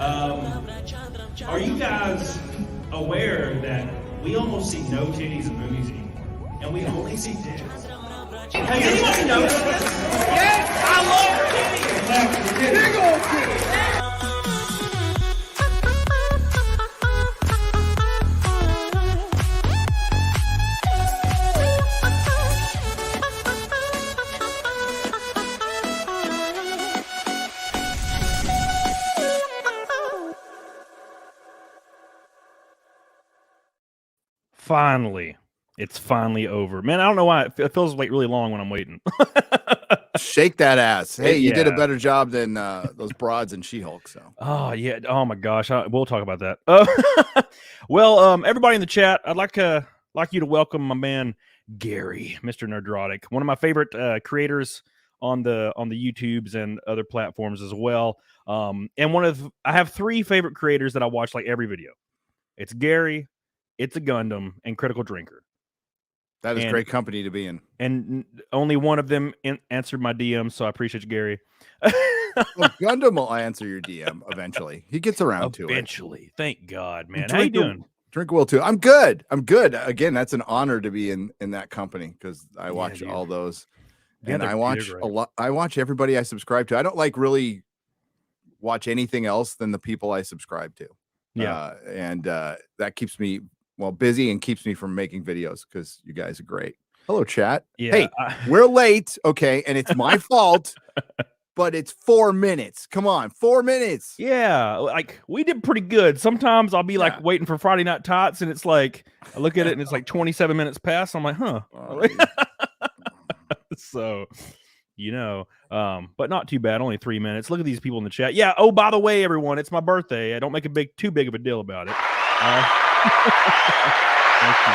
Are you guys aware that we almost see no titties in movies anymore, and we only see dicks? Has anybody noticed this? Yes, I love titties. Big old titties. Finally, it's finally over. Man, I don't know why it feels like really long when I'm waiting. Shake that ass. Hey, you did a Yeah. better job than those broads in She-Hulk. So. Oh yeah. Oh my gosh. We'll talk about that. Well, everybody in the chat, I'd like you to welcome my man Gary, Mr. Nerdrotic, one of my favorite creators on the YouTubes and other platforms as well. And I have 3 favorite creators that I watch like every video. It's Gary, It's a Gundam, and Critical Drinker. That is great company to be in. And only one of them answered my DM, so I appreciate you, Gary. Well, Gundam will answer your DM eventually. He gets around to it. Eventually. Thank God, man. How you doing? Drink will too. I'm good. Again, that's an honor to be in that company because I watch all those. And I watch a lot. I watch everybody I subscribe to. I don't really watch anything else than the people I subscribe to. Yeah. And that keeps me busy and keeps me from making videos because you guys are great. Hello, chat. Yeah, hey, we're late. Okay. And it's my fault, but it's 4 minutes. Come on. 4 minutes. Yeah. Like we did pretty good. Sometimes I'll be like waiting for Friday Night Tots and it's like, I look at it and it's like 27 minutes past. I'm like, huh. So, but not too bad. Only 3 minutes. Look at these people in the chat. Yeah. Oh, by the way, everyone, it's my birthday. I don't make too big of a deal about it. Thank you.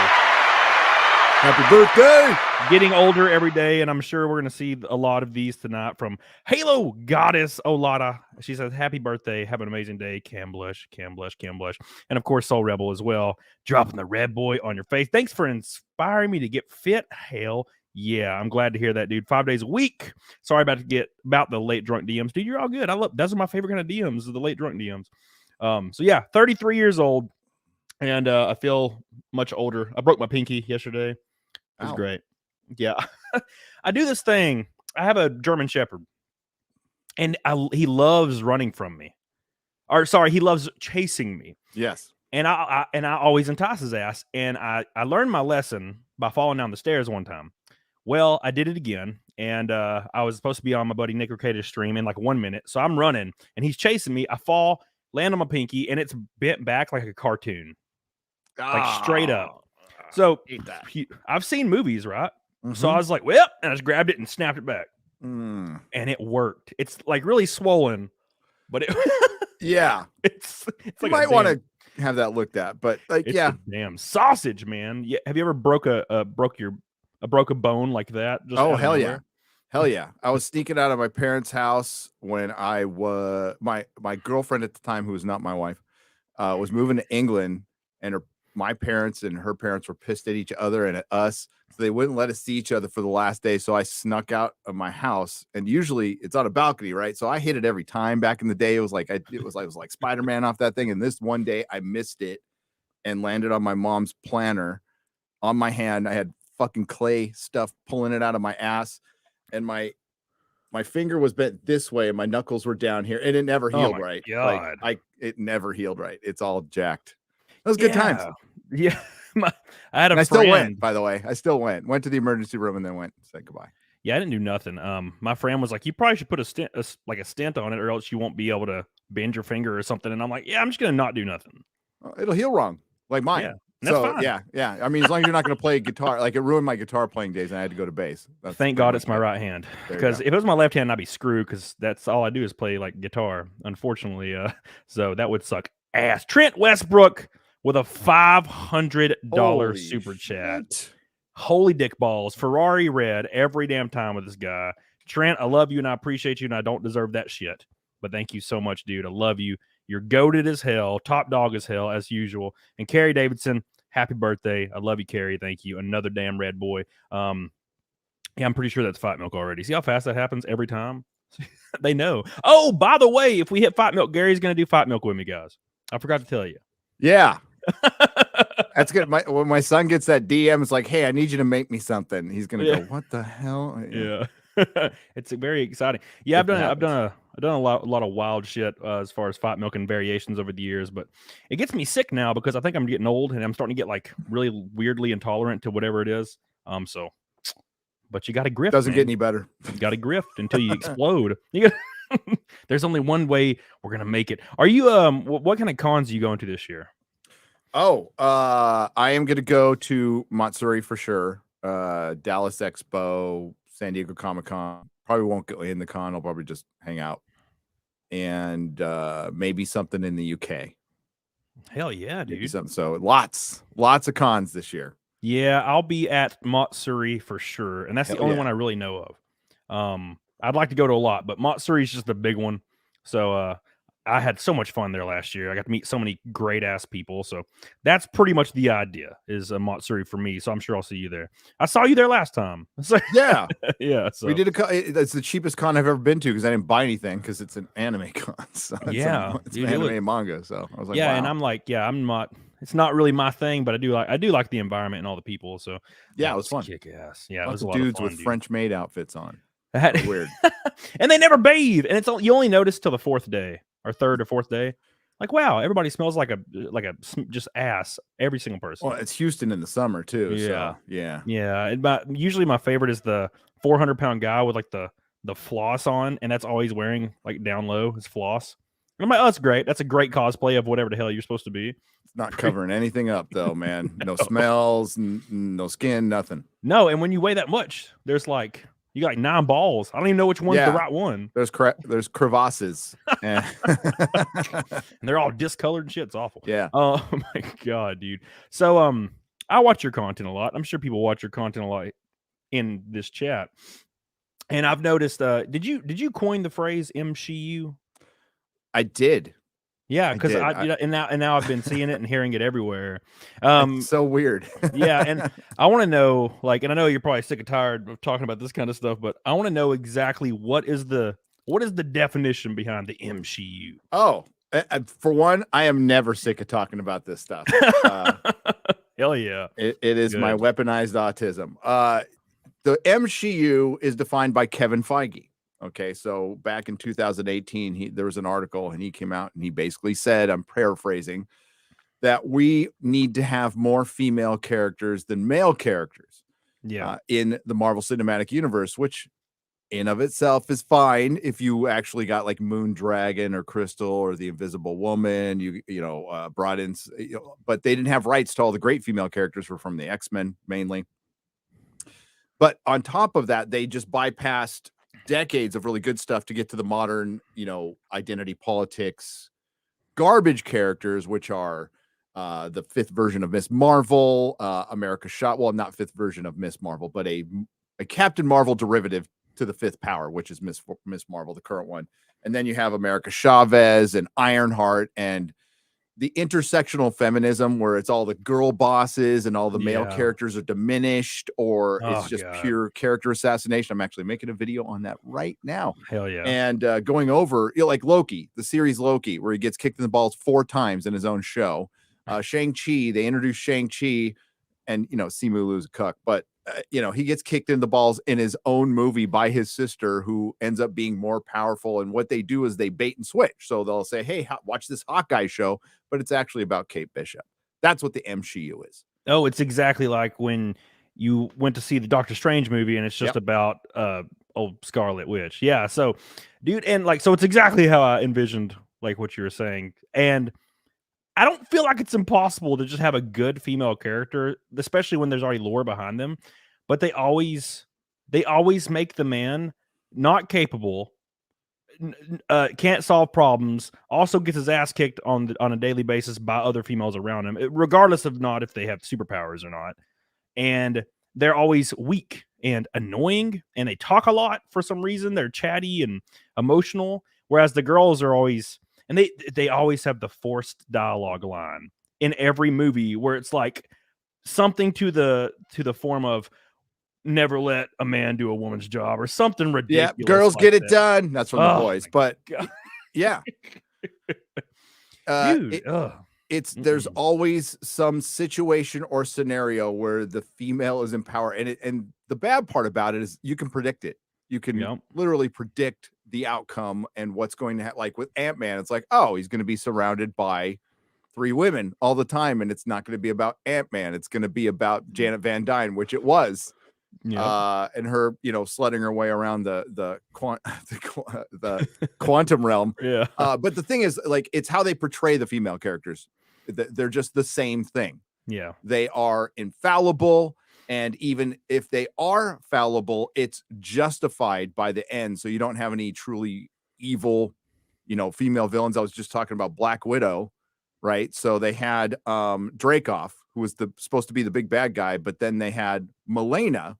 Happy birthday. Getting older every day, and I'm sure we're going to see a lot of these tonight from Halo Goddess Olata. She says, happy birthday. Have an amazing day. Cam Blush. And of course, Soul Rebel as well. Dropping the red boy on your face. Thanks for inspiring me to get fit. Hell yeah. I'm glad to hear that, dude. 5 days a week. Sorry about the late drunk DMs. Dude, you're all good. Those are my favorite kind of DMs, the late drunk DMs. So yeah, 33 years old. And I feel much older. I broke my pinky yesterday. It was great. Yeah. I do this thing. I have a German Shepherd. And he loves running from me. He loves chasing me. Yes. And I always entice his ass. And I learned my lesson by falling down the stairs one time. Well, I did it again. And I was supposed to be on my buddy Nick Ricada's stream in like 1 minute. So I'm running and he's chasing me. I fall, land on my pinky, and it's bent back like a cartoon. Like straight up. So I've seen movies, right? Mm-hmm. So I was like, well, and I just grabbed it and snapped it back. And it worked. It's like really swollen, but it it's you like might want to have that looked at, but like it's a damn sausage, man. Yeah. Have you ever broke a bone like that? Just hell yeah. Hell yeah. I was sneaking out of my parents' house when I was my girlfriend at the time, who was not my wife, was moving to England, and my parents and her parents were pissed at each other and at us. So they wouldn't let us see each other for the last day. So I snuck out of my house, and usually it's on a balcony, right? So I hit it every time. Back in the day, it was like Spider-Man off that thing. And this one day I missed it and landed on my mom's planner on my hand. I had fucking clay stuff pulling it out of my ass, and my finger was bent this way and my knuckles were down here, and it never healed right. God. It never healed right. It's all jacked. That was good times. Yeah. I had a friend. I still went, by the way. Went to the emergency room and then went and said goodbye. Yeah, I didn't do nothing. My friend was like, you probably should put a stent on it, or else you won't be able to bend your finger or something. And I'm like, yeah, I'm just going to not do nothing. It'll heal wrong, like mine. Yeah, that's fine. Yeah. I mean, as long as you're not going to play guitar, like it ruined my guitar playing days and I had to go to bass. Thank God it's my right hand, because if it was my left hand, I'd be screwed, because that's all I do is play like guitar, unfortunately. So that would suck ass. Trent Westbrook with a $500 super chat. Holy dick balls. Ferrari red every damn time with this guy. Trent, I love you and I appreciate you, and I don't deserve that shit. But thank you so much, dude. I love you. You're goated as hell, top dog as hell, as usual. And Carrie Davidson, happy birthday. I love you, Carrie. Thank you. Another damn red boy. Yeah, I'm pretty sure that's Fight Milk already. See how fast that happens every time? They know. Oh, by the way, if we hit Fight Milk, Gary's going to do Fight Milk with me, guys. I forgot to tell you. Yeah. That's good. When my son gets that DM, it's like, hey, I need you to make me something. He's gonna go, what the hell? Yeah. It's very exciting. Yeah, I've done a lot of wild shit as far as Fight Milk and variations over the years, but it gets me sick now because I think I'm getting old and I'm starting to get like really weirdly intolerant to whatever it is. But you got to grift. Doesn't man. get any better. You got to grift until you explode. There's only one way we're gonna make it. Are you what kind of cons are you going to this year? Oh, I am gonna go to Matsuri for sure. Dallas Expo, San Diego Comic-Con. Probably won't go in the con. I'll probably just hang out. And maybe something in the UK. Hell yeah, dude. So lots of cons this year. Yeah, I'll be at Matsuri for sure. And that's the only one I really know of. I'd like to go to a lot, but Matsuri is just the big one. So I had so much fun there last year. I got to meet so many great ass people. So that's pretty much the idea is a Matsuri for me. So I'm sure I'll see you there. I saw you there last time. So, yeah. Yeah. So we did it's the cheapest con I've ever been to because I didn't buy anything because it's an anime con. So it's dude, anime and manga. So I was like, yeah. wow. And I'm like, yeah, I'm not. It's not really my thing, but I do like the environment and all the people. So yeah, it was fun. Kick ass. Yeah, lots it was of a lot dudes of fun, with French maid outfits on. Weird. And they never bathe, and you only notice till the fourth day or third or fourth day. Like, wow, everybody smells like a just ass. Every single person. Well, it's Houston in the summer too. Yeah, so, yeah. And usually my favorite is the 400-pound guy with like the floss on, and that's all he's wearing, like down low, his floss. And I'm like, oh, that's great. That's a great cosplay of whatever the hell you're supposed to be. It's not covering anything up though, man. No smells, no skin, nothing. No, and when you weigh that much, there's like. You got like 9 balls. I don't even know which one's the right one. There's crevasses. And they're all discolored and shit. It's awful. Yeah. Oh my God, dude. So I watch your content a lot. I'm sure people watch your content a lot in this chat. And I've noticed, did you coin the phrase MCU? I did. Yeah, because now I've been seeing it and hearing it everywhere. It's so weird. Yeah, and I want to know, like, and I know you're probably sick and tired of talking about this kind of stuff, but I want to know exactly what is the definition behind the MCU? Oh, for one, I am never sick of talking about this stuff. Hell yeah. It is Good. my weaponized autism. The MCU is defined by Kevin Feige. Okay, so back in 2018, there was an article and he came out and he basically said, I'm paraphrasing, that we need to have more female characters than male characters in the Marvel Cinematic Universe, which in of itself is fine if you actually got like Moon Dragon or Crystal or the Invisible Woman, brought in, but they didn't have rights to all the great female characters were from the X-Men mainly. But on top of that, they just bypassed decades of really good stuff to get to the modern, identity politics garbage characters, which are the 5th version of Miss Marvel, America Shot. Well, not 5th version of Miss Marvel, but a Captain Marvel derivative to the 5th power, which is Miss Marvel, the current one. And then you have America Chavez and Ironheart and the intersectional feminism where it's all the girl bosses and all the male characters are diminished or it's just pure character assassination. I'm actually making a video on that right now. Hell yeah. And going over like Loki, the series Loki, where he gets kicked in the balls 4 times in his own show. Shang-Chi, they introduced Shang-Chi and, Simu Lu's a cuck, but he gets kicked in the balls in his own movie by his sister, who ends up being more powerful. And what they do is they bait and switch. So they'll say, hey, watch this Hawkeye show, but it's actually about Kate Bishop. That's what the MCU is. Oh, it's exactly like when you went to see the Doctor Strange movie and it's just about old Scarlet Witch. Yeah. So, dude, and so it's exactly how I envisioned like what you were saying. And I don't feel like it's impossible to just have a good female character, especially when there's already lore behind them. But they always make the man not capable, can't solve problems, also gets his ass kicked on a daily basis by other females around him, regardless of not if they have superpowers or not. And they're always weak and annoying, and they talk a lot for some reason. They're chatty and emotional, whereas the girls are always. And they always have the forced dialogue line in every movie where it's like something to the form of, never let a man do a woman's job or something ridiculous. Yeah, girls like get it that. done. That's from the Oh, boys. my But God. yeah. Dude, There's always some situation or scenario where the female is in power, and the bad part about it is you can predict it. You can Yep. literally predict the outcome and what's going to happen. Like with Ant-Man, it's like, oh, he's going to be surrounded by 3 women all the time, and it's not going to be about Ant-Man. It's going to be about Janet Van Dyne, which it was. Yep. And her, sledding her way around the quantum realm. Yeah. But the thing is, like, it's how they portray the female characters. They're just the same thing. Yeah. They are infallible, and even if they are fallible, it's justified by the end. So you don't have any truly evil, female villains. I was just talking about Black Widow, right? So they had Dreykov, who was supposed to be the big bad guy, but then they had Milena,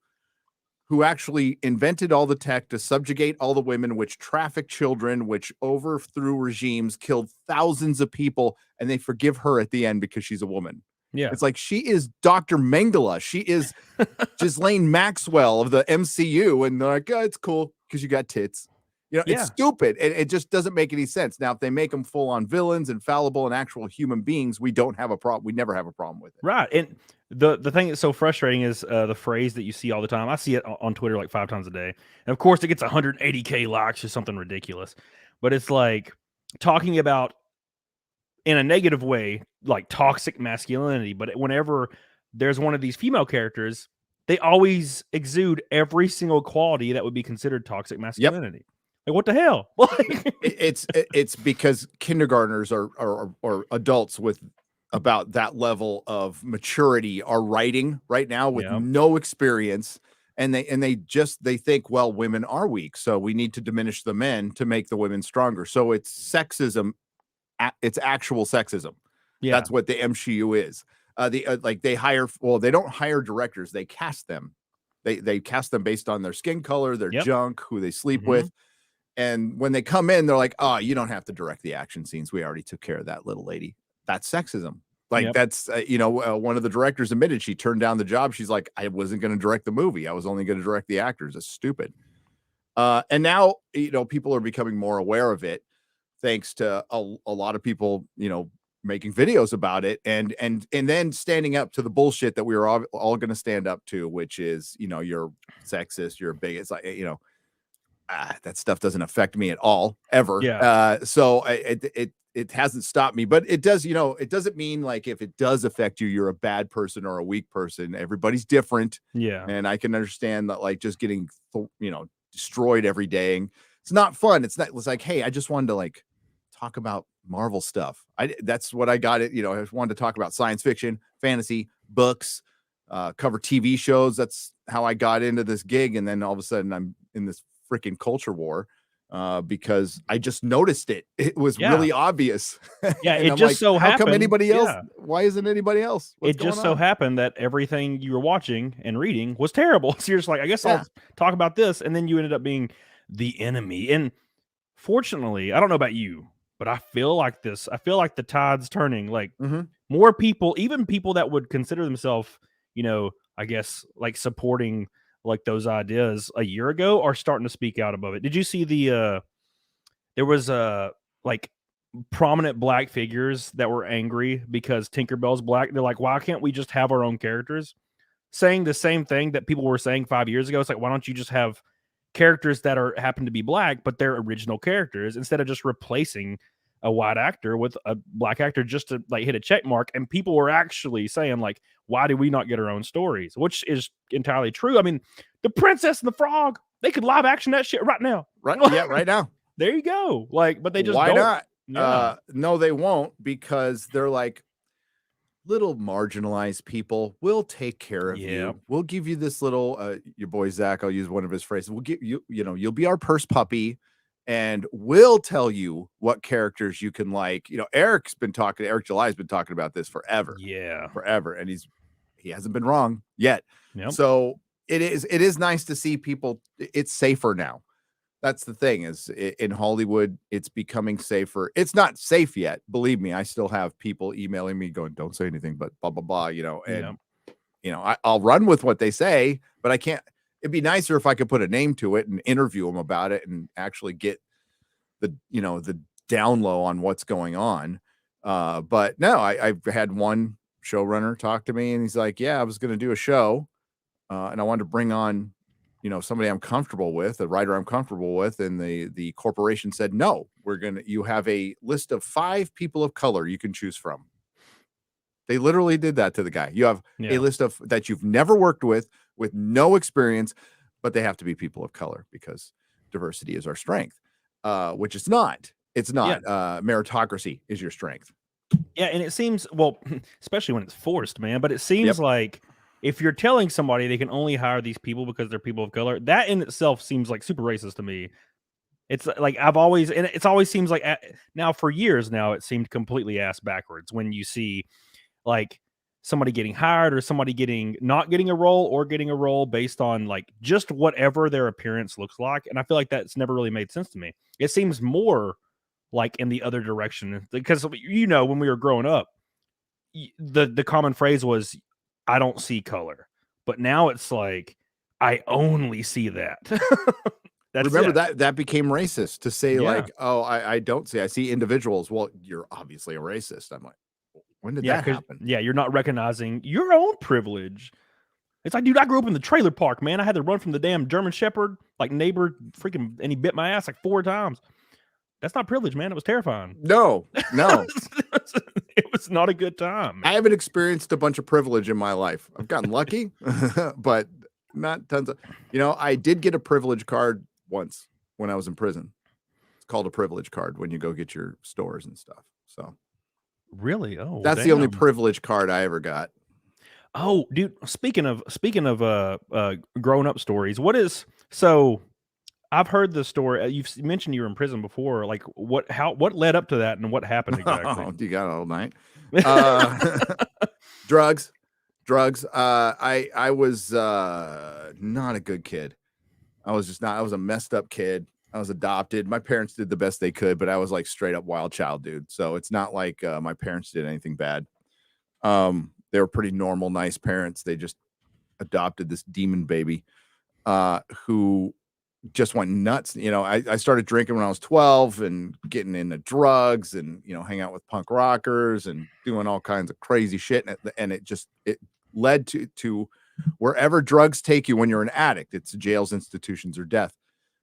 who actually invented all the tech to subjugate all the women, which trafficked children, which overthrew regimes, killed thousands of people, and they forgive her at the end because she's a woman. Yeah. It's like she is Dr. Mengele. She is Ghislaine Maxwell of the MCU, and they're like, oh, it's cool because you got tits. It's stupid. It just doesn't make any sense. Now, if they make them full-on villains and fallible and actual human beings, we don't have a problem. We never have a problem with it. Right. And the thing that's so frustrating is the phrase that you see all the time. I see it on Twitter like 5 times a day. And of course, it gets 180K likes or something ridiculous. But it's like talking about, in a negative way, like toxic masculinity. But whenever there's one of these female characters, they always exude every single quality that would be considered toxic masculinity. Yep. Like, what the hell? It's because kindergartners or adults with about that level of maturity are writing right now with no experience, and they think, well, women are weak, so we need to diminish the men to make the women stronger. So it's sexism. It's actual sexism. Yeah, that's what the MCU is. They don't hire directors; they cast them. They cast them based on their skin color, their junk, who they sleep with. And when they come in, they're like, oh, you don't have to direct the action scenes. We already took care of that little lady. That's sexism. Like that's, one of the directors admitted she turned down the job. She's like, I wasn't going to direct the movie. I was only going to direct the actors. It's stupid. And now, people are becoming more aware of it thanks to a lot of people, making videos about it and then standing up to the bullshit that we were all going to stand up to, which is, you're sexist, you're a bigot. It's like, that stuff doesn't affect me at all, ever. Yeah. So it hasn't stopped me, but it does, it doesn't mean like if it does affect you, you're a bad person or a weak person. Everybody's different. Yeah. And I can understand that, like, just getting, destroyed every day. And it's not fun. It's like, hey, I just wanted to like talk about Marvel stuff. That's what I got it. I just wanted to talk about science fiction, fantasy, books, cover TV shows. That's how I got into this gig. And then all of a sudden I'm in this freaking culture war because I just noticed it. It was really obvious. Yeah, it I'm just like, so happened. How come anybody else? Why isn't anybody else? It just so happened that everything you were watching and reading was terrible. So you're just like, I guess I'll talk about this, and then you ended up being the enemy. And fortunately, I don't know about you, but I feel like this. I feel like the tide's turning. Like more people, even people that would consider themselves, I guess, like supporting like those ideas a year ago, are starting to speak out above it. Did you see there was like prominent black figures that were angry because Tinkerbell's black? They're like, why can't we just have our own characters? Saying the same thing that people were saying 5 years ago. It's like, why don't you just have characters that happen to be black, but they're original characters, instead of just replacing a white actor with a black actor just to like hit a check mark? And people were actually saying, like, why do we not get our own stories? Which is entirely true. I mean, The Princess and the Frog, they could live action that shit right now. Right. Yeah, right now. There you go. Like, but they just why don't. not? Yeah. No, they won't, because they're like, little marginalized people. We'll take care of you. We'll give you this little your boy Zach, I'll use one of his phrases. We'll give you, you'll be our purse puppy, and we'll tell you what characters you can like. Eric July has been talking about this forever. Yeah. Forever. And he hasn't been wrong yet. Yep. So it is nice to see people. It's safer now. That's the thing, is in Hollywood, it's becoming safer. It's not safe yet. Believe me, I still have people emailing me going, don't say anything, but blah, blah, blah, and, I'll run with what they say, but I can't. it'd be nicer if I could put a name to it and interview them about it and actually get the down low on what's going on. But no, I've had one showrunner talk to me and he's like, yeah, I was going to do a show and I wanted to bring on, somebody I'm comfortable with, a writer I'm comfortable with. And the corporation said, no, you have a list of 5 people of color you can choose from. They literally did that to the guy. You have a list of that you've never worked with no experience, but they have to be people of color because diversity is our strength, which it's not. It's not. Meritocracy is your strength. Yeah, and it seems, well, especially when it's forced, man, but it seems like if you're telling somebody they can only hire these people because they're people of color, that in itself seems like super racist to me. It's like it's always seems like now for years now it seemed completely ass backwards when you see like somebody getting hired or somebody not getting a role or getting a role based on like just whatever their appearance looks like. And I feel like that's never really made sense to me. It seems more like in the other direction because when we were growing up, the common phrase was, I don't see color, but now it's like, I only see that. Remember that became racist to say like, oh, I don't see, I see individuals. Well, you're obviously a racist. I'm like, when did that happen? Yeah, you're not recognizing your own privilege. It's like, dude, I grew up in the trailer park, man. I had to run from the damn German Shepherd, like neighbor, and he bit my ass like 4 times. That's not privilege, man. It was terrifying. No. It was not a good time, man. I haven't experienced a bunch of privilege in my life. I've gotten lucky, but not tons of, I did get a privilege card once when I was in prison. It's called a privilege card when you go get your stores and stuff. So really? Oh, that's the only privilege card I ever got. Oh, dude, speaking of grown up stories, I've heard the story. You've mentioned you were in prison before. Like what led up to that and what happened exactly? Oh, you got all night. Drugs. I was not a good kid. I was a messed up kid. I was adopted. My parents did the best they could, but I was like straight up wild child, dude. So it's not like my parents did anything bad. They were pretty normal, nice parents. They just adopted this demon baby who just went nuts. I started drinking when I was 12 and getting into drugs and, hang out with punk rockers and doing all kinds of crazy shit. And it led to wherever drugs take you when you're an addict. It's jails, institutions, or death.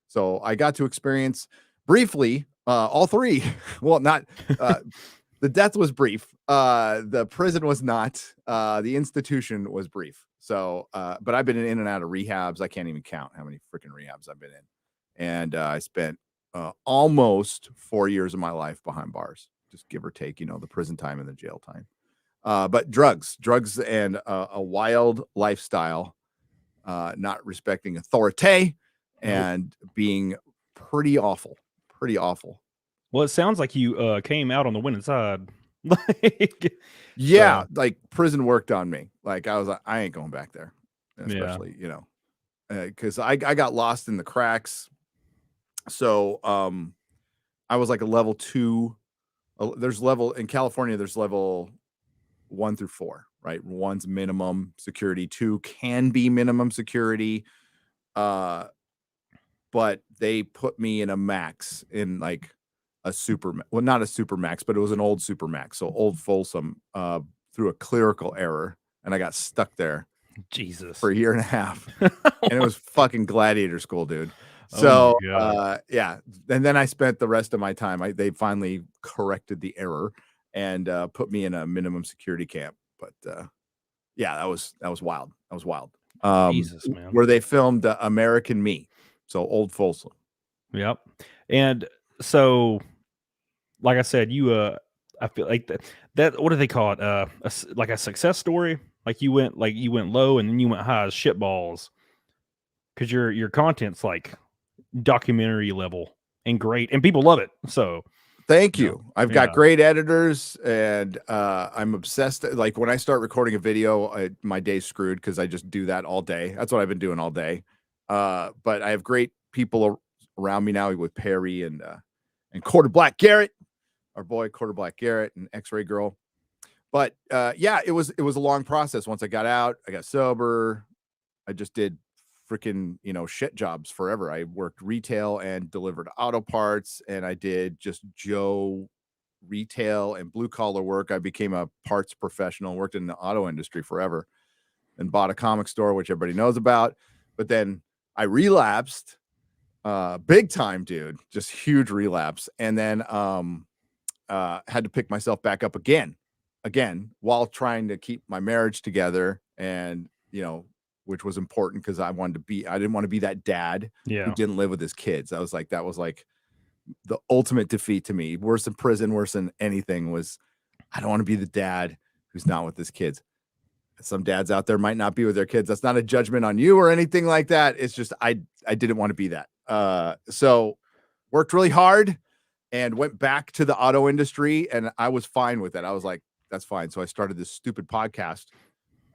So I got to experience briefly all 3. Well, not the death was brief. The prison was not. The institution was brief. So, but I've been in and out of rehabs. I can't even count how many freaking rehabs I've been in. And I spent almost 4 years of my life behind bars, just give or take, the prison time and the jail time. But drugs and a wild lifestyle, not respecting authority and being pretty awful. Well, it sounds like you came out on the winning side. Like prison worked on me. Like I was like, I ain't going back there, especially because I got lost in the cracks. So I was like a level 2. There's level in California. There's level 1 through 4, right? 1's minimum security. 2 can be minimum security. But they put me in a max, in like a not a super max, but it was an old super max. So old Folsom, through a clerical error. And I got stuck there Jesus for a year and a half. And it was fucking gladiator school, dude. So, and then I spent the rest of my time, they finally corrected the error and put me in a minimum security camp. But that was wild. That was wild. Jesus, man. Where they filmed American Me. So old Folsom. Yep. And so, like I said, I feel like that what do they call it? Like a success story. Like you went low and then you went high as shitballs. Because your content's like documentary level and great, and people love it. So thank you. I've got great editors, and I'm obsessed. Like when I start recording a video, my day's screwed because I just do that all day. That's what I've been doing all day. But I have great people around me now with Perry and Quarter Black Garrett, our boy Quarter Black Garrett, and X-Ray Girl. But it was a long process. Once I got out, I got sober. I just did freaking, shit jobs forever. I worked retail and delivered auto parts, and I did just Joe retail and blue collar work. I became a parts professional, worked in the auto industry forever, and bought a comic store, which everybody knows about. But then I relapsed, big time, dude, just huge relapse. And then had to pick myself back up again while trying to keep my marriage together, and which was important because I didn't want to be that dad who didn't live with his kids. That was like the ultimate defeat to me. Worse than prison, worse than anything was, I don't want to be the dad who's not with his kids. Some dads out there might not be with their kids. That's not a judgment on you or anything like that. It's just I didn't want to be that. So worked really hard and went back to the auto industry, and I was fine with it. I was like, that's fine. So I started this stupid podcast.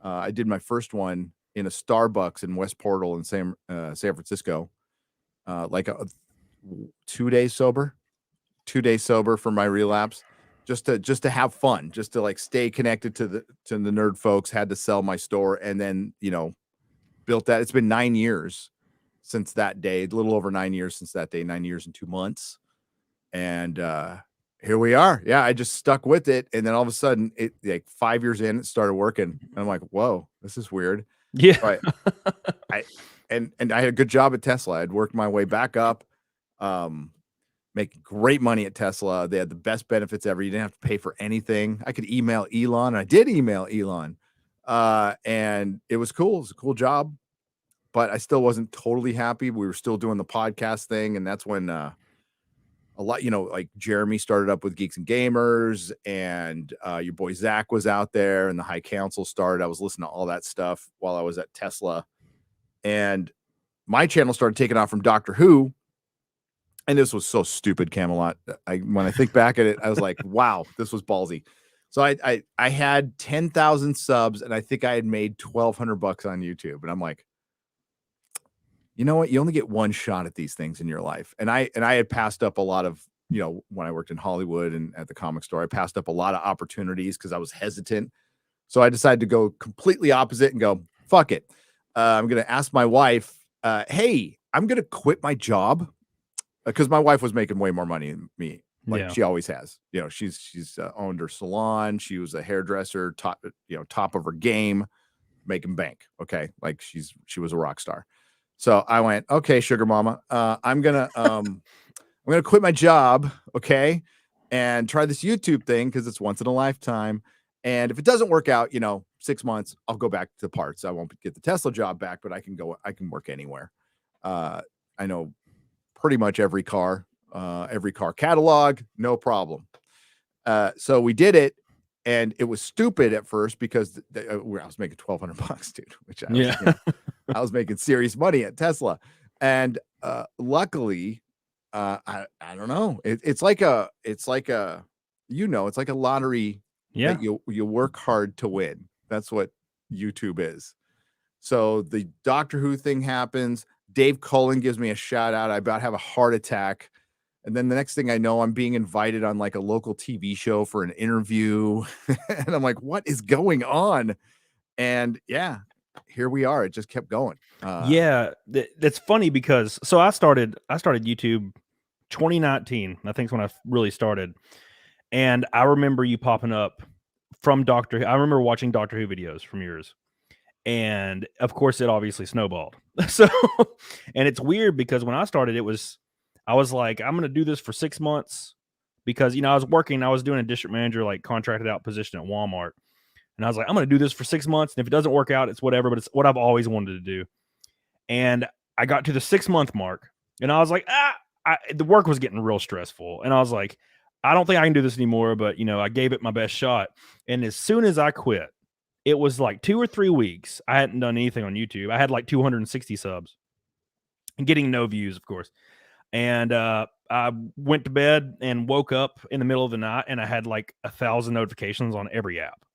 I did my first one in a Starbucks in West Portal in San Francisco, like 2 days sober for my relapse, just to have fun, just to like stay connected to the nerd folks. Had to sell my store, and then built that. It's been 9 years since that day, a little over 9 years since that day, 9 years and 2 months. And here we are. Yeah, I just stuck with it, and then all of a sudden, it like 5 years in, it started working, and I'm like, whoa, this is weird. Yeah. So I had a good job at Tesla. I'd worked my way back up, making great money at Tesla. They had the best benefits ever. You didn't have to pay for anything. I could email Elon, and I did email Elon, and it was cool. It was a cool job, but I still wasn't totally happy. We were still doing the podcast thing, and that's when a lot, like Jeremy started up with Geeks and Gamers, and your boy Zach was out there, and the High Council started. I was listening to all that stuff while I was at Tesla, and my channel started taking off from Doctor Who. And this was so stupid, Camelot. When I think back at it, I was like, wow, this was ballsy. So I had 10,000 subs, and I think I had made $1,200 on YouTube. And I'm like, you know what? You only get one shot at these things in your life. And I had passed up a lot of, when I worked in Hollywood and at the comic store, I passed up a lot of opportunities because I was hesitant. So I decided to go completely opposite and go, fuck it. I'm going to ask my wife, hey, I'm going to quit my job. Because my wife was making way more money than me, like she always has. She's owned her salon. She was a hairdresser, top of her game, making bank. Okay, like she was a rock star. So I went, okay, sugar mama, I'm gonna quit my job, okay, and try this YouTube thing because it's once in a lifetime. And if it doesn't work out, 6 months, I'll go back to parts. I won't get the Tesla job back, but I can work anywhere. I know pretty much every car catalog, no problem. So we did it, and it was stupid at first because I was making $1,200, dude, which I was making serious money at Tesla. And luckily, I don't know. It's like a lottery. Yeah. That you work hard to win. That's what YouTube is. So the Doctor Who thing happens. Dave Cullen gives me a shout out. I about have a heart attack. And then the next thing I know, I'm being invited on like a local TV show for an interview. And I'm like, what is going on? And yeah, here we are. It just kept going. That's funny because I started YouTube 2019. I think is when I really started. And I remember you popping up from Doctor Who. I remember watching Doctor Who videos from yours. And of course, it obviously snowballed. So, and it's weird because when I started, I was like, I'm going to do this for 6 months because, I was doing a district manager, like contracted out position at Walmart. And I was like, I'm going to do this for 6 months. And if it doesn't work out, it's whatever, but it's what I've always wanted to do. And I got to the 6 month mark and I was like, the work was getting real stressful. And I was like, I don't think I can do this anymore, but I gave it my best shot. And as soon as I quit, it was like 2 or 3 weeks. I hadn't done anything on YouTube. I had like 260 subs and getting no views, of course. And I went to bed and woke up in the middle of the night and I had like 1,000 notifications on every app.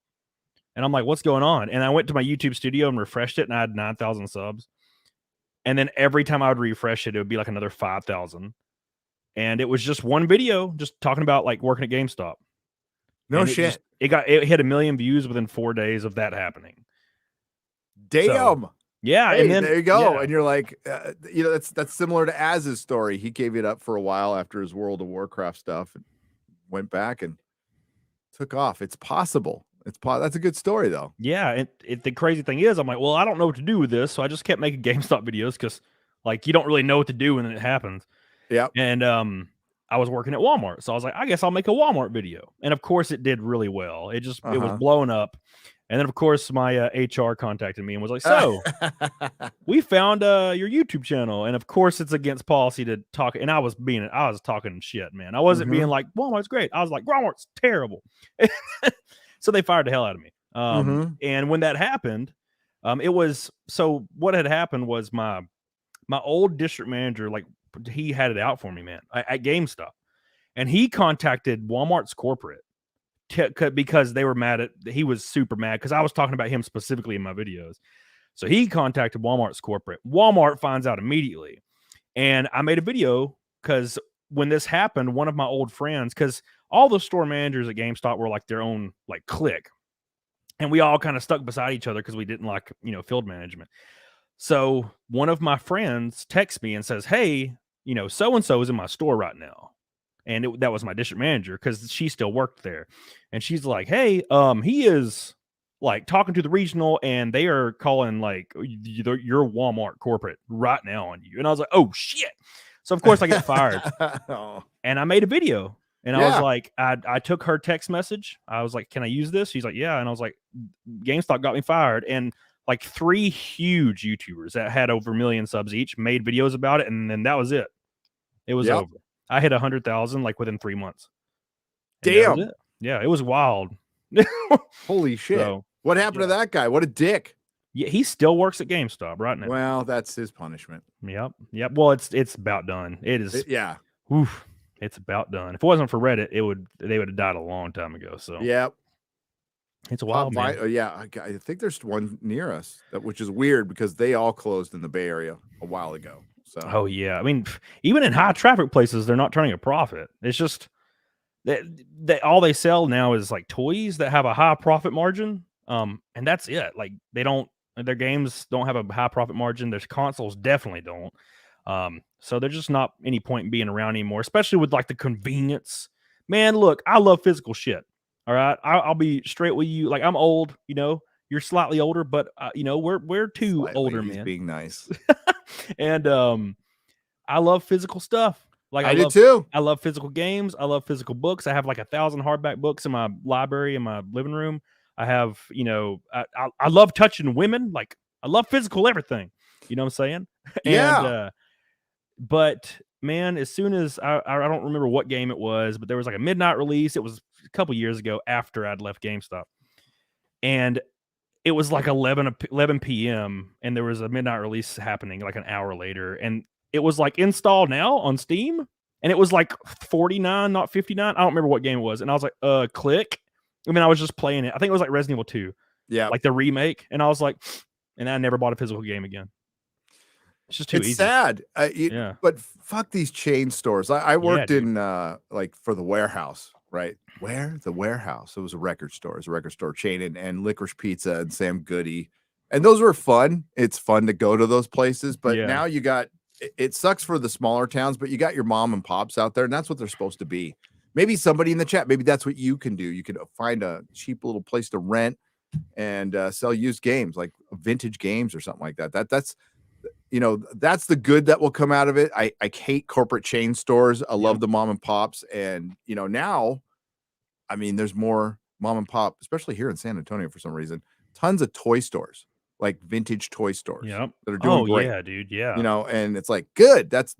And I'm like, what's going on? And I went to my YouTube studio and refreshed it and I had 9,000 subs. And then every time I would refresh it, it would be like another 5,000. And it was just one video just talking about like working at GameStop. No shit. It hit 1 million views within 4 days of that happening. Damn. Yeah, Hey, and then there you go. yeah. And you're like, that's similar to Az's story. He gave it up for a while after his World of Warcraft stuff and went back and took off. It's possible. That's a good story though. Yeah, the crazy thing is, I'm like, well, I don't know what to do with this, so I just kept making GameStop videos because, like, you don't really know what to do when it happens. Yeah. And I was working at Walmart, so I was like, I guess I'll make a Walmart video. And of course, it did really well. It was blowing up. And then, of course, my HR contacted me and was like, so we found your YouTube channel. And of course, it's against policy to talk. And I was talking shit, man. I wasn't being like, Walmart's great. I was like, Walmart's terrible. So they fired the hell out of me. And when that happened, what had happened was my old district manager, like, he had it out for me, man, at GameStop. And he contacted Walmart's corporate because they were he was super mad because I was talking about him specifically in my videos. So he contacted Walmart's corporate. Walmart finds out immediately. And I made a video because when this happened, one of my old friends, because all the store managers at GameStop were like their own like clique. And we all kind of stuck beside each other because we didn't like, field management. So one of my friends texts me and says, hey, so-and-so is in my store right now. And that was my district manager because she still worked there. And she's like, hey, he is like talking to the regional and they are calling like your Walmart corporate right now on you. And I was like, oh shit. So of course I get fired. And I made a video. And I was like, I took her text message. I was like, can I use this? She's like, yeah. And I was like, GameStop got me fired. And like 3 huge YouTubers that had over 1 million subs each made videos about it. And then that was it. It was over. I hit 100,000 like within 3 months. And damn. it. Yeah, it was wild. Holy shit. So, what happened to that guy? What a dick. Yeah, he still works at GameStop right now. Well, that's his punishment. Yep. Well, it's about done. It is. Yeah. Oof, it's about done. If it wasn't for Reddit, they would have died a long time ago. So yep. It's a wild, man. Yeah, I think there's one near us, which is weird because they all closed in the Bay Area a while ago. So. Oh yeah, I mean, even in high traffic places, they're not turning a profit. It's just all they sell now is like toys that have a high profit margin. And that's it. Like their games don't have a high profit margin. Their consoles definitely don't. So there's just not any point in being around anymore, especially with like the convenience. Man, look, I love physical shit. All right, I'll be straight with you. Like I'm old, you're slightly older, but we're two older men. Being nice. And I love physical stuff. Like I do too. I love physical games. I love physical books. I have like 1,000 hardback books in my library in my living room. I have, I love touching women. Like I love physical everything. You know what I'm saying? Yeah. But man, as soon as I don't remember what game it was, but there was like a midnight release. It was a couple years ago after I'd left GameStop. And it was like 11 p.m. and there was a midnight release happening like an hour later. And it was like install now on Steam. And it was like 49, not 59. I don't remember what game it was. And I was like, click. I mean, I was just playing it. I think it was like Resident Evil 2. Yeah. Like the remake. And I was like, and I never bought a physical game again. It's just too easy. It's sad. Yeah. But fuck these chain stores. I worked in like for the Warehouse, right? The Warehouse. It was a record store. It was a record store chain and Licorice Pizza and Sam Goody. And those were fun. It's fun to go to those places. But now it sucks for the smaller towns, but you got your mom and pops out there, and that's what they're supposed to be. Maybe somebody in the chat, maybe that's what you can do. You could find a cheap little place to rent and sell used games, like vintage games or something like that. That's that's the good that will come out of it. I hate corporate chain stores. I love the mom and pops. And, now, I mean, there's more mom and pop, especially here in San Antonio for some reason, tons of toy stores, like vintage toy stores that are doing great. Yeah, dude. Yeah. And it's like, good. That's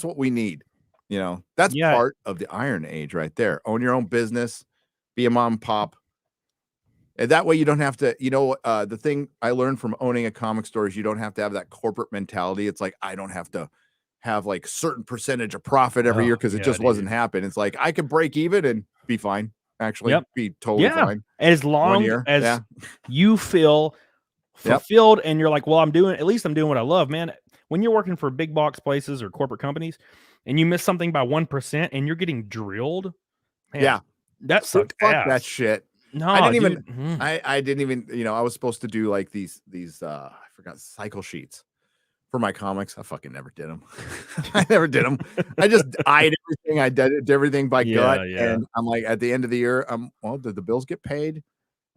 what we need. That's part of the Iron Age right there. Own your own business, be a mom and pop. And that way you don't have to, the thing I learned from owning a comic store is you don't have to have that corporate mentality. It's like, I don't have to have like certain percentage of profit every year because it just wasn't happening. It's like, I could break even and be fine. Actually, be totally fine. As long as you feel fulfilled and you're like, well, I'm doing what I love, man. When you're working for big box places or corporate companies and you miss something by 1% and you're getting drilled. Man, that sucked. Fuck that shit. No, I didn't even, I was supposed to do like these, I forgot cycle sheets for my comics. I fucking never did them. I never did them. I just eyed everything. I did everything by gut. And I'm like, at the end of the year, well, did the bills get paid?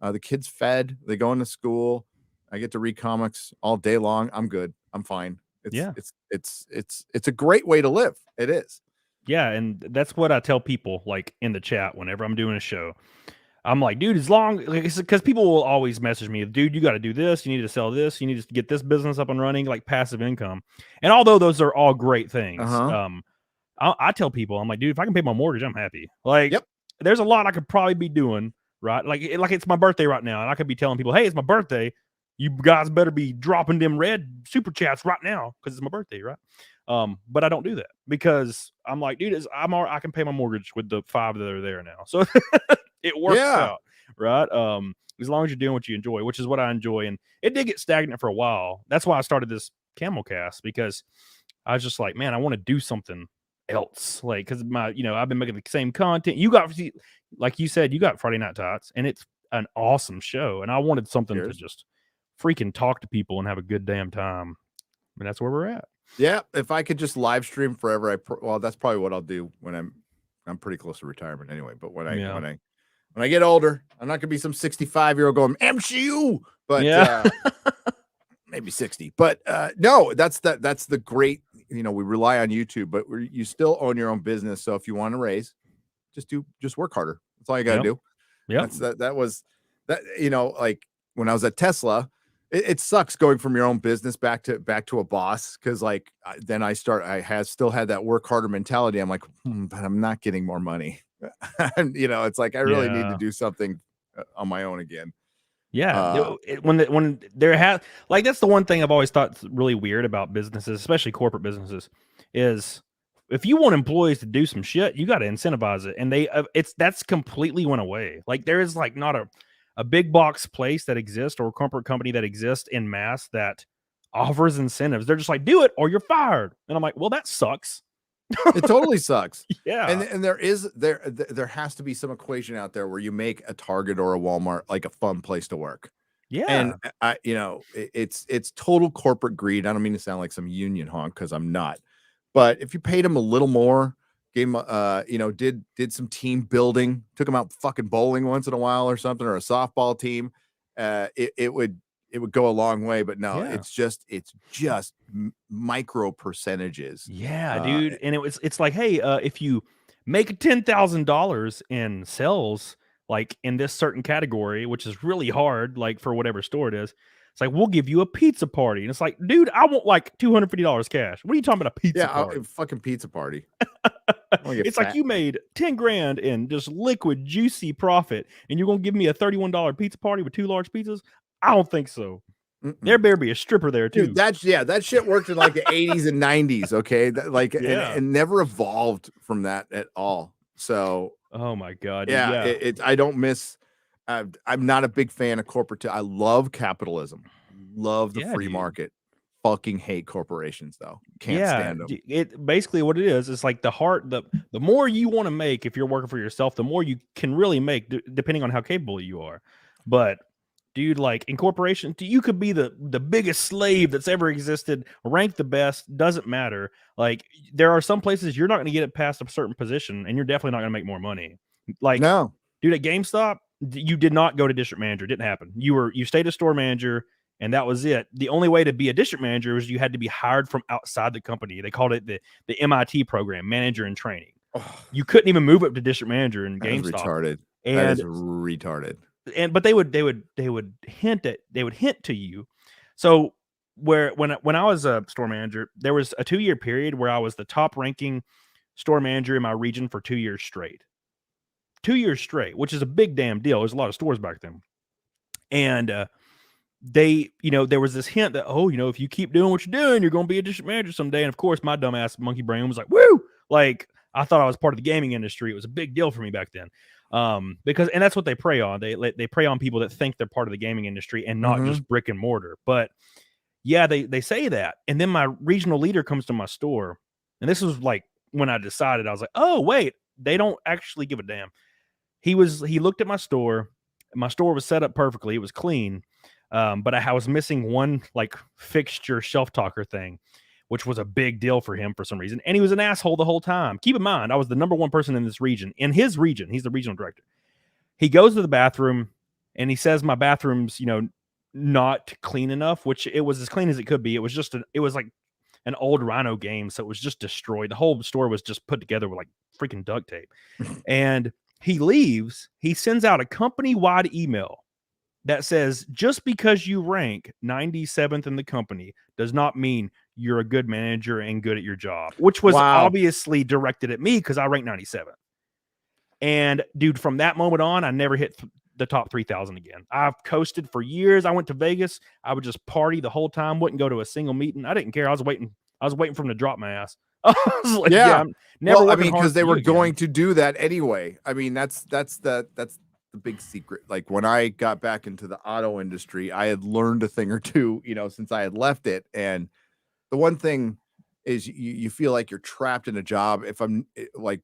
The kids fed, they go into school. I get to read comics all day long. I'm good. I'm fine. It's a great way to live. It is. Yeah. And that's what I tell people like in the chat whenever I'm doing a show. I'm like, dude, as long because people will always message me, dude, you got to do this. You need to sell this. You need to get this business up and running, like passive income. And although those are all great things, I tell people, I'm like, dude, if I can pay my mortgage, I'm happy. Like, there's a lot I could probably be doing, right? Like it's my birthday right now, and I could be telling people, hey, it's my birthday. You guys better be dropping them red super chats right now because it's my birthday, right? But I don't do that because I'm like, dude, I can pay my mortgage with the 5 that are there now. So it works out, right? As long as you're doing what you enjoy, which is what I enjoy. And it did get stagnant for a while. That's why I started this CAMELCAST, because I was just like, man, I want to do something else. Like, because I've been making the same content. You got, like you said, you got Friday Night Tots, and it's an awesome show. And I wanted something to just freaking talk to people and have a good damn time. And that's where we're at. Yeah, if I could just live stream forever, well, that's probably what I'll do when I'm pretty close to retirement anyway. But when I get older, I'm not gonna be some 65-year-old going MCU, but maybe 60. But no, that's the great. We rely on YouTube, but you still own your own business. So if you want to raise, just work harder. That's all you got to do. Yeah, that was like when I was at Tesla. It sucks going from your own business back to a boss, because like then I still had that work harder mentality. I'm like, but I'm not getting more money. And it's like I really need to do something on my own again. Yeah, when there has like that's the one thing I've always thought really weird about businesses, especially corporate businesses, is if you want employees to do some shit, you got to incentivize it, and that's completely went away. Like there is like not a big box place that exists or a corporate company that exists in mass that offers incentives. They're just like, do it or you're fired. And I'm like, well, that sucks. It totally sucks. Yeah. And there has to be some equation out there where you make a Target or a Walmart like a fun place to work. Yeah. And it's total corporate greed. I don't mean to sound like some union honk, because I'm not. But if you paid them a little more, did some team building, took them out fucking bowling once in a while or something, or a softball team, it would go a long way. But no, it's just micro percentages. Yeah, dude. And it's like, hey, if you make $10,000 in sales, like in this certain category, which is really hard, like for whatever store it is, it's like, we'll give you a pizza party. And it's like, dude, I want like $250 cash. What are you talking about, a pizza party? Fucking pizza party. It's like you made 10 grand in just liquid, juicy profit, and you're going to give me a $31 pizza party with 2 large pizzas? I don't think so. There better be a stripper there too. Dude, that shit worked in like the 80s and 90s. Okay. And never evolved from that at all. So, oh my God. I don't miss. I'm not a big fan of corporate. I love capitalism. Love the free market. Fucking hate corporations though. Can't stand them. It basically what it is like the more you want to make if you're working for yourself, the more you can really make depending on how capable you are. But dude, like in corporations, you could be the biggest slave that's ever existed, ranked the best, doesn't matter. Like there are some places you're not going to get it past a certain position, and you're definitely not going to make more money. Like, no, dude, at GameStop, you did not go to district manager. It didn't happen. You stayed a store manager, and that was it. The only way to be a district manager was you had to be hired from outside the company. They called it the MIT program, manager in training. Oh, you couldn't even move up to district manager in GameStop. Retarded. That is retarded. But they would hint to you. So when I was a store manager, there was a 2-year period where I was the top ranking store manager in my region for 2 years straight. 2 years straight, which is a big damn deal. There's a lot of stores back then. And there was this hint that, if you keep doing what you're doing, you're going to be a district manager someday. And of course, my dumbass monkey brain was like, woo! Like, I thought I was part of the gaming industry. It was a big deal for me back then. And that's what they prey on. They prey on people that think they're part of the gaming industry and not just brick and mortar. But yeah, they say that. And then my regional leader comes to my store. And this was like when I decided, I was like, oh, wait, they don't actually give a damn. He looked at my store. My store was set up perfectly. It was clean. But I was missing one like fixture shelf talker thing, which was a big deal for him for some reason. And he was an asshole the whole time. Keep in mind, I was the #1 person in this region. In his region, he's the regional director. He goes to the bathroom and he says my bathroom's, not clean enough, which it was as clean as it could be. It was just it was like an old Rhino game, so it was just destroyed. The whole store was just put together with like freaking duct tape. And he leaves, he sends out a company-wide email that says, just because you rank 97th in the company does not mean you're a good manager and good at your job, which was obviously directed at me because I ranked 97th. And dude, from that moment on, I never hit the top 3,000 again. I've coasted for years. I went to Vegas. I would just party the whole time. Wouldn't go to a single meeting. I didn't care. I was waiting for him to drop my ass. I was like, I'm never. Well, I mean, because they were going to do that anyway. I mean, that's the big secret. Like when I got back into the auto industry, I had learned a thing or two, since I had left it. And the one thing is you feel like you're trapped in a job. If I'm like,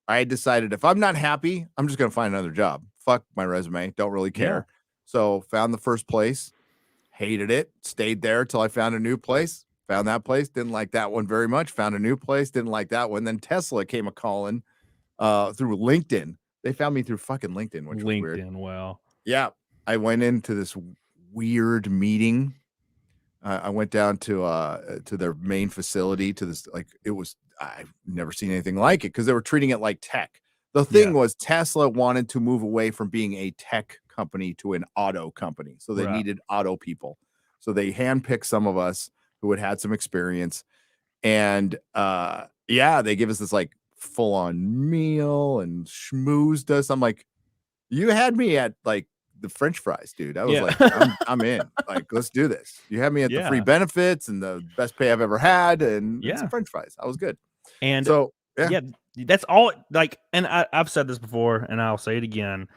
I had decided if I'm not happy, I'm just going to find another job. Fuck my resume. Don't really care. So found the first place, hated it, stayed there till I found a new place, found that place, didn't like that one very much, found a new place, didn't like that one. Then Tesla came a-calling through LinkedIn. They found me through fucking LinkedIn, which was weird. Wow. Yeah. I went into this weird meeting. I went down to their main facility to this, like, I've never seen anything like it because they were treating it like tech. The thing was Tesla wanted to move away from being a tech company to an auto company. So they needed auto people. So they handpicked some of us who had some experience. And they give us this like full on meal and schmoozed us. I'm like, you had me at like the French fries, dude. I was like, I'm in. Like, let's do this. You had me at the free benefits and the best pay I've ever had, and some French fries. I was good. And so that's all. Like, and I've said this before, and I'll say it again.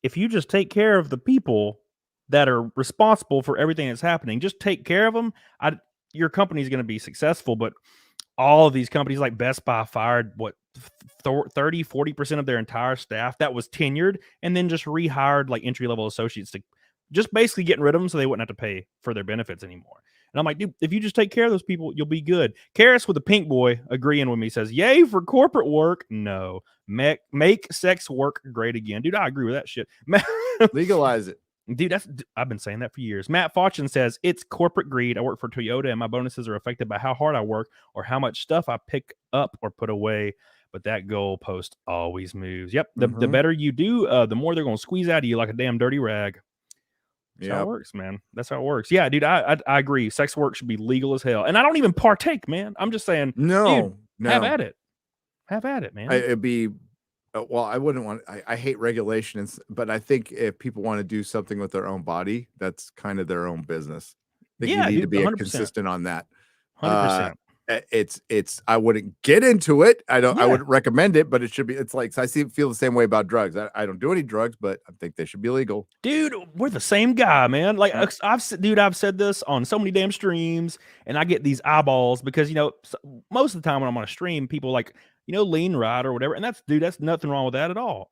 If you just take care of the people that are responsible for everything that's happening, just take care of them. Your company's going to be successful. But all of these companies like Best Buy fired 30-40% of their entire staff that was tenured, and then just rehired like entry-level associates to just basically getting rid of them so they wouldn't have to pay for their benefits anymore. And I'm like, dude, if you just take care of those people, you'll be good. Karis with the pink boy agreeing with me says, yay for corporate work. No, make sex work great again. Dude, I agree with that shit. Legalize it. Dude, I've been saying that for years. Matt Fortune says, it's corporate greed. I work for Toyota and my bonuses are affected by how hard I work or how much stuff I pick up or put away. But that goal post always moves. Yep. The better you do, the more they're going to squeeze out of you like a damn dirty rag. That's how it works, man. That's how it works. Yeah, dude, I agree. Sex work should be legal as hell. And I don't even partake, man. I'm just saying, no. Have at it. Have at it, man. It'd be, well, I wouldn't want, I hate regulations, but I think if people want to do something with their own body, that's kind of their own business. I think you need to be consistent on that. 100%. It's I wouldn't get into it. I wouldn't recommend it, but it should be. It's like, I feel the same way about drugs. I don't do any drugs, but I think they should be legal. Dude, we're the same guy, man. Like I've said this on so many damn streams, and I get these eyeballs because most of the time when I'm on a stream, people like lean right or whatever, and that's nothing wrong with that at all.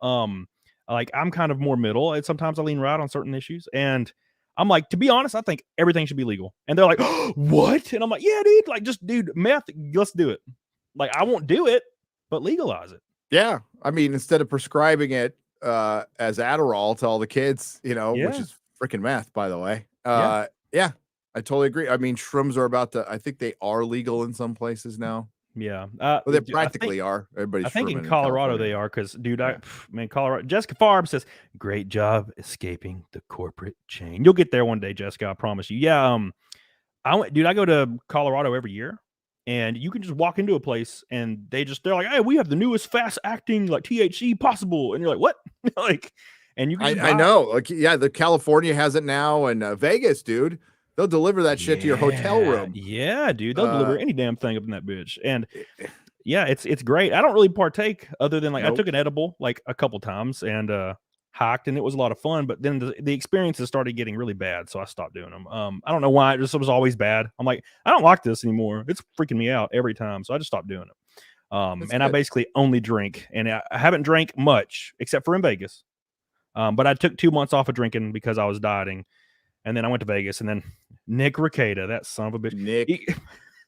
Like I'm kind of more middle, and sometimes I lean right on certain issues, and I'm like, to be honest, I think everything should be legal. And they're like, oh, what? And I'm like, yeah, dude, like dude, meth, let's do it. Like, I won't do it, but legalize it. Yeah. I mean, instead of prescribing it as Adderall to all the kids, which is freaking meth, by the way. I totally agree. I mean, shrooms are I think they are legal in some places now. Yeah. Well, they practically are. I think in Colorado they are because, dude, Colorado. Jessica Farb says, great job escaping the corporate chain. You'll get there one day, Jessica. I promise you. Yeah. I go to Colorado every year, and you can just walk into a place and they're like, hey, we have the newest fast acting like THC possible. And you're like, what? Like, and you can I know. Like, the California has it now, and Vegas, dude. They'll deliver that shit to your hotel room. Yeah, dude. They'll deliver any damn thing up in that bitch. And yeah, it's great. I don't really partake other than I took an edible like a couple times and hiked, and it was a lot of fun. But then the experiences started getting really bad, so I stopped doing them. I don't know why. It was always bad. I'm like, I don't like this anymore. It's freaking me out every time. So I just stopped doing it. And good. I basically only drink, and I haven't drank much except for in Vegas. But I took 2 months off of drinking because I was dieting. And then I went to Vegas, and then Nick Rekieta, that son of a bitch, Nick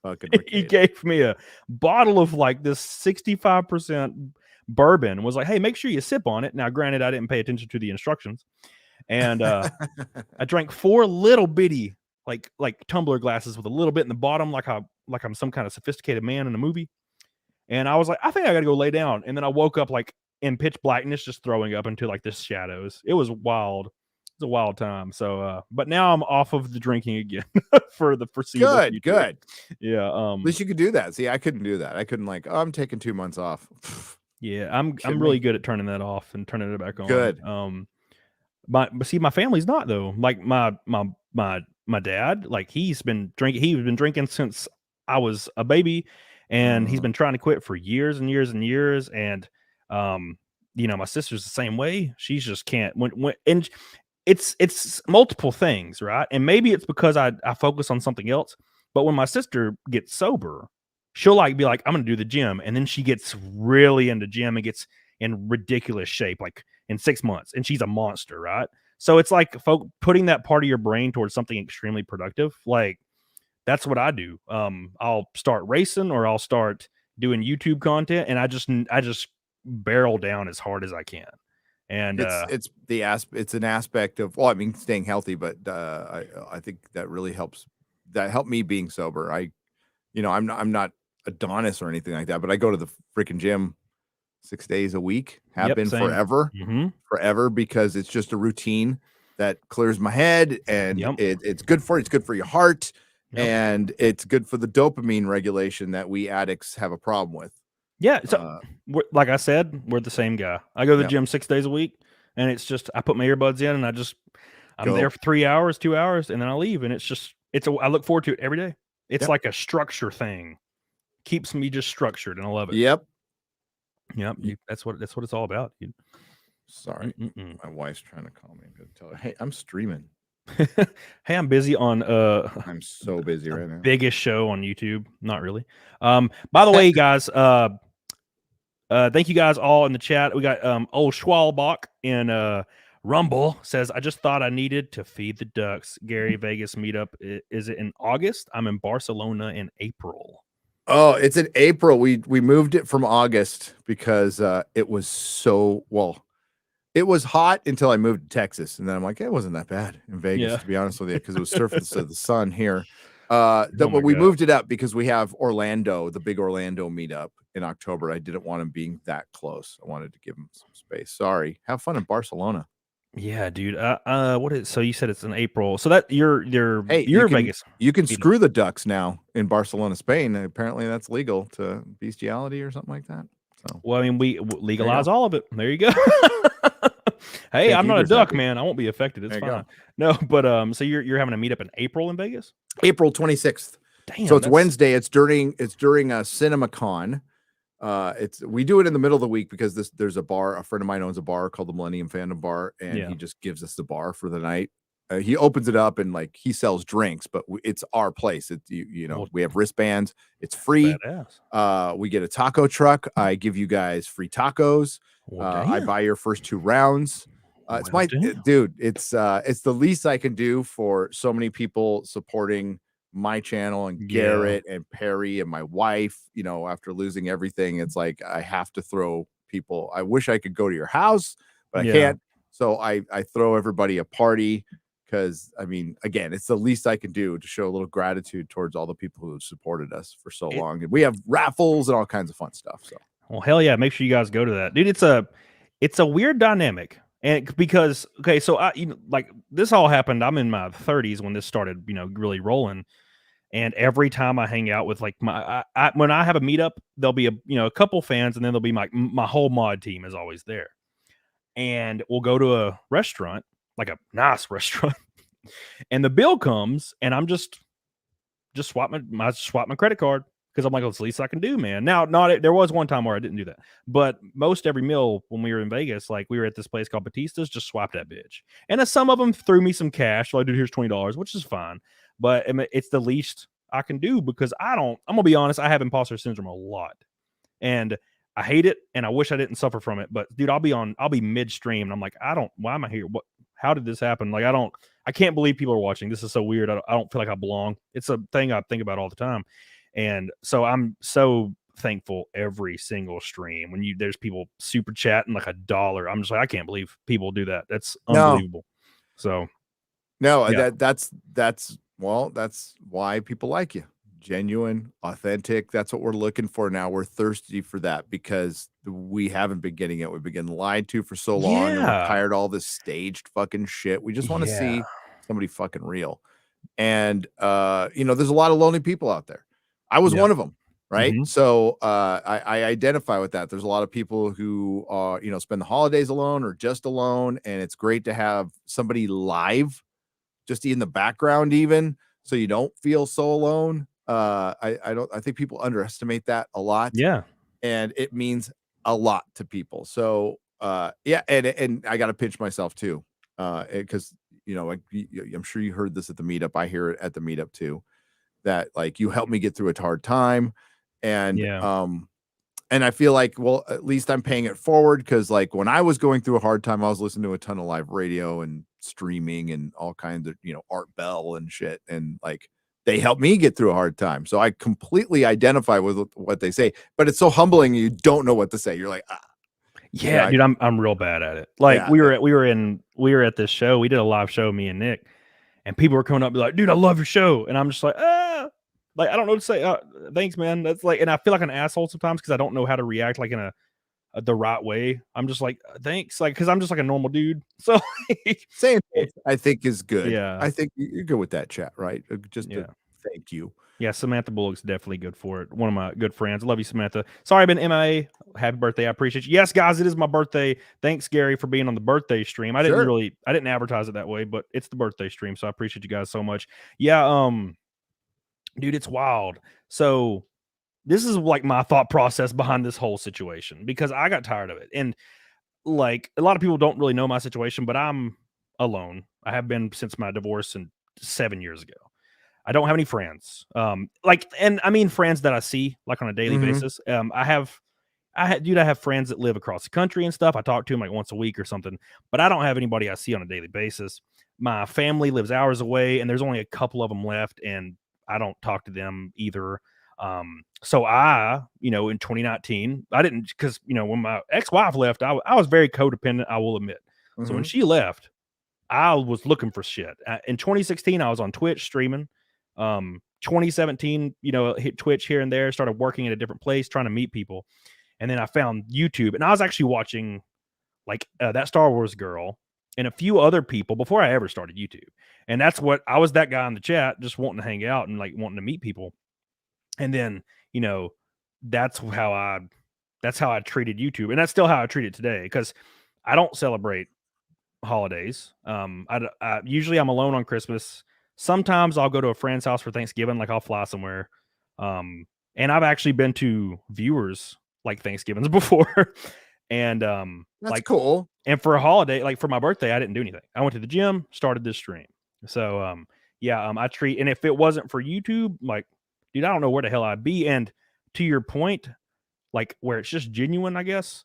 fucking he Rekieta. gave me a bottle of like this 65% bourbon and was like, hey, make sure you sip on it. Now, granted, I didn't pay attention to the instructions. And I drank 4 little bitty like tumbler glasses with a little bit in the bottom, like I'm some kind of sophisticated man in a movie. And I was like, I think I gotta go lay down. And then I woke up like in pitch blackness, just throwing up into like the shadows. It was wild. It was a wild time. So but now I'm off of the drinking again for the foreseeable future. Good. Yeah. At least you could do that. See, I couldn't do that. I couldn't like, oh, I'm taking 2 months off. Yeah, I'm Kidding really me? good at turning that off and turning it back on. Good. But see, my family's not though. Like my dad, like he's been drinking since I was a baby, and he's been trying to quit for years and years and years. And my sister's the same way. She just can't. And it's multiple things, right? And maybe it's because I focus on something else. But when my sister gets sober, she'll like be like, I'm gonna do the gym, and then she gets really into gym and gets in ridiculous shape, like in 6 months, and she's a monster, right? So it's like putting that part of your brain towards something extremely productive. Like that's what I do. I'll start racing, or I'll start doing YouTube content, and I just barrel down as hard as I can. And it's an aspect of, well, I mean, staying healthy, but I think that really helps. That helped me being sober. I'm not Adonis or anything like that, but I go to the freaking gym 6 days a week, have been same. forever, because it's just a routine that clears my head, and it's good for your heart, and it's good for the dopamine regulation that we addicts have a problem with. Yeah. So like I said, we're the same guy. I go to the gym 6 days a week, and it's just, I put my earbuds in and I'm there for 3 hours, 2 hours, and then I leave. And I look forward to it every day. It's like a structure thing. Keeps me just structured, and I love it. Yep. That's what it's all about, dude. Sorry. My wife's trying to call me. I'm gonna tell her, hey, I'm streaming. Hey, I'm busy on I'm so busy right now. Biggest show on YouTube. Not really. By the way, guys, thank you guys all in the chat. We got old Schwalbach in Rumble says, I just thought I needed to feed the ducks. Gary, Vegas meetup. Is it in August? I'm in Barcelona in April. Oh, it's in April. We moved it from August because it was it was hot until I moved to Texas, and then I'm like, it wasn't that bad in Vegas, to be honest with you, because it was surface of the sun here. We moved it up because we have Orlando, the big Orlando meetup in October. I didn't want him being that close. I wanted to give him some space. Sorry. Have fun in Barcelona. Yeah, dude. So you said it's in April. So that you're Vegas. You can screw the ducks now in Barcelona, Spain. Apparently that's legal to bestiality or something like that. So, well, I mean, we legalize all of it. There you go. Hey, I'm not a duck, man. I won't be affected. It's fine. No, but so you're having a meetup in April in Vegas? April 26th. Damn. So it's Wednesday. It's during a CinemaCon. We do it in the middle of the week because there's a bar. A friend of mine owns a bar called the Millennium Fandom Bar, and he just gives us the bar for the night. He opens it up and like he sells drinks, but it's our place. It's we have wristbands. It's free. We get a taco truck. I give you guys free tacos. I buy your first 2 rounds. It's my dude. It's the least I can do for so many people supporting my channel, and Garrett and Perry and my wife. After losing everything, it's like I have to throw people. I wish I could go to your house, but I can't. So I throw everybody a party. Because, I mean, again, it's the least I can do to show a little gratitude towards all the people who have supported us for so long. And we have raffles and all kinds of fun stuff. So, well, hell yeah, make sure you guys go to that, dude. It's a weird dynamic, and because so I like this all happened. I'm in my 30s when this started, really rolling. And every time I hang out with like when I have a meetup, there'll be a couple fans, and then there'll be my whole mod team is always there, and we'll go to a restaurant. Like a nice restaurant, and the bill comes, and I'm just swap my credit card because I'm like, it's the least I can do, man. Now, there was one time where I didn't do that, but most every meal when we were in Vegas, like we were at this place called Batista's, just swap that bitch. And some of them threw me some cash, so I did, here's $20, which is fine, but it's the least I can do because I'm gonna be honest, I have imposter syndrome a lot, and I hate it, and I wish I didn't suffer from it. But dude, I'll be midstream, and I'm like, why am I here? What? how did this happen? Like, I can't believe people are watching. This is so weird. I don't feel like I belong. It's a thing I think about all the time. And so I'm so thankful every single stream when there's people super chatting like $1. I'm just like, I can't believe people do that. That's unbelievable. So no, that's why people like you. Genuine, authentic. That's what we're looking for now. We're thirsty for that because we haven't been getting it. We've been getting lied to for so long, and we're tired of all this staged fucking shit. We just want to see somebody fucking real. And there's a lot of lonely people out there. I was one of them, right? So I identify with that. There's a lot of people who spend the holidays alone or just alone, and it's great to have somebody live, just in the background, even so you don't feel so alone. I think people underestimate that a lot. Yeah. And it means a lot to people. So and I got to pinch myself too. Because I'm sure you heard this at the meetup. I hear it at the meetup too, that like you helped me get through a hard time. And and I feel like, well, at least I'm paying it forward, because like when I was going through a hard time, I was listening to a ton of live radio and streaming and all kinds of, Art Bell and shit. And like they helped me get through a hard time. So I completely identify with what they say, but it's so humbling. You don't know what to say. You're like, dude, I'm real bad at it. Like we were at this show. We did a live show, me and Nick, and people were coming up and be like, dude, I love your show. And I'm just like, like, I don't know what to say. Thanks, man. That's like, and I feel like an asshole sometimes because I don't know how to react like in the right way. I'm just like, thanks. Like, cause I'm just like a normal dude. So saying I think is good. Yeah. I think you're good with that chat, right? Just thank you. Yeah, Samantha Bullock's definitely good for it. One of my good friends. I love you, Samantha. Sorry, I've been MIA. Happy birthday. I appreciate you. Yes, guys, it is my birthday. Thanks, Gary, for being on the birthday stream. I didn't advertise it that way, but it's the birthday stream, so I appreciate you guys so much. Yeah, dude, it's wild. So this is like my thought process behind this whole situation, because I got tired of it. And like a lot of people don't really know my situation, but I'm alone. I have been since my divorce 7 years ago. I don't have any friends. And I mean friends that I see like on a daily basis. I have friends that live across the country and stuff. I talk to them like once a week or something, but I don't have anybody I see on a daily basis. My family lives hours away, and there's only a couple of them left, and I don't talk to them either. So I, in 2019, I didn't, because, when my ex-wife left, I was very codependent, I will admit. So when she left, I was looking for shit. In 2016, I was on Twitch streaming. 2017, hit Twitch here and there, started working at a different place, trying to meet people. And then I found YouTube, and I was actually watching like that Star Wars girl and a few other people before I ever started YouTube. And that's what I was, that guy in the chat, just wanting to hang out and like wanting to meet people. And then, that's how I treated YouTube. And that's still how I treat it today, because I don't celebrate holidays. I usually I'm alone on Christmas. Sometimes I'll go to a friend's house for Thanksgiving, like I'll fly somewhere. And I've actually been to viewers like Thanksgivings before. And that's like cool. And for a holiday, like for my birthday, I didn't do anything. I went to the gym, started this stream. So I treat, and if it wasn't for YouTube, like, dude, I don't know where the hell I'd be. And to your point, like where it's just genuine, I guess.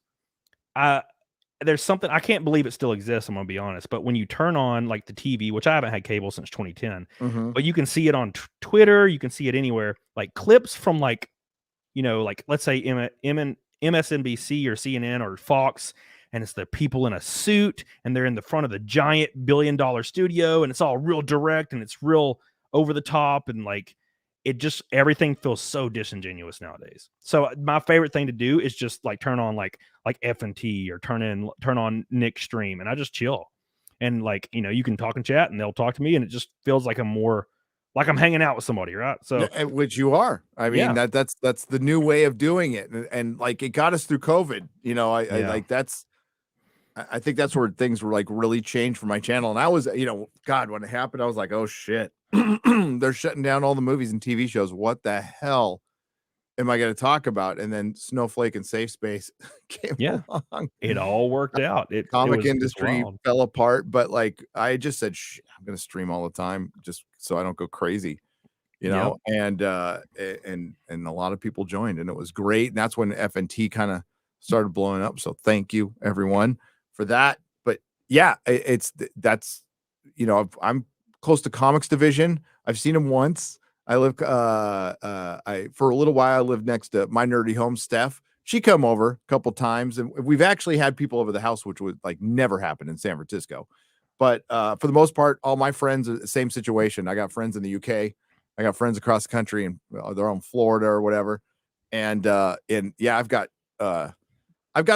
There's something, I can't believe it still exists, I'm gonna be honest, but when you turn on like the TV, which I haven't had cable since 2010, but you can see it on Twitter, you can see it anywhere, like clips from like, like let's say MSNBC or CNN or Fox, and it's the people in a suit and they're in the front of the giant $1 billion studio, and it's all real direct and it's real over the top, and like it just, everything feels so disingenuous nowadays. So my favorite thing to do is just like turn on like F&T or turn on Nick's stream, and I just chill. And like, you can talk and chat and they'll talk to me, and it just feels like I'm more like I'm hanging out with somebody, right? So which you are. I mean, that's the new way of doing it. And like it got us through COVID. I think that's where things were like really changed for my channel. And I was, God, when it happened, I was like, oh shit, they're shutting down all the movies and TV shows. What the hell am I going to talk about? And then Snowflake and Safe Space came along. It all worked out. Comic industry fell apart, but like I just said, I'm going to stream all the time just so I don't go crazy, and a lot of people joined, and it was great. And that's when F&T kind of started blowing up. So thank you everyone for that. But yeah, that's, you know, I'm close to comics division. I've seen him once. I live, I for a little while I lived next to my nerdy home. Steph, she come over a couple times, and we've actually had people over the house, which would like never happen in San Francisco. But for the most part, all my friends are the same situation. I got friends in the UK. I got friends across the country, and they're on Florida or whatever. And yeah, I've got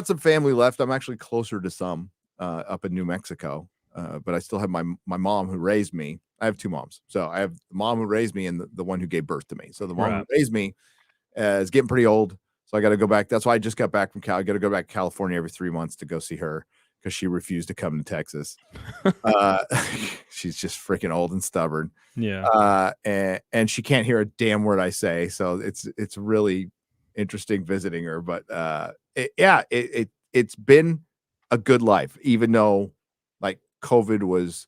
some family left. I'm actually closer to some up in New Mexico, but I still have my mom who raised me. I have two moms, so I have the mom who raised me and the one who gave birth to me. So the mom who raised me is getting pretty old, so I got to go back. That's why I just got back from Cal. I got to go back to California every 3 months to go see her because she refused to come to Texas. She's just freaking old and stubborn. Yeah. And she can't hear a damn word I say, so it's really interesting visiting her. But it's been a good life, even though like COVID was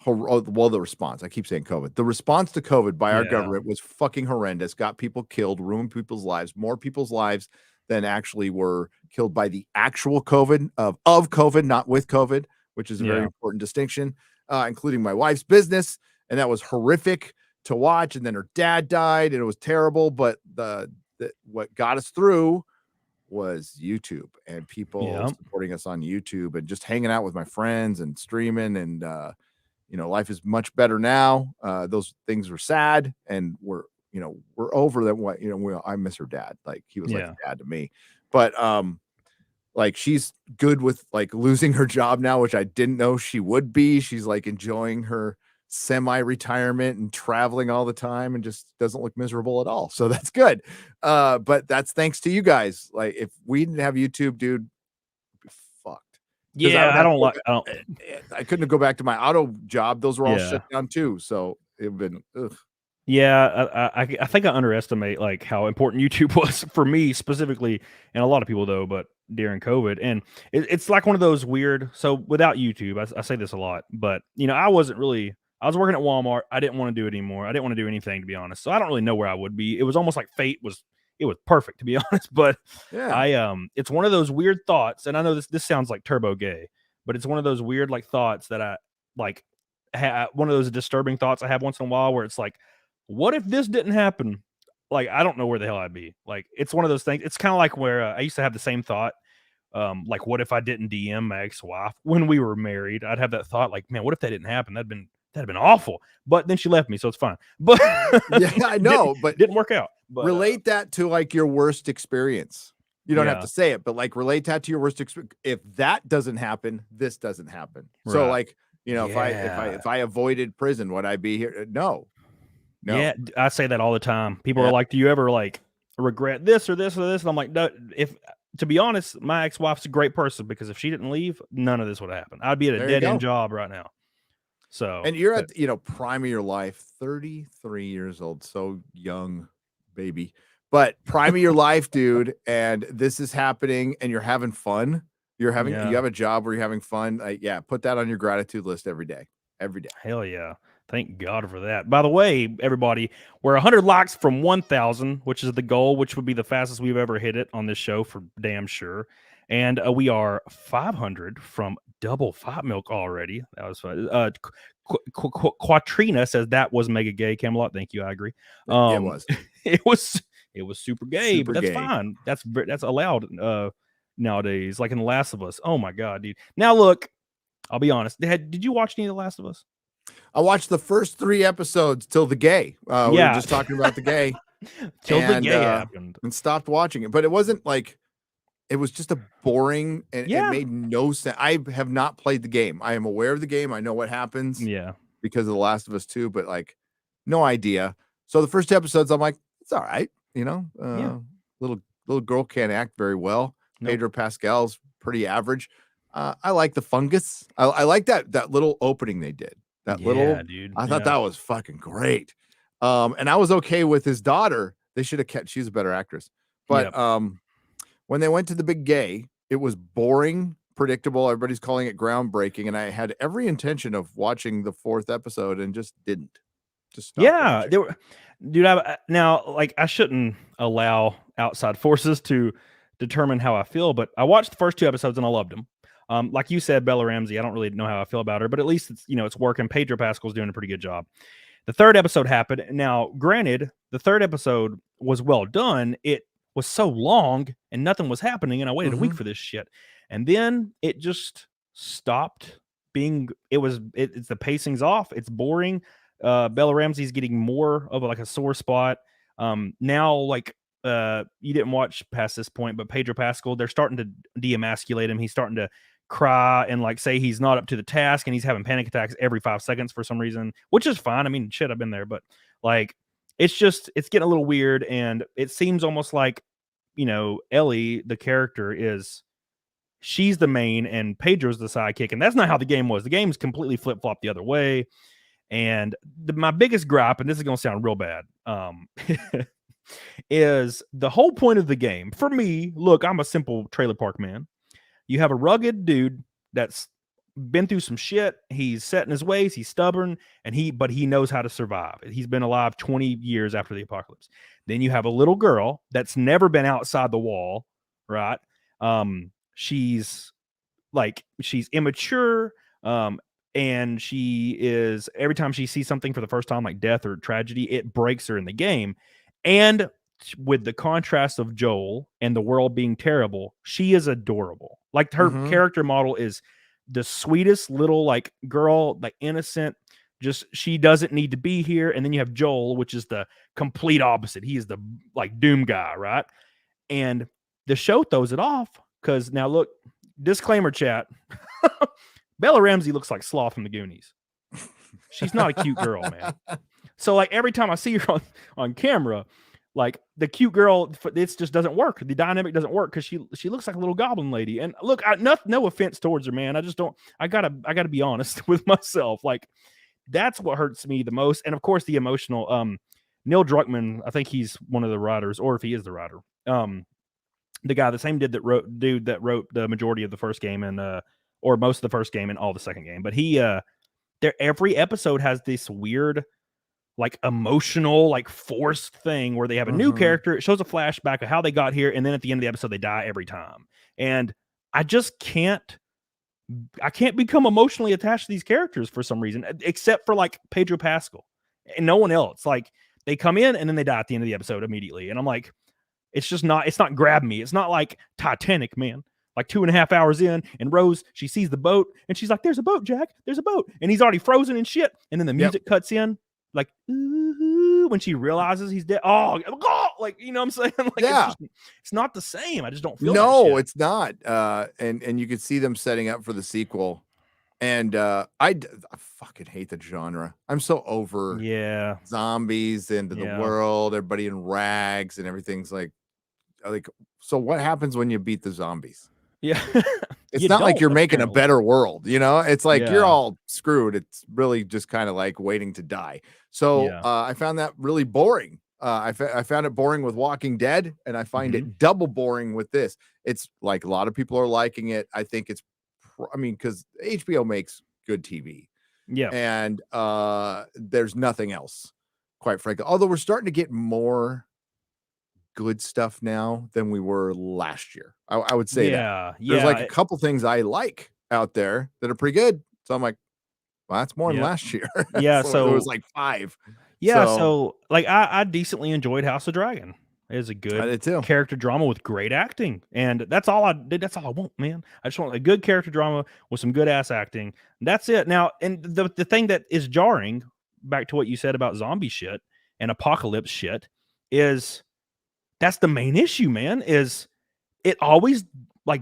the response. I keep saying COVID. The response to COVID by our government was fucking horrendous. Got people killed, ruined people's lives, more people's lives than actually were killed by the actual COVID of COVID, not with COVID, which is a very important distinction, including my wife's business. And that was horrific to watch. And then her dad died and it was terrible. But what got us through was YouTube and people supporting us on YouTube and just hanging out with my friends and streaming. And, you know, life is much better now. Those things were sad and we're over that. What, you know, I miss her dad. Like he was like a dad to me, but, like she's good with like losing her job now, which I didn't know she would be. She's like enjoying her semi-retirement and traveling all the time and just doesn't look miserable at all. So that's good. But that's thanks to you guys. Like if we didn't have YouTube, dude, we'd be fucked. Yeah, I couldn't go back to my auto job. Those were all shut down too. So it'd been Yeah, I think I underestimate like how important YouTube was for me specifically, and a lot of people though, but during COVID. And it's like one of those weird. So without YouTube, I say this a lot, but you know, I was working at Walmart. I didn't want to do it anymore. I didn't want to do anything, to be honest. So I don't really know where I would be. It was almost like fate was perfect, to be honest. But it's one of those weird thoughts, and I know this sounds like turbo gay, but it's one of those weird like thoughts that I like. One of those disturbing thoughts I have once in a while, where it's like, what if this didn't happen? Like, I don't know where the hell I'd be. Like, it's one of those things. It's kind of like where I used to have the same thought. Like, what if I didn't DM my ex-wife when we were married? I'd have that thought, like, man, what if that didn't happen? That'd have been awful. But then she left me, so it's fine. But yeah, I know, but didn't work out. But, relate that to like your worst experience. You don't have to say it, but like relate that to your worst experience. If that doesn't happen, this doesn't happen. Right. So like, you know, if I avoided prison, would I be here? No. Yeah, I say that all the time. People are like, do you ever like regret this or this or this? And I'm like, no, to be honest, my ex-wife's a great person, because if she didn't leave, none of this would happen. I'd be at a dead end job right now. So, and you're at, you know, prime of your life, 33 years old, so young, baby, but prime of your life, dude. And this is happening and you're having fun. You have a job where you're having fun. Put that on your gratitude list every day. Hell yeah. Thank God for that. By the way, everybody, we're 100 likes from 1,000, which is the goal, which would be the fastest we've ever hit it on this show for damn sure. And we are 500 from double 5 milk already. That was fun. Quatrina says that was mega gay. Camelot, thank you. I agree. It was. it was super gay, but that's fine. That's allowed nowadays, like in The Last of Us. Oh my God, dude. Now look, I'll be honest. Did you watch any of The Last of Us? I watched the first 3 episodes till the gay. We were just talking about the gay. Till the gay happened. And stopped watching it. But it wasn't like, it was just a boring, and it made no sense. I have not played the game. I am aware of the game. I know what happens. Yeah. Because of The Last of Us 2, but like no idea. So the first 2 episodes, I'm like, it's all right. You know, little girl can't act very well. Nope. Pedro Pascal's pretty average. I like the fungus. I like that little opening they did. Dude. I thought that was fucking great. And I was okay with his daughter. They should have kept. She's a better actress. But when they went to the big gay, it was boring, predictable. Everybody's calling it groundbreaking, and I had every intention of watching the 4th episode and just didn't. Just stopped watching. Dude. Now, like, I shouldn't allow outside forces to determine how I feel, but I watched the first 2 episodes and I loved them. Like you said, Bella Ramsey, I don't really know how I feel about her, but at least it's, it's working. Pedro Pascal's doing a pretty good job. The third episode happened. Now, granted, the third episode was well done. It was so long and nothing was happening, and I waited a week for this shit. And then it just stopped being. It's the pacing's off. It's boring. Bella Ramsey's getting more of a sore spot. Now, you didn't watch past this point, but Pedro Pascal, they're starting to de-emasculate him. He's starting to cry and say he's not up to the task, and he's having panic attacks every 5 seconds for some reason, which is fine. I mean, shit, I've been there, but it's getting a little weird, and it seems almost like, Ellie, the character, she's the main and Pedro's the sidekick, and that's not how the game was. The game's completely flip-flopped the other way. And my biggest gripe, and this is going to sound real bad, is the whole point of the game. For me, look, I'm a simple trailer park man. You have a rugged dude that's been through some shit. He's set in his ways. He's stubborn, but he knows how to survive. He's been alive 20 years after the apocalypse. Then you have a little girl that's never been outside the wall, right? She's immature. And she is, every time she sees something for the first time, like death or tragedy, it breaks her in the game. And with the contrast of Joel and the world being terrible, she is adorable. Like her character model is the sweetest little girl, innocent. Just she doesn't need to be here. And then you have Joel, which is the complete opposite. He is the doom guy, right? And the show throws it off because now look, disclaimer chat. Bella Ramsey looks like Sloth from the Goonies. She's not a cute girl, man. So every time I see her on camera, the cute girl, it just doesn't work. The dynamic doesn't work because she looks like a little goblin lady. And look, no offense towards her, man. I just don't. I gotta be honest with myself. That's what hurts me the most. And of course, the emotional. Neil Druckmann, I think he's one of the writers, or if he is the writer, the guy, the same dude that wrote the majority of the first game and or most of the first game and all the second game. But he every episode has this weird emotional forced thing where they have a new character. It shows a flashback of how they got here, and then at the end of the episode they die every time. And I just can't become emotionally attached to these characters for some reason, except for Pedro Pascal and no one else. They come in and then they die at the end of the episode immediately, and I'm like, it's not grabbing me. It's not like Titanic, man. 2.5 hours in, and Rose, she sees the boat, and she's like, "There's a boat, Jack. There's a boat." And he's already frozen and shit. And then the music cuts in, ooh, when she realizes he's dead. Oh, you know what I'm saying? It's not the same. I just don't feel. No, it's not. And you could see them setting up for the sequel. And I fucking hate the genre. I'm so over zombies into the world, everybody in rags, and everything's like. So what happens when you beat the zombies? Yeah. It's not like you're making a better world, it's you're all screwed. It's really just kind of waiting to die. So I found that really boring. I found it boring with Walking Dead, and I find it double boring with this. It's a lot of people are liking it. I think it's because HBO makes good TV. Yeah. And there's nothing else, quite frankly. Although we're starting to get more good stuff now than we were last year. I would say that. There's a couple things I like out there that are pretty good. So I'm like, well, that's more than last year. Yeah. So it was 5. Yeah. So I decently enjoyed House of Dragon. It is a good character drama with great acting. And that's all I did. That's all I want, man. I just want a good character drama with some good ass acting. That's it. Now, and the thing that is jarring, back to what you said about zombie shit and apocalypse shit, is that's the main issue, man, is it always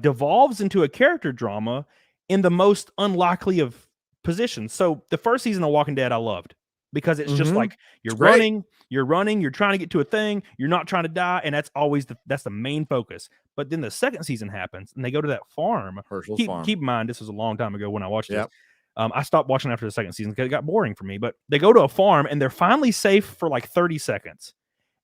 devolves into a character drama in the most unlikely of positions. So the first season of Walking Dead I loved because it's just you're running, you're trying to get to a thing, you're not trying to die, and that's always that's the main focus. But then the second season happens and they go to that farm. Keep in mind, this was a long time ago when I watched this. I stopped watching after the second season because it got boring for me. But they go to a farm and they're finally safe for 30 seconds.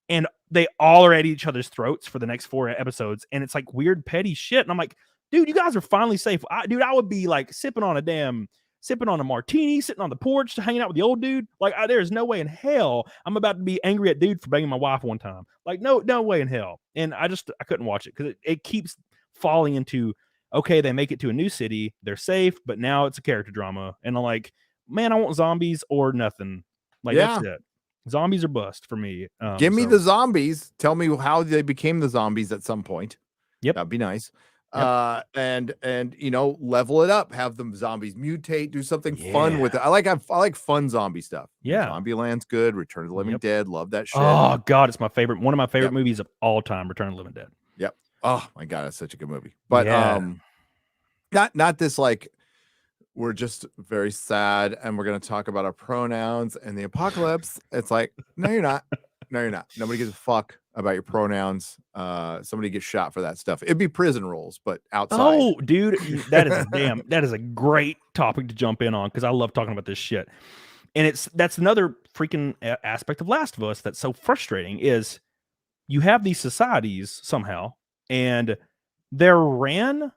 And they all are at each other's throats for the next 4 episodes. And it's weird, petty shit. And I'm like, dude, you guys are finally safe. I would be sipping on a martini, sitting on the porch, hanging out with the old dude. There's no way in hell I'm about to be angry at dude for banging my wife one time. No way in hell. And I couldn't watch it because it keeps falling into okay, they make it to a new city, they're safe, but now it's a character drama. And I'm like, man, I want zombies or nothing. Like, that's it. Zombies are bust for me. Give me the zombies. Tell me how they became the zombies at some point. Yep. That'd be nice. Yep. And you know, level it up, have them zombies mutate, do something fun with it. I like fun zombie stuff. Yeah. Zombieland's good. Return of the Living Dead, love that shit. Oh god, it's my favorite, one of my favorite movies of all time, Return of the Living Dead. Yep. Oh my god, that's such a good movie. But not this like we're just very sad and we're going to talk about our pronouns and the apocalypse. It's like, no, you're not. No, you're not. Nobody gives a fuck about your pronouns. Somebody gets shot for that stuff. It'd be prison rules, but outside. Oh, dude, that is a great topic to jump in on because I love talking about this shit. And that's another freaking aspect of Last of Us that's so frustrating is you have these societies somehow and they're ran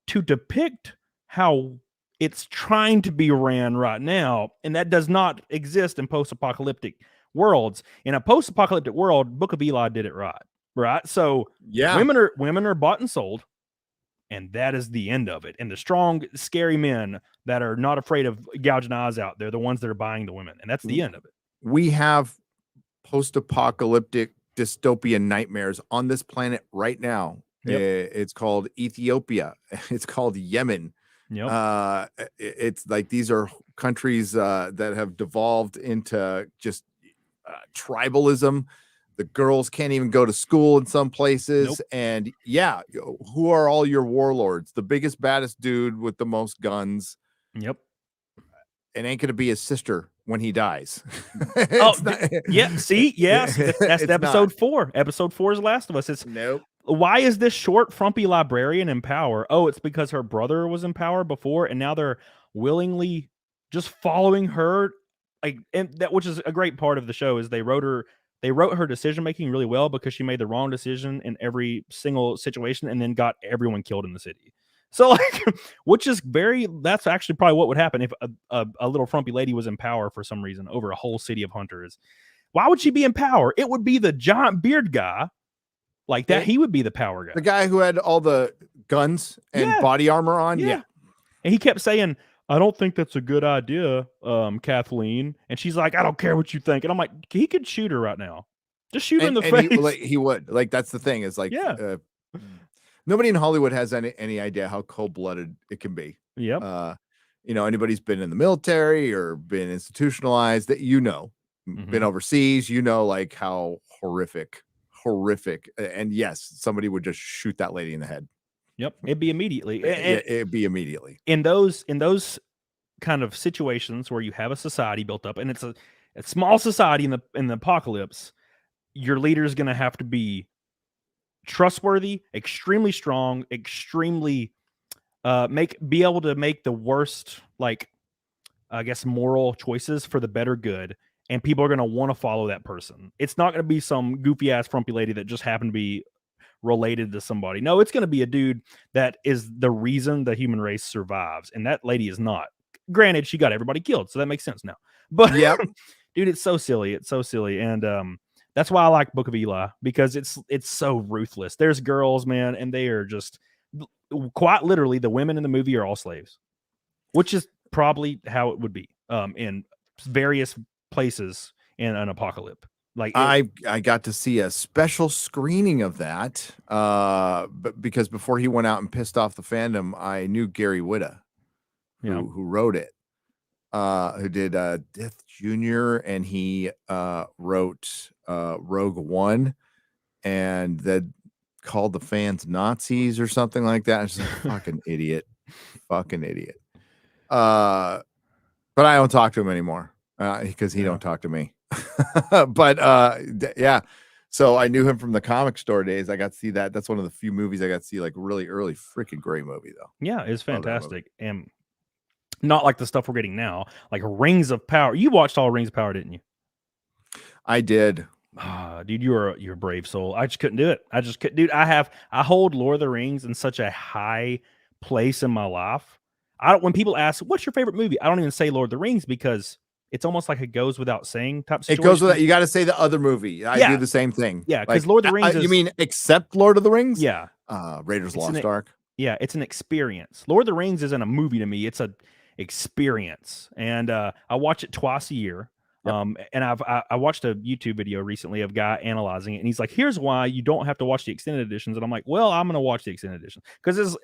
to depict how it's trying to be ran right now, and that does not exist in post-apocalyptic worlds. In a post-apocalyptic world, Book of Eli did it right? So women are bought and sold, and that is the end of it. And the strong, scary men that are not afraid of gouging eyes out, they're the ones that are buying the women, and that's the end of it. We have post-apocalyptic dystopian nightmares on this planet right now. Yep. It's called Ethiopia. It's called Yemen. Yep. It's like these are countries that have devolved into just tribalism. The girls can't even go to school in some places. Nope. And who are all your warlords? The biggest, baddest dude with the most guns. Yep. It ain't gonna be his sister when he dies. See, yes, that's episode 4. Episode 4 is Last of Us. It's nope. Why is this short, frumpy librarian in power? Oh, it's because her brother was in power before, and now they're willingly just following her. Like, and that, which is a great part of the show, is they wrote her decision making really well because she made the wrong decision in every single situation, and then got everyone killed in the city. So, like, that's actually probably what would happen if a little frumpy lady was in power for some reason over a whole city of hunters. Why would she be in power? It would be the giant beard guy. Like that, he would be the power guy. The guy who had all the guns and body armor on. Yeah. And he kept saying, I don't think that's a good idea, Kathleen. And she's like, I don't care what you think. And I'm like, he could shoot her right now. Just shoot her in the face. He would. Like, that's the thing is like, nobody in Hollywood has any idea how cold-blooded it can be. Yep. Anybody's been in the military or been institutionalized that, been overseas, like how horrific. And yes, somebody would just shoot that lady in the head. Yep. It'd be immediately. It'd be immediately. In those kind of situations where you have a society built up and it's a small society in the apocalypse, your leader is going to have to be trustworthy, extremely strong, extremely be able to make the worst, like, I guess, moral choices for the better good. And people are going to want to follow that person. It's not going to be some goofy ass frumpy lady that just happened to be related to somebody. No, it's going to be a dude that is the reason the human race survives. And that lady is not. Granted, she got everybody killed, so that makes sense now. But dude, it's so silly. It's so silly. And that's why I like Book of Eli, because it's so ruthless. There's girls, man, and they are just quite literally, the women in the movie are all slaves, which is probably how it would be in various places in an apocalypse. Like I got to see a special screening of that but because before he went out and pissed off the fandom, I knew Gary Whitta, who wrote it, who did Death Jr. and he wrote Rogue One, and that called the fans Nazis or something like that. I was just like, fucking idiot. But I don't talk to him anymore. Because he don't talk to me. But so I knew him from the comic store days. I got to see that. That's one of the few movies I got to see, like, really early. Freaking great movie though. Yeah, it's fantastic. And not like the stuff we're getting now, like Rings of Power. You watched all Rings of Power, didn't you? I did. Dude, you're a brave soul. I just couldn't do it. I just couldn't. Dude, I hold Lord of the Rings in such a high place in my life. When people ask, what's your favorite movie? I don't even say Lord of the Rings because it's almost like it goes without saying type situation. It goes without. You got to say the other movie. I do the same thing. Yeah, because Lord of the Rings you mean except Lord of the Rings? Yeah. Raiders Lost Ark. Yeah, it's an experience. Lord of the Rings isn't a movie to me; it's a experience, and I watch it twice a year. Yep. And I watched a YouTube video recently of a guy analyzing it, and he's like, "Here's why you don't have to watch the extended editions." And I'm like, "Well, I'm going to watch the extended edition because it's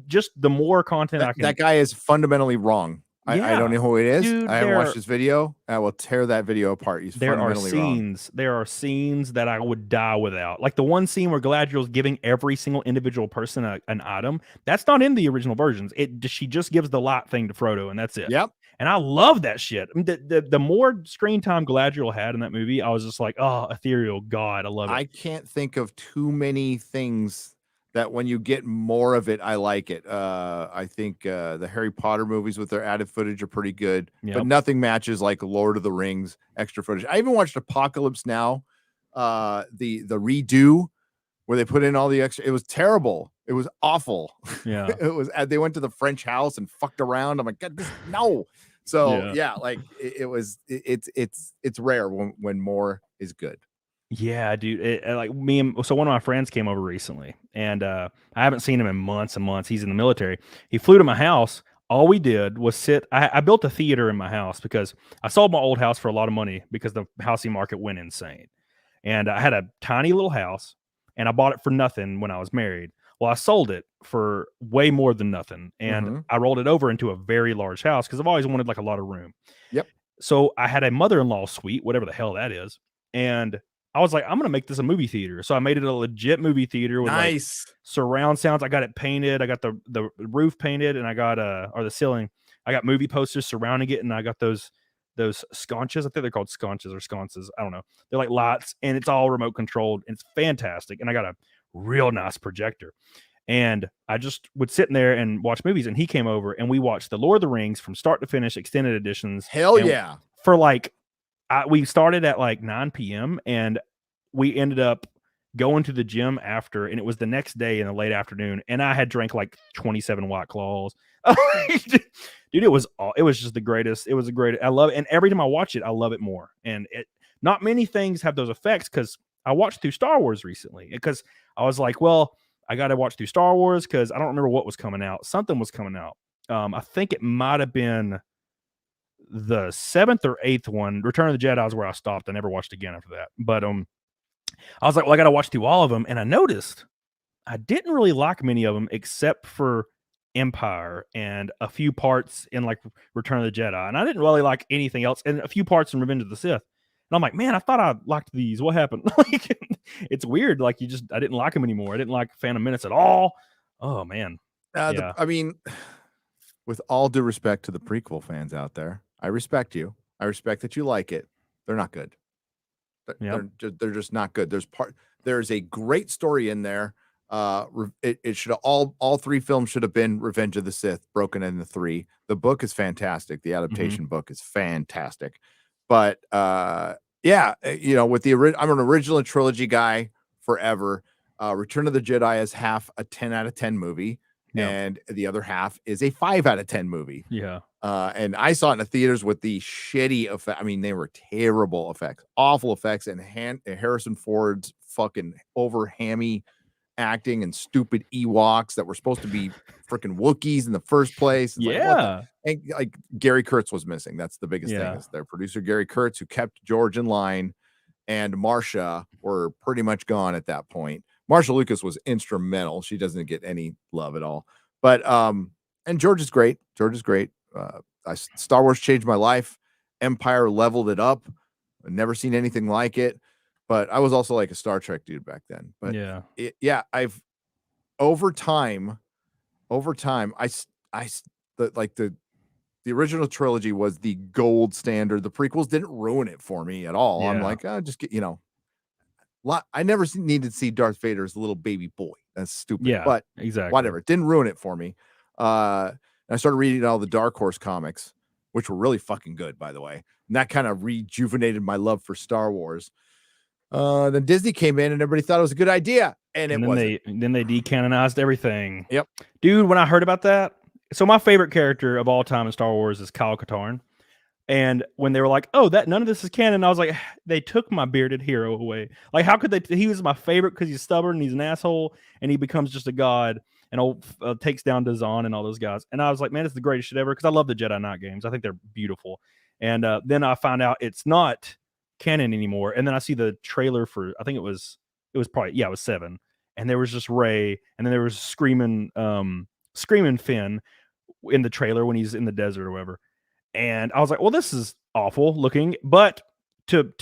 just the more content I can." That guy is fundamentally wrong. I don't know who it is. Dude, I haven't watched his video. I will tear that video apart. He's fundamentally wrong. There are scenes that I would die without. Like the one scene where Galadriel's giving every single individual person an item. That's not in the original versions. She just gives the light thing to Frodo, and that's it. Yep. And I love that shit. I mean, the more screen time Galadriel had in that movie, I was just like, oh, ethereal God, I love it. I can't think of too many things that when you get more of it, I like it. I think the Harry Potter movies with their added footage are pretty good, but nothing matches like Lord of the Rings extra footage. I even watched Apocalypse Now, the redo where they put in all the extra. It was terrible. It was awful. Yeah, it was. They went to the French house and fucked around. I'm like, God, no. So yeah, like it's rare when more is good. Yeah, dude. Like so one of my friends came over recently, and I haven't seen him in months and months. He's in the military. He flew to my house. All we did was sit. I built a theater in my house because I sold my old house for a lot of money because the housing market went insane. And I had a tiny little house, and I bought it for nothing when I was married. Well, I sold it for way more than nothing, and I rolled it over into a very large house because I've always wanted like a lot of room. Yep. So I had a mother-in-law suite, whatever the hell that is, and I was like, I'm gonna make this a movie theater. So I made it a legit movie theater with like surround sounds. I got it painted. I got the roof painted, and I got or the ceiling. I got movie posters surrounding it, and I got those sconces. I think they're called sconces or sconces. I don't know. They're like lights, and it's all remote controlled, and it's fantastic. And I got a real nice projector. And I just would sit in there and watch movies. And he came over, and we watched the Lord of the Rings from start to finish, extended editions. Hell yeah! For like. We started at like 9 p.m. and we ended up going to the gym after, and it was the next day in the late afternoon, and I had drank like 27 White Claws. Dude, it was just the greatest. It was the greatest. I love it, and every time I watch it, I love it more. And not many things have those effects because I watched through Star Wars recently because I was like, well, I got to watch through Star Wars because I don't remember what was coming out. Something was coming out. I think it might have been the 7th or 8th one. Return of the Jedi is where I stopped. I never watched again after that. But I was like, well, I got to watch through all of them. And I noticed I didn't really like many of them except for Empire and a few parts in like Return of the Jedi. And I didn't really like anything else, and a few parts in Revenge of the Sith. And I'm like, man, I thought I liked these. What happened? Like, it's weird. Like, I didn't like them anymore. I didn't like Phantom Menace at all. Oh man. Yeah. I mean, with all due respect to the prequel fans out there, I respect you. I respect that you like it. They're not good. They're just not good. There's a great story in there. It should all three films should have been Revenge of the Sith broken into 3. The book is fantastic. The adaptation book is fantastic. But yeah, you know, with I'm an original trilogy guy forever. Return of the Jedi is half a 10 out of 10 movie. And the other half is a 5 out of 10 movie. Yeah. And I saw it in the theaters with the shitty effect. I mean, they were terrible effects, awful effects, and Harrison Ford's fucking over hammy acting and stupid Ewoks that were supposed to be freaking Wookiees in the first place. It's and like Gary Kurtz was missing. That's the biggest thing. Is their producer Gary Kurtz, who kept George in line, and Marsha were pretty much gone at that point. Marsha Lucas was instrumental. She doesn't get any love at all. But and George is great. Star Wars changed my life. Empire leveled it up. I've never seen anything like it. But I was also like a Star Trek dude back then. But I've over time, the original trilogy was the gold standard. The prequels didn't ruin it for me at all. I'm like, just get, I never needed to see Darth Vader as a little baby boy. That's stupid. Yeah, but exactly. Whatever. It didn't ruin it for me. I started reading all the Dark Horse comics, which were really fucking good, by the way. And that kind of rejuvenated my love for Star Wars. Then Disney came in and everybody thought it was a good idea. And then they decanonized everything. Yep. Dude, when I heard about that, so my favorite character of all time in Star Wars is Kyle Katarn. And when they were like, oh, none of this is canon, I was like, they took my bearded hero away. Like, how could they? He was my favorite because he's stubborn and he's an asshole and he becomes just a god. and takes down Dazan and all those guys. And I was like, man, it's the greatest shit ever because I love the Jedi Knight games. I think they're beautiful. And then I found out it's not canon anymore. And then I see the trailer for, I think it was probably, it was 7. And there was just Rey, and then there was screaming Finn in the trailer when he's in the desert or whatever. And I was like, well, this is awful looking. But to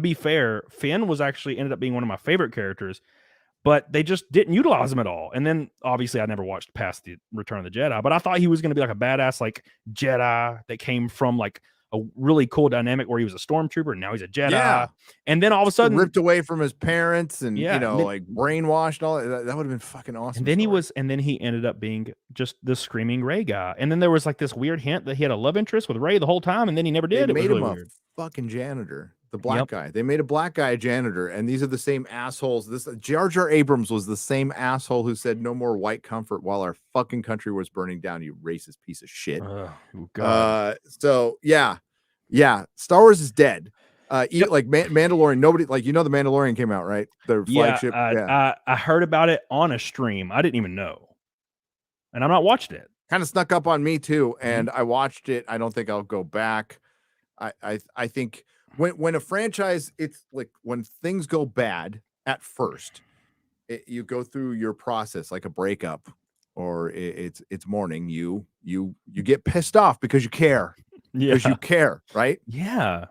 be fair, Finn was actually ended up being one of my favorite characters, but they just didn't utilize him at all. And then obviously I never watched past the Return of the Jedi, but I thought he was going to be like a badass like Jedi that came from like a really cool dynamic where he was a stormtrooper and now he's a Jedi. Yeah. And then all of a sudden ripped away from his parents and Yeah, you know, and then- like brainwashed. All that would have been fucking awesome. and then he ended up being just the screaming Rey guy. And then there was like this weird hint that he had a love interest with Rey the whole time, and then he never did. They It was made really him weird. a fucking janitor. The black Yep. guy. They made a black guy a janitor, and these are the same assholes. This Jar Jar Abrams was the same asshole who said no more white comfort while our fucking country was burning down. You racist piece of shit. Oh, God. So yeah, Star Wars is dead. Like Mandalorian. Nobody like the Mandalorian came out, right? The flagship. I heard about it on a stream. I didn't even know, and I'm not watching it. Kind of snuck up on me too, and I watched it. I don't think I'll go back. I think when a franchise, it's like when things go bad at first, you go through your process like a breakup, or it's mourning. You get pissed off because you care, because you care, right? Yeah,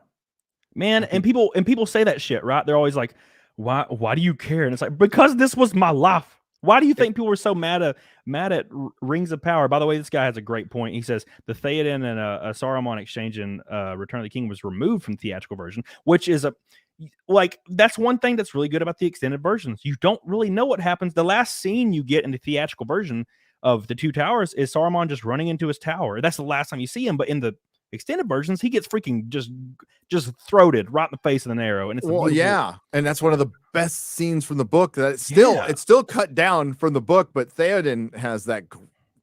man. And people say that shit, right? They're always like, why do you care? And it's like, because this was my life. Why do you think people were so mad at Rings of Power? By the way, this guy has a great point. He says the Theoden and a Saruman exchange in Return of the King was removed from the theatrical version, which is that's one thing that's really good about the extended versions. You don't really know what happens. The last scene you get in the theatrical version of the Two Towers is Saruman just running into his tower. That's the last time you see him. But in the extended versions, he gets freaking just throated right in the face with an arrow. And it's and that's one of the best scenes from the book. That it's still cut down from the book, but Theoden has that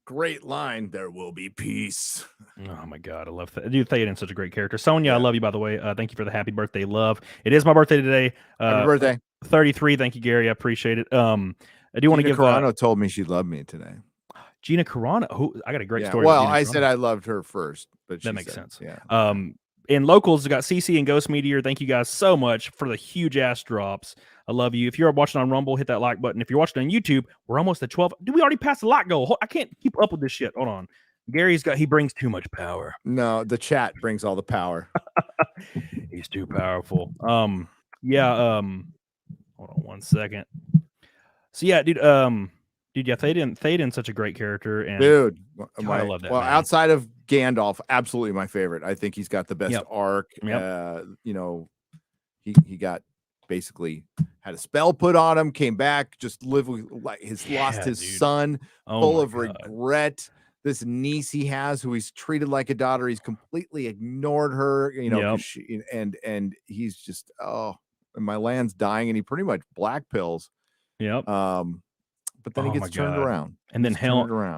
great line, "There will be peace." Oh my God, I love that. Dude, Theoden's such a great character. Sonia, I love you, by the way. Thank you for the happy birthday love. It is my birthday today. Happy birthday. 33. Thank you, Gary. I appreciate it. I do want to give Carano told me she loved me today. Gina Carano. I got a great story. Well, I said I loved her first, but that makes sense. Yeah. In locals, we got CC and Ghost Meteor. Thank you guys so much for the huge ass drops. I love you. If you're watching on Rumble, hit that like button. If you're watching on YouTube, we're almost at 12. Did we already pass the like goal? I can't keep up with this shit. Hold on. He brings too much power. No, the chat brings all the power. He's too powerful. Hold on one second. So yeah, dude, Theoden's such a great character, and dude, I love that. Well, man. outside of Gandalf, absolutely my favorite. I think he's got the best arc. Yep. He got basically had a spell put on him, came back, just lived with lost his son, full of regret. This niece he has, who he's treated like a daughter, he's completely ignored her. And he's just my land's dying, and he pretty much black pills. Yep. But then he gets turned around, and then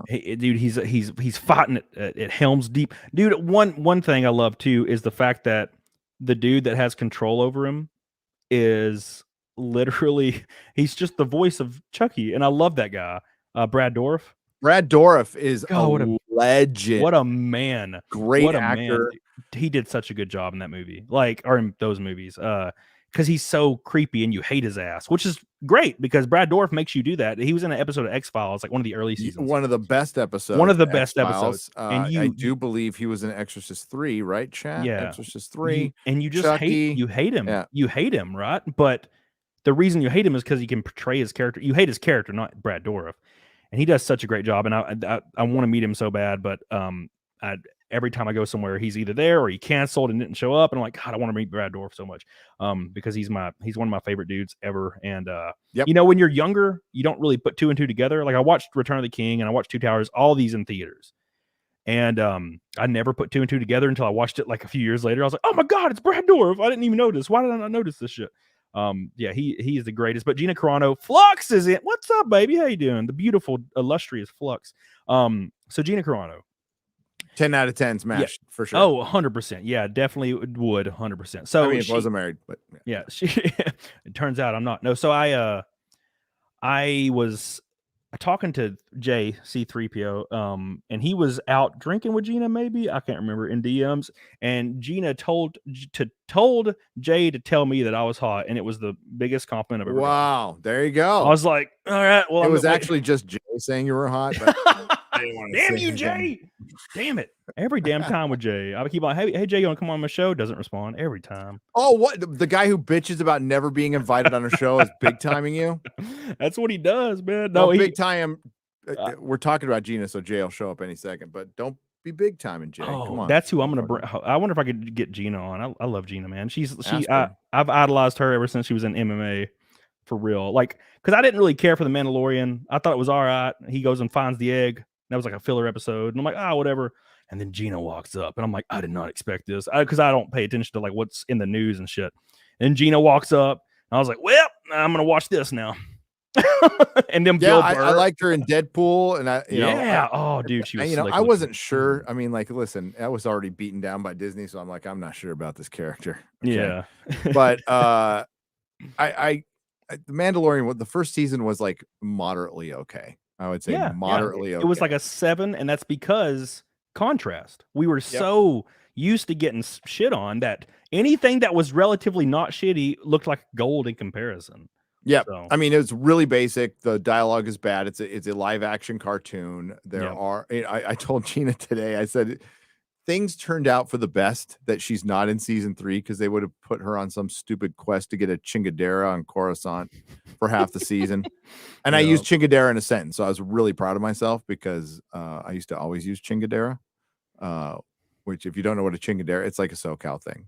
dude, he's fighting at Helm's Deep, dude. One thing I love too is the fact that the dude that has control over him is literally he's just the voice of Chucky, and I love that guy, Brad Dourif. Brad Dourif is a legend. What a man! Great actor. Man. He did such a good job in that movie, or in those movies. Because he's so creepy and you hate his ass, which is great because Brad Dourif makes you do that. He was in an episode of X-Files, like one of the early seasons. One of the best episodes. And I do believe he was in Exorcist 3, right, chat? Yeah. Exorcist 3. And you just hate him. Yeah. You hate him, right? But the reason you hate him is because he can portray his character. You hate his character, not Brad Dourif. And he does such a great job. And I want to meet him so bad, but every time I go somewhere, he's either there or he canceled and didn't show up. And I'm like, God, I want to meet Brad Dourif so much. Because he's one of my favorite dudes ever. And when you're younger, you don't really put two and two together. Like I watched Return of the King and I watched Two Towers, all these in theaters. And I never put two and two together until I watched it like a few years later. I was like, oh my God, it's Brad Dourif. I didn't even notice. Why did I not notice this shit? He is the greatest. But Gina Carano, Flux is in. What's up, baby? How you doing? The beautiful, illustrious Flux. So Gina Carano. 10 out of 10 smash for sure. Oh, 100%. Yeah, definitely would 100%. So I wasn't married, but yeah, it turns out I'm not. No, so I I was talking to Jay C3PO, and he was out drinking with Gina, maybe I can't remember, in DMs, and Gina told Jay to tell me that I was hot, and it was the biggest compliment I've ever gotten. Wow, there you I go. was like, all right, well, It I'm was gonna- actually just Jay saying you were hot. But I didn't want to damn say you, anything. Jay! Damn it! Every damn time with Jay, I keep on, hey Jay, you want to come on my show? Doesn't respond every time. Oh, what the guy who bitches about never being invited on a show is big timing you? That's what he does, man. No, No, he, big time. We're talking about Gina, so Jay will show up any second. But don't be big timing, Jay. Come on. that's who I'm gonna bring. I wonder if I could get Gina on. I love Gina, man. Ask her. I've idolized her ever since she was in MMA, for real. Like, because I didn't really care for the Mandalorian. I thought it was all right. He goes and finds the egg. That was like a filler episode, and I'm like, whatever. And then Gina walks up, and I'm like, I did not expect this, because I don't pay attention to like what's in the news and shit. And Gina walks up, and I was like, well, I'm gonna watch this now. And then Bill Burr. I liked her in Deadpool, and oh, dude, she was. I wasn't sure. I mean, like, listen, I was already beaten down by Disney, so I'm like, I'm not sure about this character. Okay? Yeah, But the Mandalorian, the first season was like moderately okay. I would say moderately okay. It was like a 7, and that's because contrast. We were so used to getting shit on that anything that was relatively not shitty looked like gold in comparison. Yeah, So. I mean, it's really basic. The dialogue is bad. It's a live action cartoon. I told Gina today, I said things turned out for the best that she's not in season 3, because they would have put her on some stupid quest to get a chingadera on Coruscant for half the season. And I used chingadera in a sentence, so I was really proud of myself, because I used to always use chingadera, which, if you don't know what a chingadera, it's like a SoCal thing.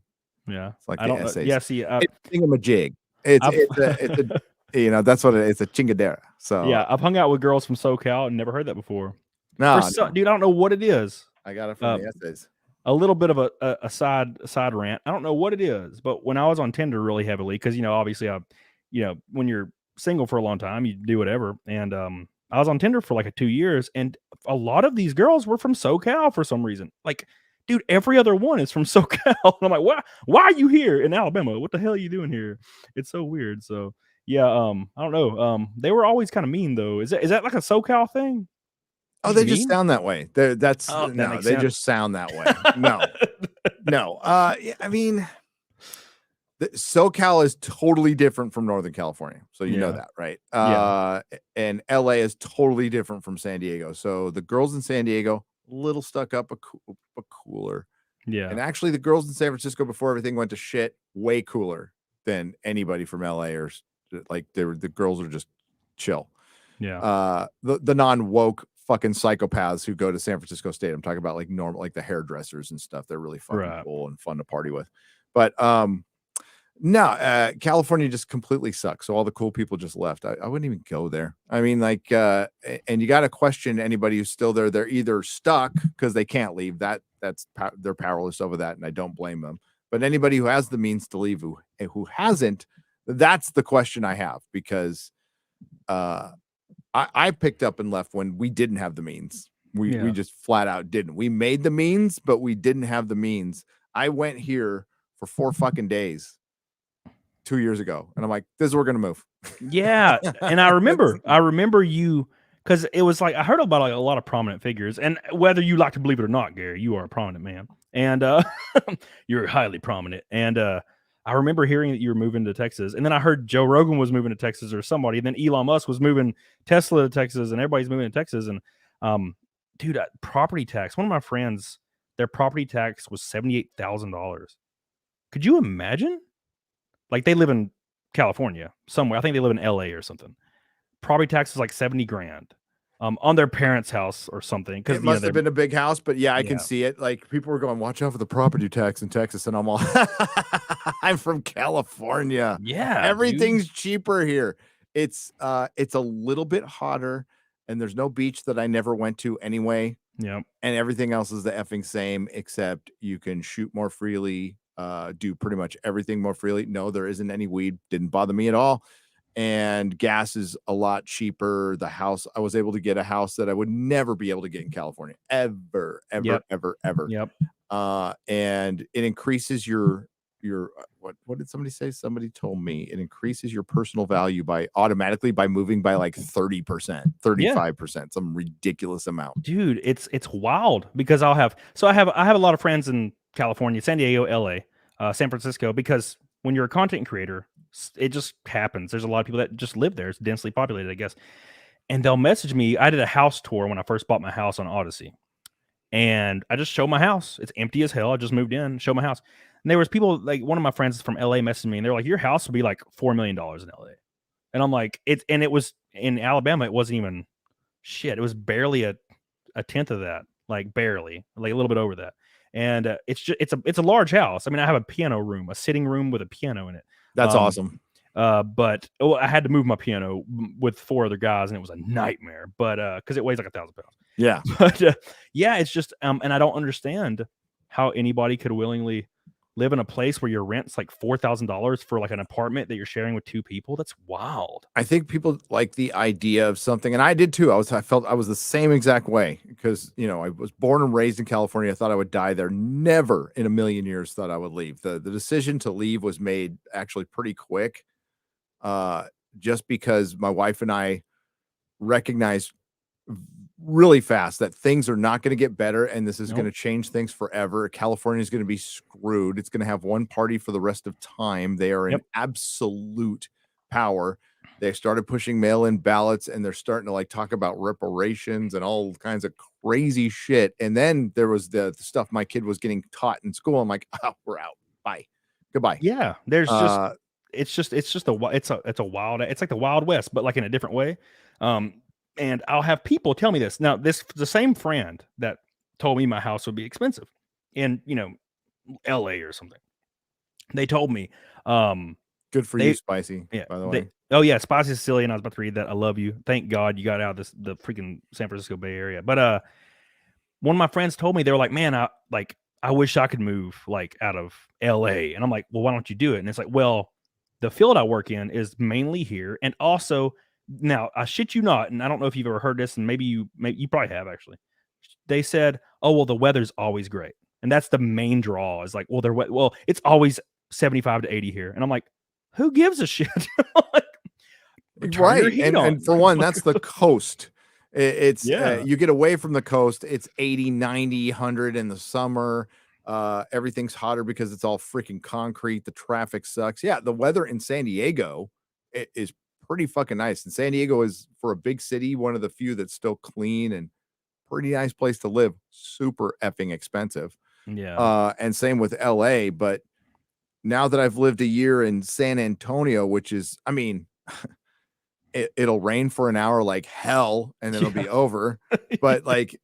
Yeah, it's like I don't. essays. Yeah, see, it's a thingamajig. It's a that's what it's a chingadera. So yeah, I've hung out with girls from SoCal and never heard that before. No, dude, I don't know what it is. I got it from the essays. A little bit of a side rant. I don't know what it is, but when I was on Tinder really heavily, because obviously when you're single for a long time, you do whatever. And I was on Tinder for like 2 years, and a lot of these girls were from SoCal for some reason. Like, dude, every other one is from SoCal. And I'm like, why are you here in Alabama? What the hell are you doing here? It's so weird. So yeah, I don't know. They were always kind of mean though. Is that like a SoCal thing? Oh, they just sound that way. They just sound that way. No. I mean, SoCal is totally different from Northern California, so you know that, right? And LA is totally different from San Diego. So the girls in San Diego, a little stuck up, but cooler. Yeah. And actually, the girls in San Francisco, before everything went to shit, way cooler than anybody from LA, or like the girls are just chill. Yeah. The non-woke fucking psychopaths who go to San Francisco State. I'm talking about like normal, like the hairdressers and stuff. They're really fucking cool and fun to party with. But California just completely sucks. So all the cool people just left. I wouldn't even go there. I mean, like, and you got to question anybody who's still there. They're either stuck because they can't leave. They're powerless over that, and I don't blame them. But anybody who has the means to leave, who hasn't, that's the question I have, because I picked up and left when we didn't have the means. We just flat out didn't. We made the means, but we didn't have the means. I went here for 4 fucking days 2 years ago, and I'm like, this is where we're gonna move. Yeah, and I remember you, because it was like I heard about like a lot of prominent figures, and whether you like to believe it or not, Gary, you are a prominent man, and you're highly prominent. And I remember hearing that you were moving to Texas, and then I heard Joe Rogan was moving to Texas or somebody, and then Elon Musk was moving Tesla to Texas, and everybody's moving to Texas. And dude, property tax. One of my friends, their property tax was $78,000. Could you imagine? Like, they live in California somewhere. I think they live in LA or something. Property tax is like $70,000 on their parents' house or something. It must have been a big house, but I can see it. Like, people were going, watch out for the property tax in Texas, and I'm all, I'm from California. Yeah, everything's cheaper here. It's a little bit hotter, and there's no beach that I never went to anyway. Yeah, and everything else is the effing same, except you can shoot more freely. Do pretty much everything more freely. No, there isn't any weed. Didn't bother me at all. And gas is a lot cheaper. The house, I was able to get a house that I would never be able to get in California ever. Yep. Yep. And it increases your what did somebody say? Somebody told me it increases your personal value automatically by moving by like 30%, 35%, some ridiculous amount. Dude, it's wild because I have a lot of friends in California, San Diego, LA, San Francisco, because when you're a content creator, it just happens. There's a lot of people that just live there. It's densely populated, I guess. And they'll message me. I did a house tour when I first bought my house on Odyssey. And I just show my house. It's empty as hell. I just moved in, show my house. And there was people, like one of my friends from LA messaging me, and they're like, your house will be like $4 million in LA. And I'm like, it was in Alabama, it wasn't even shit. It was barely a tenth of that, like barely, like a little bit over that. And it's a large house. I mean, I have a piano room, a sitting room with a piano in it. That's awesome. But I had to move my piano with 4 other guys, and it was a nightmare. But because it weighs like 1,000 pounds. Yeah. But yeah, it's just and I don't understand how anybody could willingly live in a place where your rent's like $4,000 for like an apartment that you're sharing with 2 people. That's wild. I think people like the idea of something, and I did too. I felt I was the same exact way because I was born and raised in California. I thought I would die there. Never in a million years thought I would leave. The decision to leave was made actually pretty quick, just because my wife and I recognized really fast that things are not going to get better, and this is going to change things forever. California is going to be screwed. It's going to have one party for the rest of time. They are in absolute power. They started pushing mail-in ballots, and they're starting to like talk about reparations and all kinds of crazy shit. And then there was the stuff my kid was getting taught in school. I'm like, oh, we're out. Bye. Goodbye. Yeah. There's it's like the Wild West, but like in a different way. And I'll have people tell me this. Now, the same friend that told me my house would be expensive in, LA or something. They told me, good for you, Spicy. Yeah, by the way. Oh yeah, Spicy Sicilian. I was about to read that. I love you. Thank God you got out of the freaking San Francisco Bay Area. But one of my friends told me, they were like, man, I wish I could move like out of LA. And I'm like, well, why don't you do it? And it's like, well, the field I work in is mainly here, and also. Now, I shit you not, and I don't know if you've ever heard this, and maybe you probably have actually. They said, "Oh, well, the weather's always great," and that's the main draw. Is like, well, it's always 75 to 80 here, and I'm like, who gives a shit? Like, right, and for one, that's the coast. It's you get away from the coast. It's 80, 90, 100 in the summer. Everything's hotter because it's all freaking concrete. The traffic sucks. Yeah, the weather in San Diego is pretty fucking nice. And San Diego is, for a big city, one of the few that's still clean and pretty nice place to live. Super effing expensive. Yeah. And same with LA. But now that I've lived a year in San Antonio, which is, I mean, it'll rain for an hour like hell and it'll be over. But like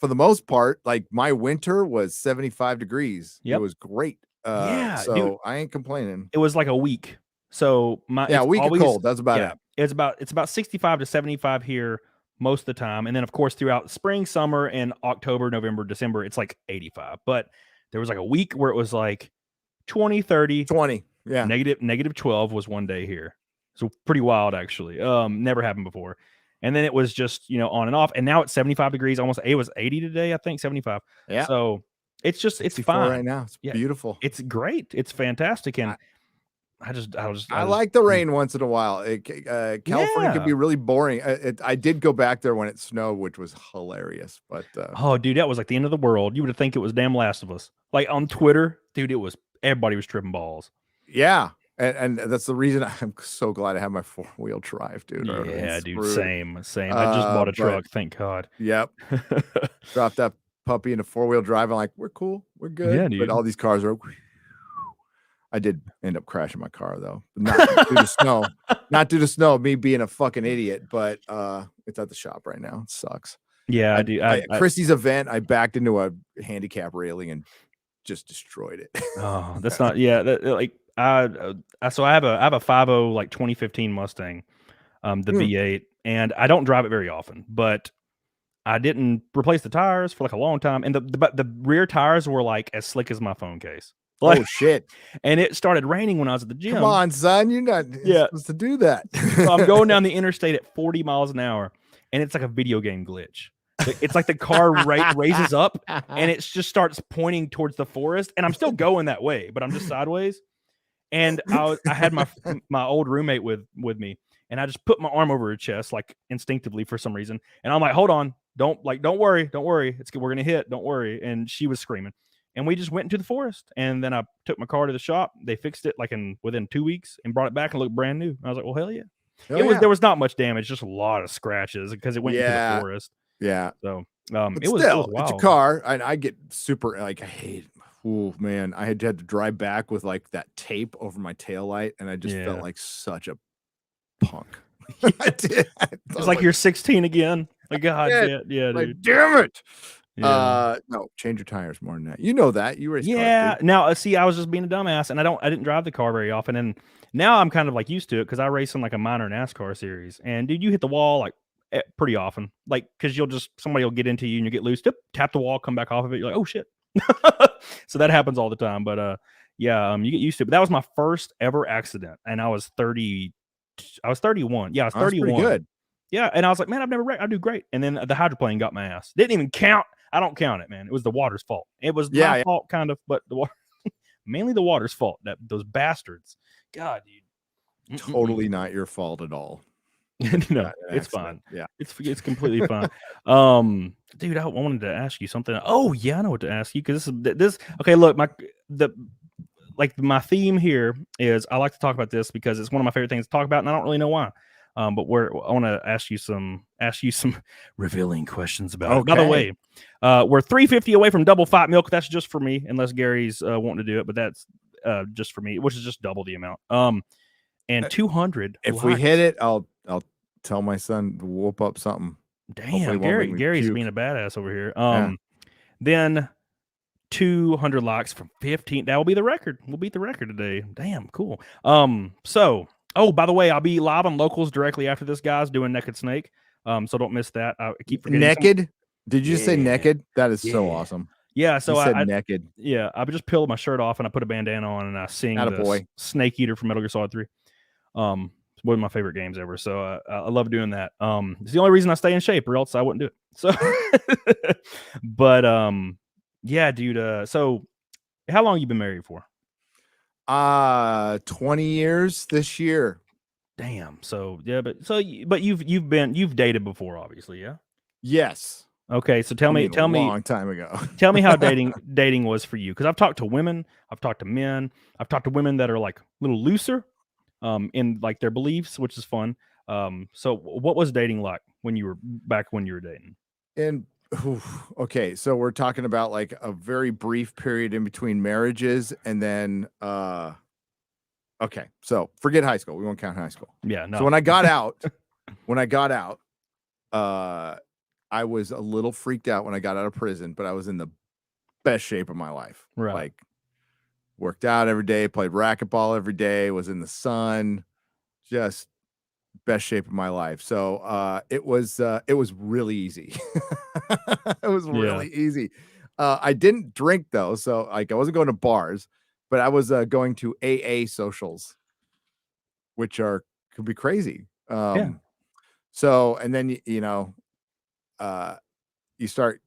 for the most part, like my winter was 75 degrees. It was great. So dude, I ain't complaining. It was like a week. So a week of cold. That's about it. It's about 65 to 75 here most of the time, and then of course throughout spring, summer, and October, November, December, it's like 85. But there was like a week where it was like 20, 30, 20. Yeah, negative 12 was one day here. So pretty wild actually. Never happened before. And then it was just on and off, and now it's 75 degrees. Almost it was 80 today, I think 75. Yeah. So it's fine right now. It's beautiful. It's great. It's fantastic, and I like the rain once in a while. California can be really boring. I did go back there when it snowed, which was hilarious. But oh, dude, that was like the end of the world. You would think it was damn Last of Us. Like on Twitter, dude, everybody was tripping balls. Yeah, and that's the reason I'm so glad I have my 4-wheel drive, dude. Yeah, dude, same. I just bought a truck. Thank God. Yep. Dropped that puppy in a 4-wheel drive. I'm like, we're cool, we're good. Yeah, dude. But all these cars are. I did end up crashing my car though, not due to snow, not due to snow, me being a fucking idiot, but it's at the shop right now. It sucks. Yeah, I do. Chrissy's event, I backed into a handicap railing and just destroyed it. Oh, that's not. Yeah, so I have a 50 like 2015 Mustang, the V8, and I don't drive it very often, but I didn't replace the tires for like a long time, and the rear tires were like as slick as my phone case. Like, oh shit! And it started raining when I was at the gym. Come on, son, you're not supposed to do that. So I'm going down the interstate at 40 miles an hour, and it's like a video game glitch. It's like the car raises up and it just starts pointing towards the forest, and I'm still going that way, but I'm just sideways. And I had my old roommate with me, and I just put my arm over her chest like instinctively for some reason, and I'm like, hold on, don't worry, we're gonna hit, don't worry. And she was screaming, and we just went into the forest, and then I took my car to the shop. They fixed it like within 2 weeks and brought it back and looked brand new. I was like, well, hell yeah. There was not much damage, just a lot of scratches because it went into the forest. Yeah. So But it was still, wild. it's a car. I get super like I hate. Oh man, I had to drive back with like that tape over my taillight, and I just felt like such a punk. I did. It's like you're 16 again. Like, God, yeah, like, dude. damn it. Yeah. No, change your tires more than that. You know that. You race Yeah. cars, dude. Now, see, I was just being a dumbass, and I didn't drive the car very often, and now I'm kind of like used to it because I race in like a minor NASCAR series, and dude, you hit the wall like pretty often, like because somebody will get into you and you get loose, tap the wall, come back off of it, you're like, oh shit. So that happens all the time, but yeah, you get used to it. But that was my first ever accident, and I was 30. I was 31. Yeah, I was 31. Pretty good. Yeah, and I was like, man, I've never wrecked. I do great. And then the hydroplane got my ass. Didn't even count. I don't count it, man. It was the water's fault. It was my fault, kind of, but the water, mainly the water's fault. Those bastards. God, dude. Totally not your fault at all. No, it's fine. Yeah, it's completely fine. Dude, I wanted to ask you something. Oh yeah, I know what to ask you because this. Okay, look, my theme here is I like to talk about this because it's one of my favorite things to talk about, and I don't really know why. But I want to ask you some revealing questions about it. By the way, we're $3.50 away from double Fight Milk. That's just for me, unless Gary's wanting to do it, but that's just for me, which is just double the amount. And 200. If likes. we hit it, I'll tell my son to whoop up something. Damn, Gary's being a badass over here. Then 200 likes from 15. That will be the record. We'll beat the record today. Damn, cool. So, by the way, I'll be live on Locals directly after this, guys, doing Naked Snake. So don't miss that. I keep forgetting. Naked? Did you say naked? That is so awesome. Yeah, so I said naked. Yeah, I just peeled my shirt off and I put a bandana on and I sing the Snake Eater from Metal Gear Solid 3. It's one of my favorite games ever. So I love doing that. It's the only reason I stay in shape, or else I wouldn't do it. So, but yeah, dude. So, how long you been married for? 20 years this year. Damn. So yeah, but you've dated before, obviously, yeah. Yes. Okay, so tell me, a long time ago. Tell me how dating was for you, because I've talked to women, I've talked to men, I've talked to women that are like a little looser, in like their beliefs, which is fun. So what was dating like when you were dating? And okay, so we're talking about like a very brief period in between marriages, and then okay, so forget high school. We won't count high school. Yeah, no. So when I got out, I was a little freaked out when I got out of prison, but I was in the best shape of my life. Right. Like worked out every day, played racquetball every day, was in the sun, just best shape of my life. So it was really easy. It was really easy. I didn't drink though, so like I wasn't going to bars, but I was going to AA socials, which could be crazy. So, and then you start,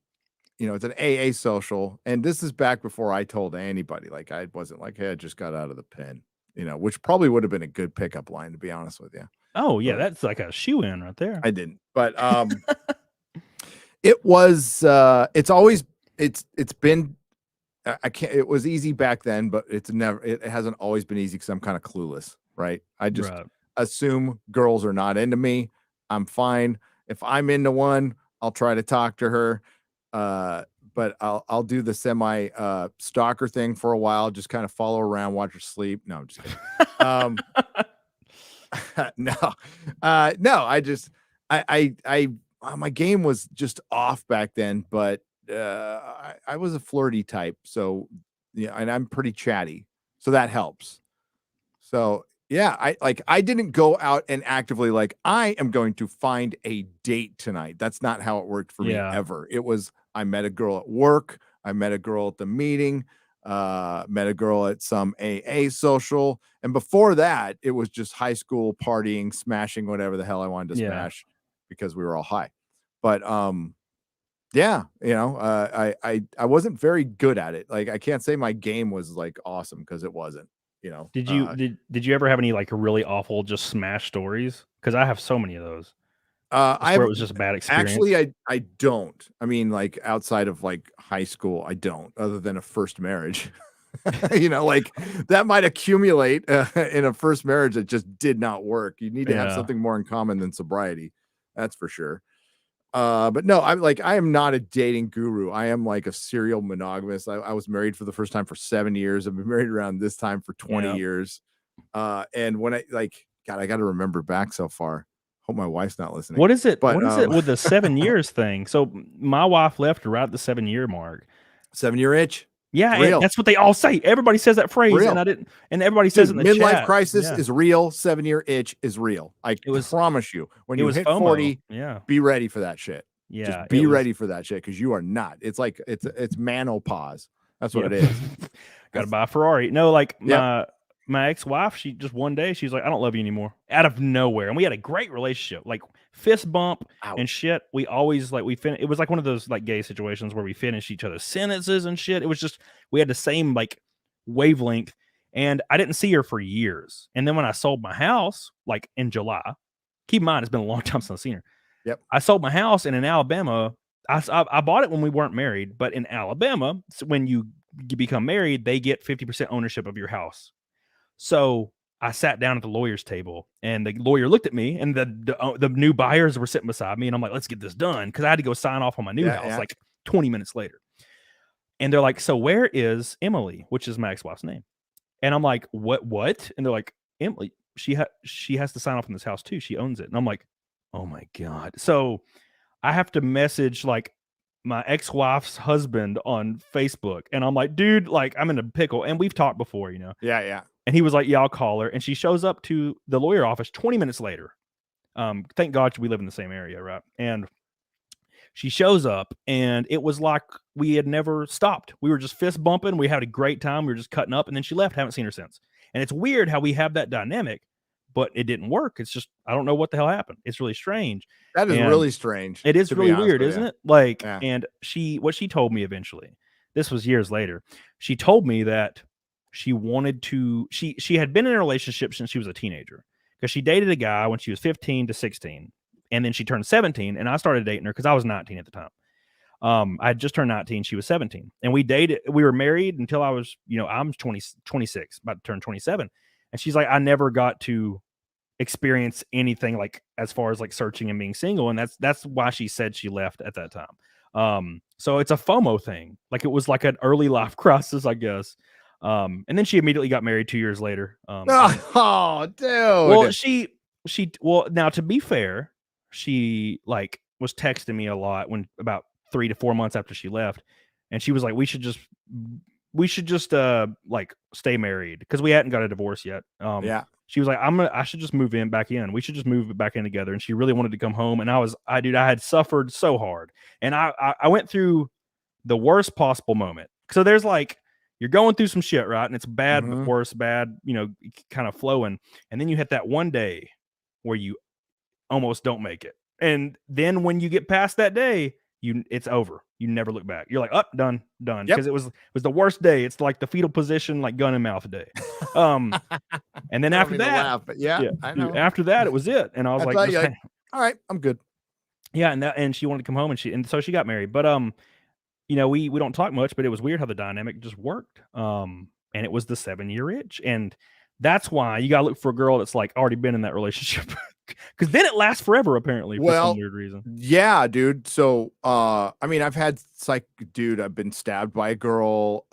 it's an AA social, and this is back before I told anybody. Like I wasn't like, hey, I just got out of the pen, which probably would have been a good pickup line, to be honest with you. Oh yeah, that's like a shoe in right there. I didn't, but it was it's been it was easy back then, but it hasn't always been easy because I'm kind of clueless, right? I just assume girls are not into me. I'm fine. If I'm into one, I'll try to talk to her. But I'll do the semi stalker thing for a while, just kind of follow around, watch her sleep. No, I'm just kidding. No, my game was just off back then, but I was a flirty type, so yeah, and I'm pretty chatty, so that helps. So yeah, I didn't go out and actively like, I am going to find a date tonight. That's not how it worked for me ever. It was, I met a girl at work, I met a girl at the meeting, met a girl at some AA social, and before that, it was just high school partying, smashing whatever the hell I wanted to smash because we were all high. But Yeah, I wasn't very good at it. Like I can't say my game was like awesome because it wasn't. Did you ever have any like really awful just smash stories? Because I have so many of those. Just I where have it was just a bad experience. actually I don't. I mean, like outside of like high school, I don't. Other than a first marriage, like that might accumulate in a first marriage that just did not work. You need to have Yeah. something more in common than sobriety. That's for sure. But no, I am not a dating guru. I am like a serial monogamous. I was married for the first time for 7 years. I've been married around this time for 20 Yeah. years. And when I God, I got to remember back so far. Hope my wife's not listening. What is it? But, What is it with the 7 years thing? So my wife left right at the 7-year mark. 7-year itch. Yeah, Real. and that's what they all say. Everybody says that phrase, Real. and I didn't. And everybody says it in the midlife chat. crisis Yeah. is real. 7-year itch is real. I promise you. When you hit FOMO. 40, yeah, be ready for that shit. yeah, Just be ready for that shit because you are not. It's like it's menopause. That's what it is. Got to buy a Ferrari. No, like Yep. my ex-wife, she just one day she's like, I don't love you anymore, out of nowhere, and we had a great relationship, like fist bump and shit. We always like it was like one of those like gay situations where we finished each other's sentences and shit. It was just we had the same like wavelength, and I didn't see her for years. And then when I sold my house, like in July, keep in mind it's been a long time since I've seen her. Yep. I sold my house, and in Alabama, I bought it when we weren't married, but in Alabama, when you become married, they get 50% ownership of your house. So I sat down at the lawyer's table, and the lawyer looked at me, and the new buyers were sitting beside me, and I'm like, let's get this done, because I had to go sign off on my new house like 20 minutes later. And they're like, so where is Emily, which is my ex-wife's name? And I'm like, what? And they're like, Emily, she has to sign off on this house too. She owns it. And I'm like, oh my God. So I have to message like my ex-wife's husband on Facebook, and I'm like, dude, like I'm in a pickle. And we've talked before, Yeah. And he was like, yeah, I'll call her. And she shows up to the lawyer office 20 minutes later. Thank God we live in the same area, right? And she shows up, and it was like we had never stopped. We were just fist bumping. We had a great time. We were just cutting up, and then she left. Haven't seen her since. And it's weird how we have that dynamic, but it didn't work. It's just, I don't know what the hell happened. It's really strange. That is really strange. It is really weird, isn't it? Like, Yeah. and what she told me eventually, this was years later, she told me that she wanted to, she had been in a relationship since she was a teenager, because she dated a guy when she was 15 to 16. And then she turned 17, and I started dating her because I was 19 at the time. I had just turned 19. She was 17. And we dated. We were married until I was, I'm 26, about to turn 27. And she's like, I never got to experience anything like as far as like searching and being single. And that's why she said she left at that time. So it's a FOMO thing. Like it was like an early life crisis, I guess. And then she immediately got married 2 years later. Oh, dude. Well, well, now to be fair, she like was texting me a lot when about 3 to 4 months after she left, and she was like, we should just like stay married, because we hadn't got a divorce yet. Yeah. She was like, I should just move back in. We should just move back in together. And she really wanted to come home. And I had suffered so hard. And I went through the worst possible moment. So there's like, you're going through some shit, right? And it's bad, but worse, bad, kind of flowing. And then you hit that one day where you almost don't make it. And then when you get past that day, it's over. You never look back. You're like, up, done. Because it was the worst day. It's like the fetal position, like gun in mouth day. And then after that, laugh, but I know. After that, it was it. And I was like, all right, I'm good. Yeah, and she wanted to come home, and so she got married. But we don't talk much, but it was weird how the dynamic just worked. And it was the 7-year itch, and that's why you gotta look for a girl that's like already been in that relationship, because then it lasts forever apparently for some weird reason. Yeah, dude. So I mean, I've been stabbed by a girl,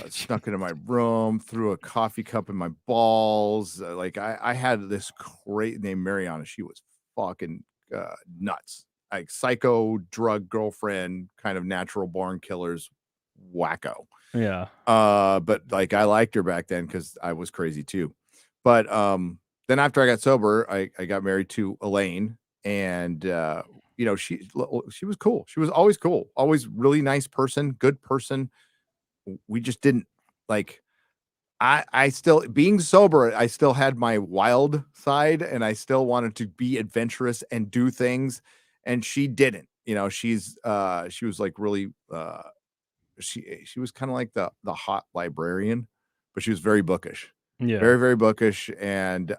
snuck into my room, threw a coffee cup in my balls. Like I had this great named Mariana. She was fucking nuts. Like psycho drug girlfriend, kind of natural born killers, wacko. Yeah. But like I liked her back then because I was crazy too. But then after I got sober, I got married to Elaine, and she was cool. She was always cool, always really nice person, good person. We just didn't like. I still, being sober, I still had my wild side, and I still wanted to be adventurous and do things, and she didn't. you know, she was like really she was kind of like the hot librarian, but she was very bookish. Yeah. Very, very bookish, and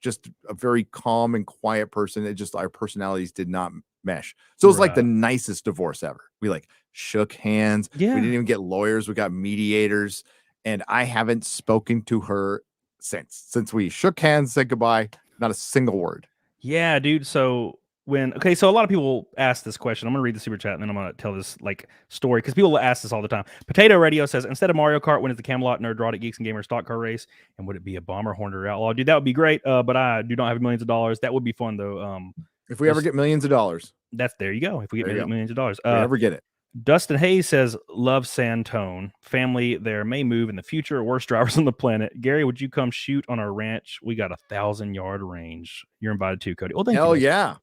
just a very calm and quiet person. It just, our personalities did not mesh. So it was like the nicest divorce ever. We like shook hands. Yeah. We didn't even get lawyers. We got mediators, and I haven't spoken to her since we shook hands, said goodbye. Not a single word. Yeah, dude. So so a lot of people ask this question. I'm gonna read the super chat and then I'm gonna tell this like story because people ask this all the time. Potato Radio says, instead of Mario Kart, when is the Camelot Nerdrotic Geeks and Gamers stock car race? And would it be a Bomber, Hornet, or Outlaw? Dude, that would be great. But I do not have millions of dollars. That would be fun though. If we ever get millions of dollars, there you go. If we get millions of dollars, if we ever get it. Dustin Hayes says, love Santone. Family there may move in the future. Worst drivers on the planet. Gary, would you come shoot on our ranch? We got 1,000-yard range. You're invited too, Cody. Well, thank you. Hell yeah.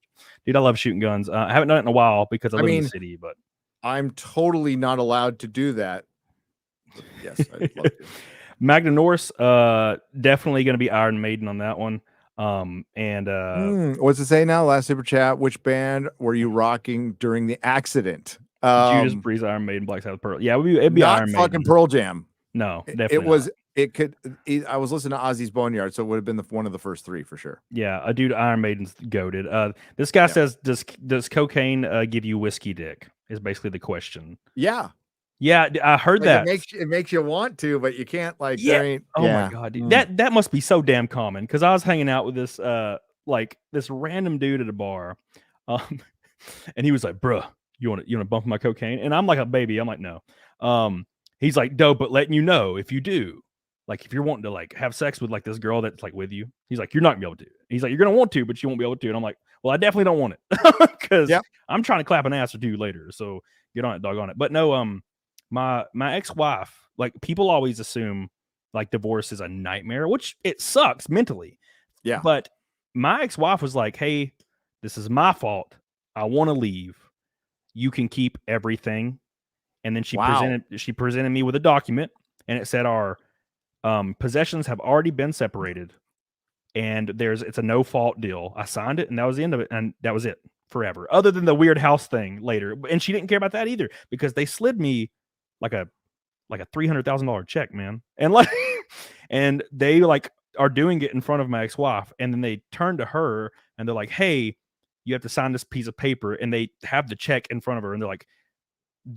Dude, I love shooting guns. I haven't done it in a while because I live in the city, but I'm totally not allowed to do that. But yes, I'd love to. Magna Norse, definitely going to be Iron Maiden on that one. What's it say now? Last super chat. Which band were you rocking during the accident? Judas Priest, Iron Maiden, Black Sabbath, Pearl. Yeah, it'd be not Iron fucking Maiden. Pearl Jam. No, definitely. It was. It could. I was listening to Ozzy's Boneyard, so it would have been one of the first three for sure. Yeah, dude, Iron Maiden's goated. This guy says, does cocaine give you whiskey dick? Is basically the question. Yeah. Yeah, I heard that. It makes you want to, but you can't. Like, my god, dude. That must be so damn common. Because I was hanging out with this this random dude at a bar, and he was like, "Bruh, you want to bump my cocaine?" And I'm like a baby. I'm like, "No." He's like, "Dope, but letting you know if you do, like, if you're wanting to like have sex with like this girl that's like with you, he's like, you're not gonna be able to." He's like, "You're gonna want to, but you won't be able to." And I'm like, "Well, I definitely don't want it because I'm trying to clap an ass or two later. So get on it, dog on it." But no, my ex-wife, like, people always assume like divorce is a nightmare, which it sucks mentally. Yeah. But my ex-wife was like, "Hey, this is my fault. I want to leave. You can keep everything." And then she presented me with a document, and it said our possessions have already been separated, and it's a no fault deal. I signed it, and that was the end of it, and that was it forever. Other than the weird house thing later, and she didn't care about that either because they slid me like a $300,000 check, man, and like, and they like are doing it in front of my ex-wife, and then they turn to her and they're like, "Hey, you have to sign this piece of paper," and they have the check in front of her, and they're like,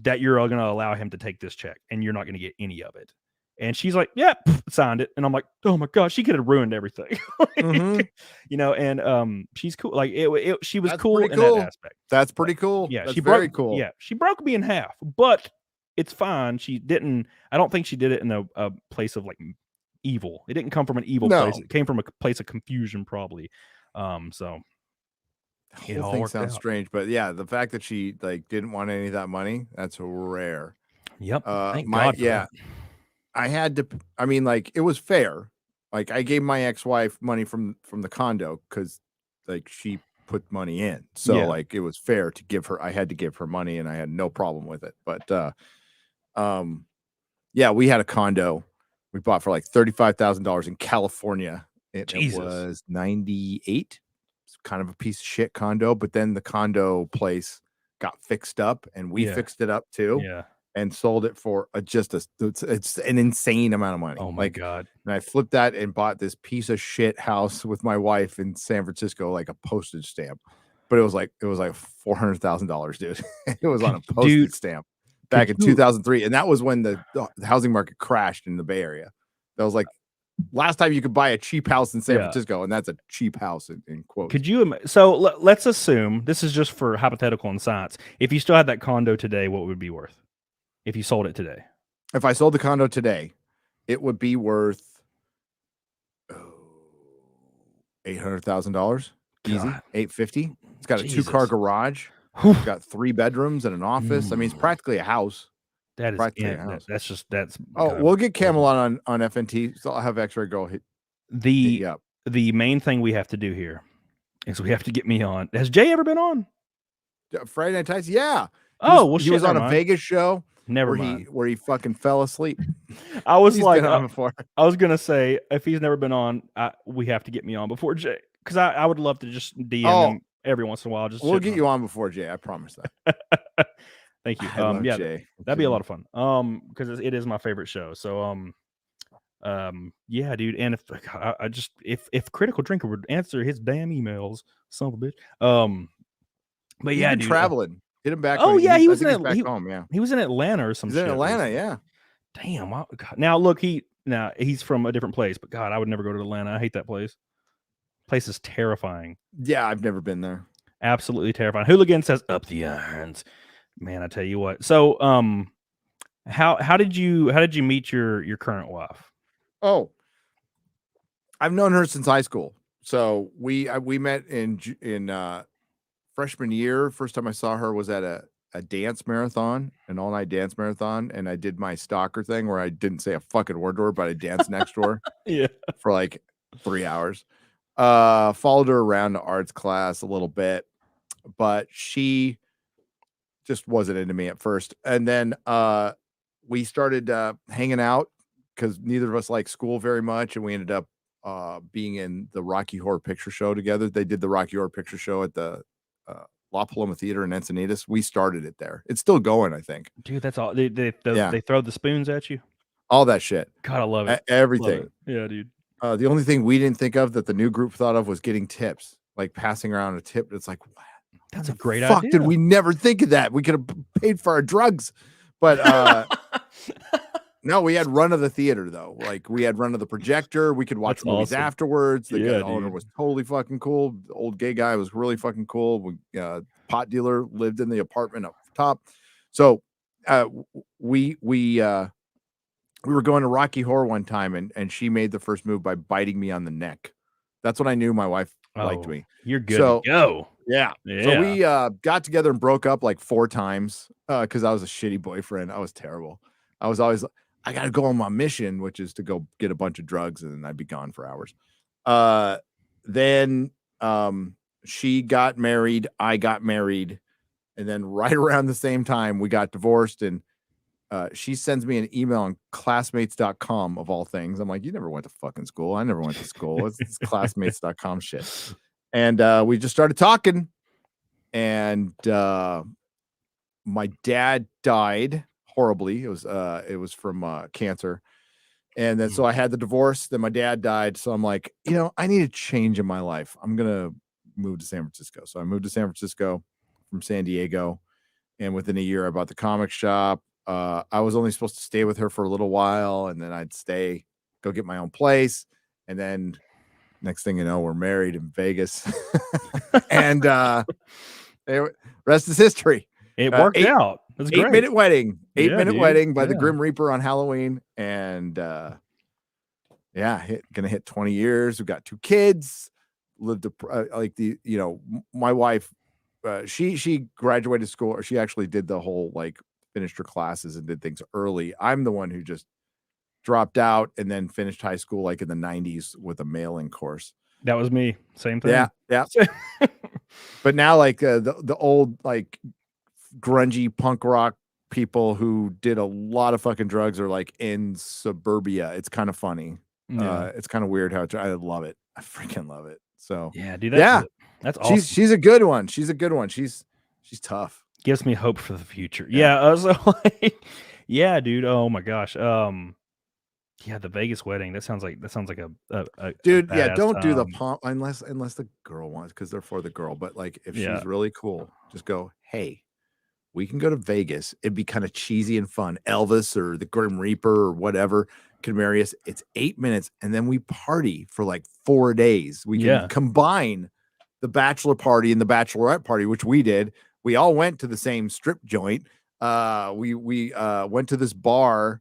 "That you're going to allow him to take this check and you're not going to get any of it." And she's like, "Yeah," signed it. And I'm like, "Oh my God, she could have ruined everything." You know, and she's cool. Like she was cool in that aspect. That's pretty cool. Yeah, that's very cool. Yeah, she broke me in half, but it's fine. I don't think she did it in a place of like evil. It didn't come from an evil place. It came from a place of confusion, probably. So the whole thing sounds strange, but yeah, the fact that she like didn't want any of that money, that's rare. Yep. Thank God for that. I had to. I mean, like, it was fair. Like, I gave my ex-wife money from the condo because like she put money in, so like it was fair to give her. I had to give her money, and I had no problem with it. But yeah, we had a condo we bought for like $35,000 in California. It was 98. It's kind of a piece of shit condo, but then the condo place got fixed up, and we fixed it up too. Yeah. And sold it for it's an insane amount of money. Oh my God. And I flipped that and bought this piece of shit house with my wife in San Francisco, like a postage stamp. But it was like $400,000, dude. It was on a postage stamp back in 2003. And that was when the housing market crashed in the Bay Area. That was like last time you could buy a cheap house in San Francisco, and that's a cheap house in quotes. Could you? So let's assume, this is just for hypothetical and science. If you still had that condo today, what would it be worth? If you sold it today? If I sold the condo today, it would be worth $800,000. Easy. $850,000. It's got a 2-car garage. It's got 3 bedrooms and an office. I mean, it's practically a house. That is practically a house. That's. Oh, we'll get Camelot on FNT. So I'll have X-Ray go hit the main thing we have to do here is we have to get me on. Has Jay ever been on Friday Night Tights? Yeah. He was on a Vegas show. Where he fucking fell asleep. I was like, I was gonna say, if he's never been on, we have to get me on before Jay, because I would love to just DM him every once in a while. Just We'll get you on before Jay. I promise that. Thank you. I love Yeah, Jay. that'd be a lot of fun. Because it is my favorite show. So yeah, dude. And if Critical Drinker would answer his damn emails, son of a bitch. But He's yeah, been dude. traveling. Hit him back. Oh yeah, I think he's back home. Yeah, he was in Atlanta or some he's shit. in Atlanta. Yeah. Damn. God. Now look, he's from a different place, but God, I would never go to Atlanta. I hate that place. Place is terrifying. Yeah, I've never been there. Absolutely terrifying. Hooligan says up the irons. Man, I tell you what. So how did you meet your current wife? Oh, I've known her since high school. So we met in freshman year. First time I saw her was at a dance marathon, an all-night dance marathon, and I did my stalker thing where I didn't say a fucking word to her, but I danced next door Yeah. for like 3 hours. Followed her around to arts class a little bit, but she just wasn't into me at first. And then we started hanging out because neither of us liked school very much, and we ended up being in the Rocky Horror Picture Show together. They did the Rocky Horror Picture Show at the La Paloma Theater in Encinitas. We started it there. It's still going, I think. Dude, that's all. They throw the spoons at you. All that shit. God, I love it. Everything. Love it. Yeah, dude. The only thing we didn't think of that the new group thought of was getting tips, like passing around a tip. It's like, what? That's a great Fuck, idea. did we never think of that? We could have paid for our drugs. But no, we had run of the theater though. Like we had run of the projector. We could watch That's movies awesome. afterwards. The owner dude. was totally fucking cool. The old gay guy was really fucking cool. Pot dealer lived in the apartment up top. So we were going to Rocky Horror one time, and she made the first move by biting me on the neck. That's when I knew my wife liked me. You're good to go. Yeah. So we got together and broke up like 4 times because I was a shitty boyfriend. I was terrible. I was always, I got to go on my mission, which is to go get a bunch of drugs, and then I'd be gone for hours. Then she got married. I got married. And then right around the same time, we got divorced. And she sends me an email on classmates.com of all things. I'm like, you never went to fucking school. I never went to school. It's classmates.com shit. And we just started talking, and my dad died horribly. It was from cancer. And then so I had the divorce, then my dad died. So I'm like, I need a change in my life. I'm going to move to San Francisco. So I moved to San Francisco from San Diego. And within a year, I bought the comic shop. I was only supposed to stay with her for a little while, and then I'd go get my own place. And then next thing you know, we're married in Vegas. And rest is history. It worked out. That's great. 8-minute wedding. 8-minute wedding by the Yeah. Grim Reaper on Halloween. And gonna hit 20 years. We've got 2 kids. Lived my wife, she graduated school, or she actually did the whole finished her classes and did things early. I'm the one who just dropped out and then finished high school in the 90s with a mailing course. That was me. Same thing. Yeah. But now the old grungy punk rock people who did a lot of fucking drugs are in suburbia. It's kind of funny. Yeah. It's kind of weird how I love it. I freaking love it. So yeah, dude. That's awesome. She's a good one. She's a good one. She's tough. Gives me hope for the future. Yeah. Yeah, dude. Oh my gosh. Yeah, the Vegas wedding. That sounds like a dude. A yeah, don't do the time. pomp unless the girl wants, because they're for the girl. But if Yeah. she's really cool, just go, hey, we can go to Vegas. It'd be kind of cheesy and fun. Elvis or the Grim Reaper or whatever can marry us. It's 8 minutes, and then we party for 4 days. We can combine the bachelor party and the bachelorette party, which we did. We all went to the same strip joint. We went to this bar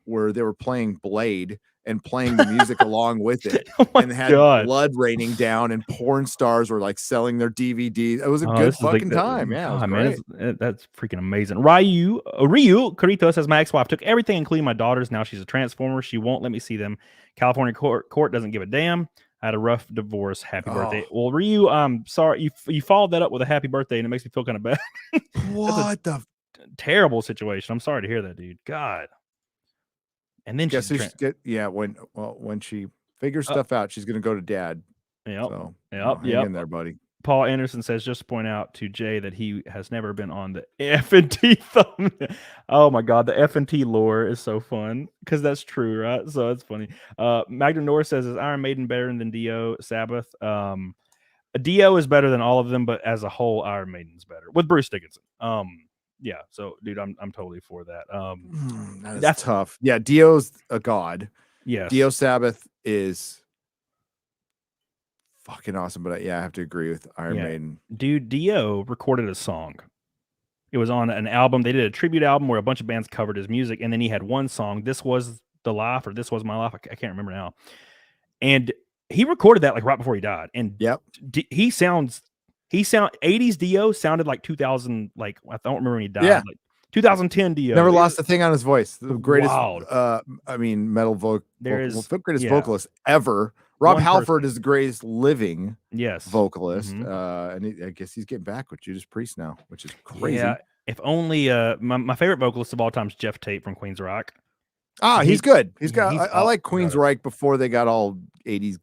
where they were playing Blade and playing the music along with it, and had blood raining down, and porn stars were selling their DVDs. It was a good fucking time. Yeah, God, man, that's freaking amazing. Ryu Carito says, my ex-wife took everything, including my daughters. Now she's a transformer. She won't let me see them. California court doesn't give a damn. I had a rough divorce. Happy birthday. Well, Ryu, I'm sorry. You followed that up with a happy birthday, and it makes me feel kind of bad. What the terrible situation. I'm sorry to hear that, dude. God. And then when she figures stuff out, she's gonna go to dad. Yep. So, Yep. hang in there, buddy. Paul Anderson says, just to point out to Jay that he has never been on the F&T thumbnail. Oh my God, the F&T lore is so fun because that's true, right? So that's funny. Magda North says, is Iron Maiden better than Dio Sabbath? Dio is better than all of them, but as a whole, Iron Maiden's better with Bruce Dickinson. Yeah. So, dude, I'm totally for that. That's tough. Yeah, Dio's a god. Yes. Dio Sabbath is fucking awesome, but I have to agree with Iron Maiden. Dude, Dio recorded a song. It was on an album. They did a tribute album where a bunch of bands covered his music, and then he had one song, This Was the Life or This Was My Life. I can't remember now. And he recorded that like right before he died. And he sounds 80s Dio sounded like 2000, like I don't remember when he died. Yeah. Like 2010 Dio. Never lost a thing on his voice. The greatest metal greatest vocalist ever. Rob Halford is the greatest living vocalist. And I guess he's getting back with Judas Priest now, which is crazy. Yeah, if only my favorite vocalist of all time is Jeff Tate from Queensryche. He's good. I like Queensryche before they got all 80s,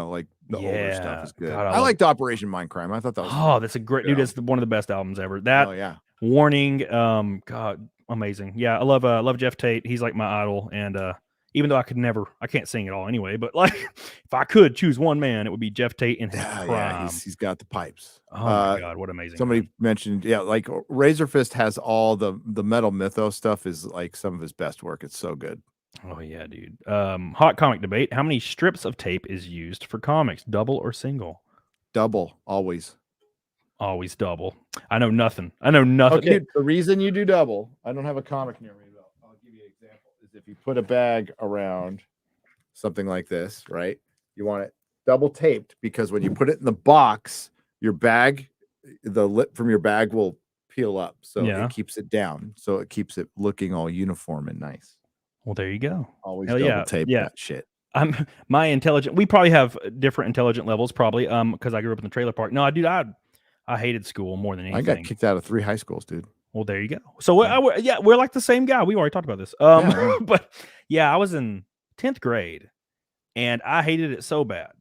like the older stuff is good. God, I liked Operation Mindcrime. I thought that was that's a great dude. It's one of the best albums ever. That Warning, God, amazing. Yeah, I love Jeff Tate. He's like my idol, and even though I can't sing at all anyway, but like if I could choose one man, it would be Jeff Tate in his prime. Yeah, he's got the pipes. Oh my God, what amazing! Somebody mentioned, like Razorfist has all the metal mythos stuff is like some of his best work. It's so good. Oh yeah, dude. Hot comic debate. How many strips of tape is used for comics? Double or single? Double, always. Always double. I know nothing. Okay, the reason you do double, I don't have a comic near me though. I'll give you an example. Is if you put a bag around something like this, right? You want it double taped because when you put it in the box, your bag, the lip from your bag will peel up. So it keeps it down. So it keeps it looking all uniform and nice. Well, there you go. Always double tape that shit. My intelligent. We probably have different intelligent levels, probably. Because I grew up in the trailer park. No, dude, I hated school more than anything. I got kicked out of 3 high schools, dude. Well, there you go. So we're like the same guy. We already talked about this. But I was in 10th grade, and I hated it so bad.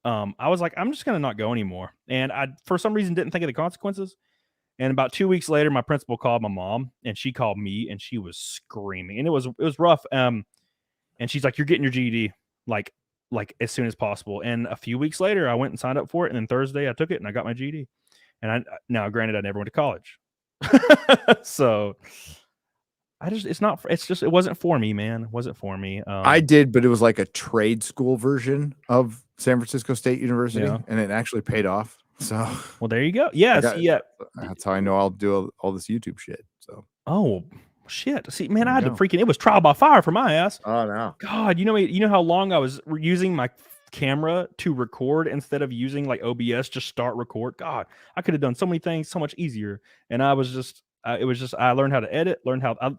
I was like, I'm just gonna not go anymore. And I, for some reason, didn't think of the consequences. And about 2 weeks later, my principal called my mom, and she called me, and she was screaming, and it was rough. And she's like, "You're getting your GED like as soon as possible." And a few weeks later, I went and signed up for it, and then Thursday I took it and I got my GED. And granted, I never went to college, so it wasn't for me, man. It wasn't for me. I did, but it was like a trade school version of San Francisco State University, and it actually paid off. So, well, there you go. Yes, that's how I know I'll do all this YouTube shit. So, oh shit. See, man, I had to it was trial by fire for my ass. Oh no, God, you know how long I was using my camera to record instead of using like OBS, just start record. God, I could have done so many things so much easier. And I was just, I learned how to edit,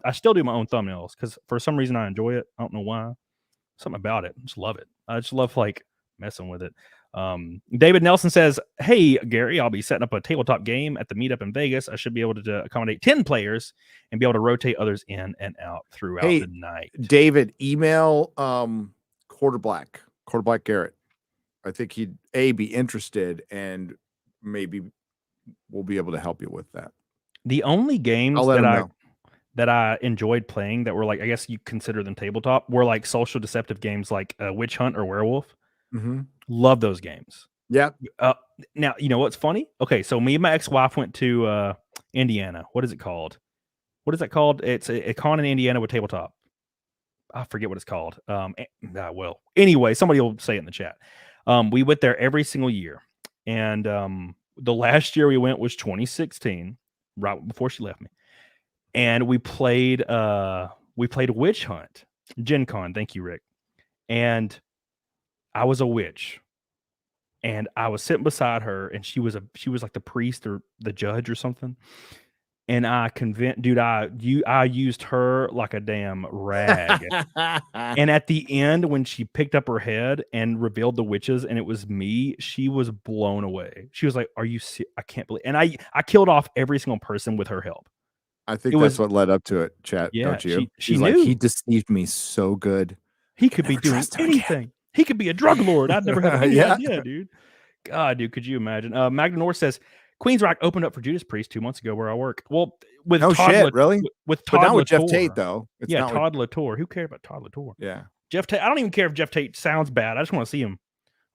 I still do my own thumbnails because for some reason I enjoy it. I don't know why. Something about it. I just love it. I just love like messing with it. David Nelson says, "Hey Gary, I'll be setting up a tabletop game at the meetup in Vegas. I should be able to accommodate 10 players and be able to rotate others in and out throughout the night." David, email Quarter Black Garrett. I think he'd be interested, and maybe we'll be able to help you with that. The only games that I enjoyed playing that were like, I guess you consider them tabletop, were like social deceptive games like Witch Hunt or Werewolf. Mm-hmm. Love those games. Yeah. Now, you know what's funny? Okay, so me and my ex-wife went to Indiana. What is it called? What is that called? It's a con in Indiana with tabletop. I forget what it's called. Well, anyway, somebody will say it in the chat. We went there every single year, and the last year we went was 2016, right before she left me, and we played Witch Hunt, Gen Con. Thank you, Rick. And I was a witch, and I was sitting beside her, and she was like the priest or the judge or something. And I convinced, dude, I used her like a damn rag. And at the end, when she picked up her head and revealed the witches, and it was me, she was blown away. She was like, "Are you I can't believe." And I killed off every single person with her help. I think that's what led up to it, chat. Yeah, don't you? She's like, he deceived me so good. He could be doing anything. He could be a drug lord. I'd never have any idea, dude. God, dude, could you imagine? Magna North says Queen's Rock opened up for Judas Priest 2 months ago where I work. Well, with No Todd shit, really? with But Todd not with Jeff LaTour. Tate though. It's Yeah, not Todd LaTour. Who cares about Todd LaTour? Yeah. Jeff Tate. I don't even care if Jeff Tate sounds bad. I just want to see him.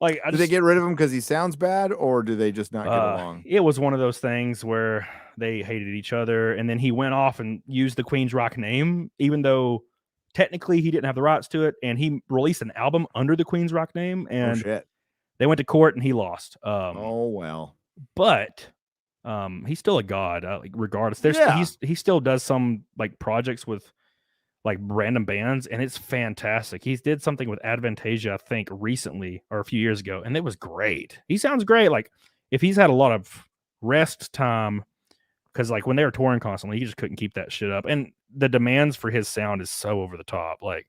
Like, Do they get rid of him because he sounds bad, or do they just not get along? It was one of those things where they hated each other, and then he went off and used the Queen's Rock name, even though technically he didn't have the rights to it, and he released an album under the Queen's Rock name, and shit. they went to court and he lost. Oh well. But he's still a god, regardless. He still does some like projects with like random bands, and it's fantastic. He did something with Advantasia, I think, recently or a few years ago, and it was great. He sounds great. Like if he's had a lot of rest time, because like when they were touring constantly, he just couldn't keep that shit up. And the demands for his sound is so over the top. Like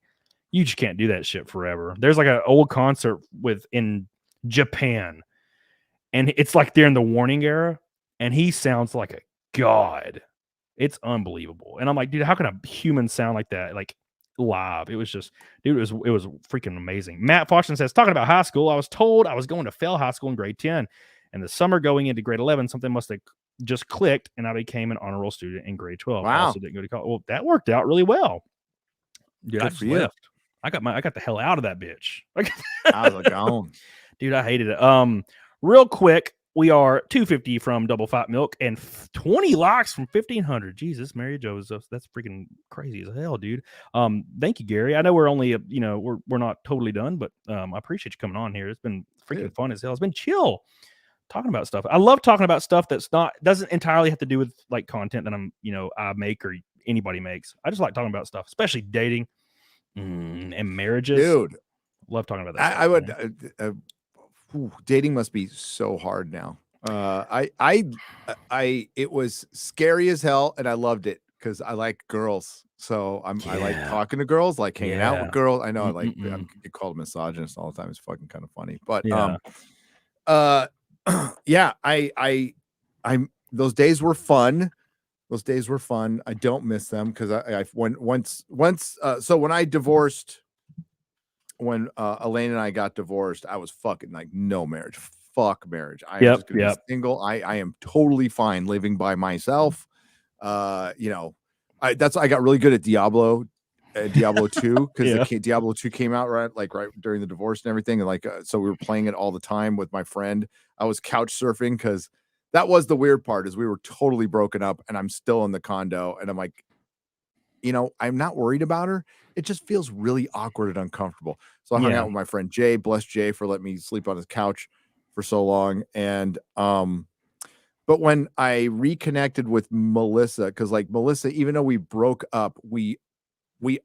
you just can't do that shit forever. There's like an old concert in Japan, and it's like they're in the Warning era, and he sounds like a god. It's unbelievable. And I'm like, dude, how can a human sound like that? Like live. It was just, dude, it was freaking amazing. Matt Faustin says, talking about high school, I was told I was going to fail high school in grade 10. And the summer going into grade 11, something must have just clicked, and I became an honor roll student in grade 12. Wow. I also didn't go to college. Well, that worked out really well. Dude, I just for you. left. I got the hell out of that bitch. I was gone. Dude, I hated it. Real quick, we are 250 from Double Fat Milk and 20 likes from 1500. Jesus, Mary Joseph, that's freaking crazy as hell, dude. Thank you, Gary. I know we're only, we're not totally done, but I appreciate you coming on here. It's been freaking fun as hell. It's been chill talking about stuff. I love talking about stuff doesn't entirely have to do with like content that I make or anybody makes. I just like talking about stuff, especially dating and marriages. Dude, love talking about that. I would. Dating must be so hard now. It was scary as hell, and I loved it because I like girls. So I like talking to girls, like hanging out with girls. I know I get called a misogynist all the time. It's fucking kind of funny, but I'm those days were fun. Those days were fun. I don't miss them because when I divorced. When Elaine and I got divorced, I was fucking like, no marriage. Fuck marriage. I am just gonna be single. I am totally fine living by myself. I got really good at Diablo 2 because Diablo 2 came out right during the divorce and everything. And so we were playing it all the time with my friend. I was couch surfing because that was the weird part is we were totally broken up and I'm still in the condo and I'm like, I'm not worried about her. It just feels really awkward and uncomfortable. So I hung out with my friend Jay. Bless Jay for letting me sleep on his couch for so long. And but when I reconnected with Melissa, because like Melissa, even though we broke up, we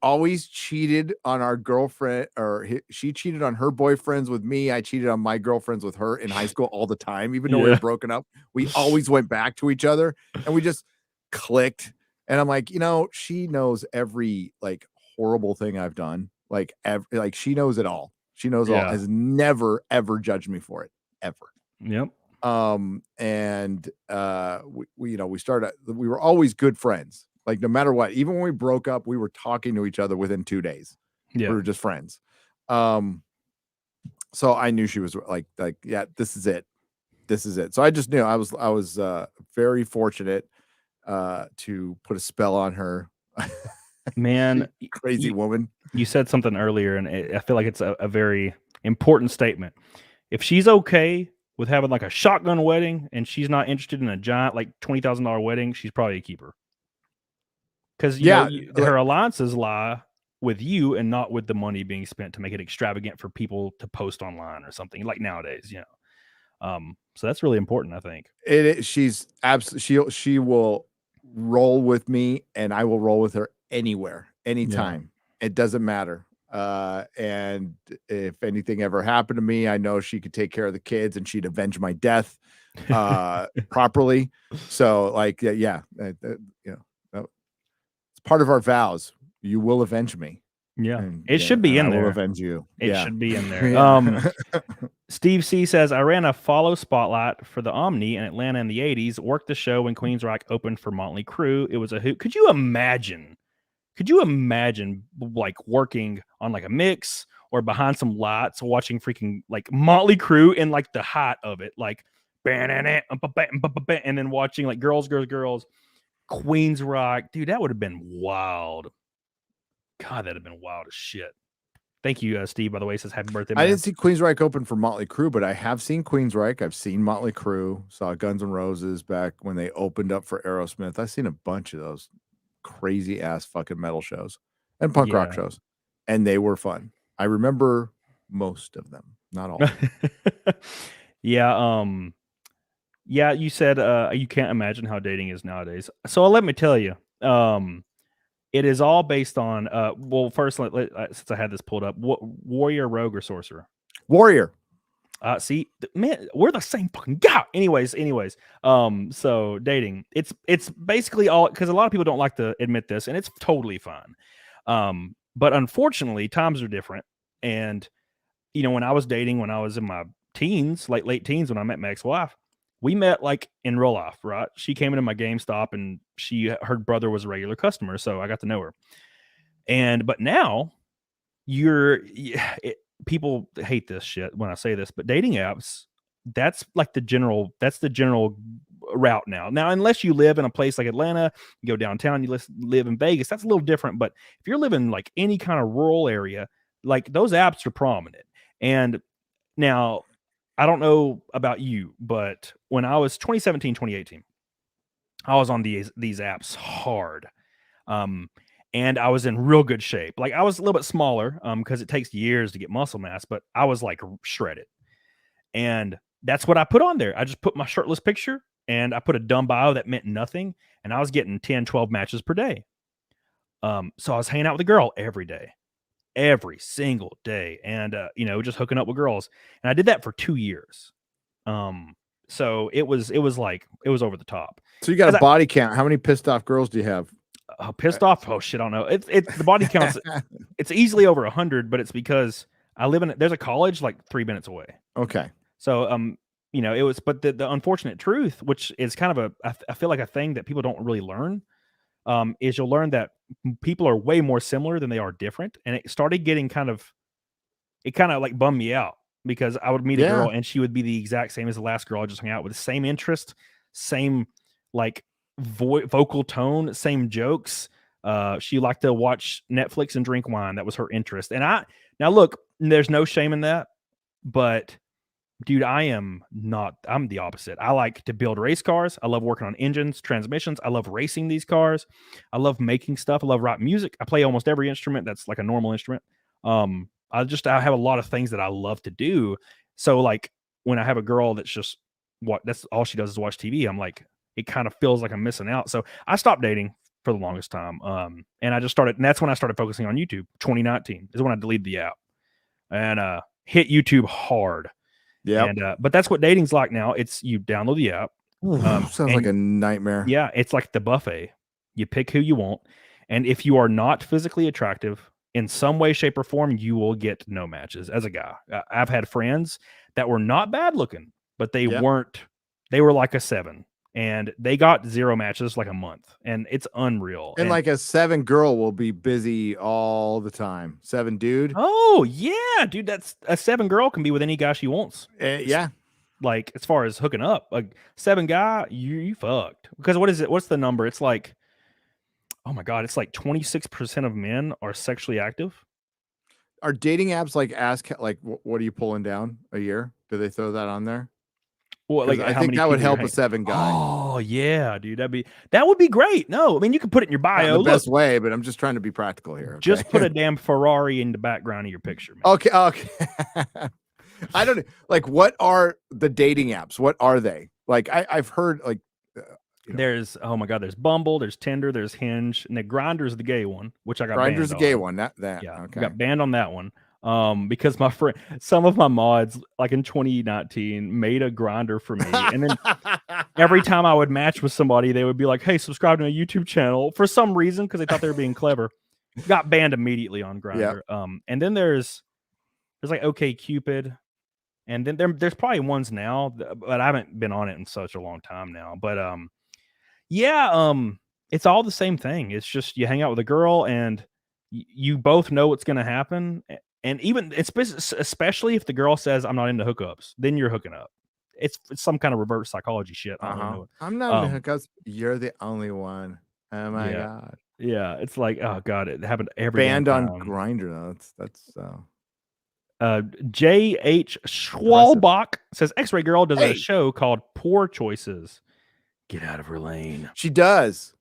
always cheated on our girlfriend, or she cheated on her boyfriends with me. I cheated on my girlfriends with her in high school all the time, even though we were broken up. We always went back to each other, and we just clicked. And I'm like, she knows every like horrible thing I've done. Like she knows it all. She knows all. Has never ever judged me for it ever. Yep. And we started. We were always good friends. Like no matter what, even when we broke up, we were talking to each other within 2 days. Yeah, we were just friends. So I knew she was like, this is it. This is it. So I just knew I was very fortunate to put a spell on her. Man, crazy woman. You said something earlier, and I feel like it's a very important statement. If she's okay with having like a shotgun wedding and she's not interested in a giant like $20,000 wedding, she's probably a keeper. Because her alliances lie with you and not with the money being spent to make it extravagant for people to post online or something like nowadays. So that's really important, I think. She's absolutely she will roll with me, and I will roll with her anywhere, anytime. It doesn't matter. And if anything ever happened to me, I know she could take care of the kids and she'd avenge my death properly. So it's part of our vows. You will avenge me. Yeah, and, it should be in there. I will avenge you. It should be in there. Steve C says, I ran a follow spotlight for the Omni in Atlanta in the 80s, worked the show when Queen's Rock opened for Motley Crue. It was a hoot. Could you imagine like working on like a mix or behind some lights watching freaking like Motley Crue in like the height of it, like and then watching like girls, Queensryche. Dude, that would have been wild. God, that'd have been wild as shit. Thank you, Steve, by the way. Says happy birthday, man. I didn't see Queensryche open for Motley Crue, but I have seen Queensryche. I've seen Motley Crue. Saw Guns N' Roses back when they opened up for Aerosmith. I've seen a bunch of those crazy ass fucking metal shows and punk rock shows, and they were fun. I remember most of them, not all. Yeah. Yeah, you said you can't imagine how dating is nowadays. So let me tell you, it is all based on well, first since I had this pulled up, warrior, rogue, or sorcerer? Warrior. See, man, we're the same fucking guy. Anyways, so dating, it's basically all, because a lot of people don't like to admit this, and it's totally fine. But unfortunately, times are different, and when I was dating, when I was in my teens, late teens, when I met my ex-wife, we met like in real life, right? She came into my GameStop, and her brother was a regular customer, so I got to know her. But now people hate this shit when I say this, but dating apps, that's the general route now. Now, unless you live in a place like Atlanta, you go downtown, you live in Vegas, that's a little different. But if you're living like any kind of rural area, like those apps are prominent. And now, I don't know about you, but when I was 2017, 2018, I was on these apps hard. And I was in real good shape. Like, I was a little bit smaller because it takes years to get muscle mass, but I was like shredded. And that's what I put on there. I just put my shirtless picture, and I put a dumb bio that meant nothing, and I was getting 10, 12 matches per day. So I was hanging out with a girl every day. Every single day, and just hooking up with girls, and I did that for 2 years. So it was over the top. So you got a body count. How many pissed off girls do you have? Pissed off? Oh shit, I don't know. It's the body count's it's easily over 100, but it's because I live there's a college like 3 minutes away. Okay. So it was, but the unfortunate truth, which is kind of I feel like a thing that people don't really learn, is you'll learn that people are way more similar than they are different. And it started getting kind of like bummed me out, because I would meet a girl and she would be the exact same as the last girl I just hung out with, the same interest, same like vocal tone, same jokes. She liked to watch Netflix and drink wine. That was her interest. And now look, there's no shame in that, but dude, I'm the opposite. I like to build race cars. I love working on engines, transmissions. I love racing these cars. I love making stuff. I love writing music. I play almost every instrument that's like a normal instrument. I have a lot of things that I love to do. So like when I have a girl that's all she does is watch TV, I'm like, it kind of feels like I'm missing out. So I stopped dating for the longest time. And I just started, and that's when I started focusing on YouTube. 2019 is when I deleted the app and hit YouTube hard. Yeah. And but that's what dating's like now. It's you download the app. Sounds like a nightmare. Yeah, it's like the buffet. You pick who you want, and if you are not physically attractive in some way, shape, or form, you will get no matches. As a guy, I've had friends that were not bad looking, but they weren't. They were like a 7, and they got 0 matches like a month, and it's unreal. And like a 7 girl will be busy all the time. 7 dude. Oh yeah, dude, that's a 7 girl can be with any guy she wants. Yeah. Like as far as hooking up, a 7 guy, you fucked. Because what is it? What's the number? It's like, oh my god, it's like 26% of men are sexually active. Are dating apps like what are you pulling down a year? Do they throw that on there? Well, like I think that would help a 7 guy. Oh yeah, dude, that would be great. No, I mean you can put it in your bio. Not the best way, but I'm just trying to be practical here. Okay? Just put a damn Ferrari in the background of your picture, man. Okay. I don't like, what are the dating apps? What are they? Like I've heard like there's there's Bumble, there's Tinder, there's Hinge, and the Grindr's the gay one, which I got. Grindr's the gay one. Yeah, okay. Got banned on that one. Because some of my mods, like in 2019, made a Grindr for me, and then every time I would match with somebody, they would be like, "Hey, subscribe to my YouTube channel," for some reason, because they thought they were being clever. Got banned immediately on Grindr. Yeah. And then there's like OkCupid, and then there's probably ones now, but I haven't been on it in such a long time now. But it's all the same thing. It's just you hang out with a girl, and you both know what's going to happen. And even especially if the girl says I'm not into hookups, then you're hooking up. It's some kind of reverse psychology shit. I don't really know it. I'm not into hookups. You're the only one. Oh my Yeah. god. Yeah, it's like, oh god, it happened every Banned damn on time. Grindr though. That's J.H. Schwalbach says X-Ray Girl does a show called Poor Choices. Get out of her lane. She does.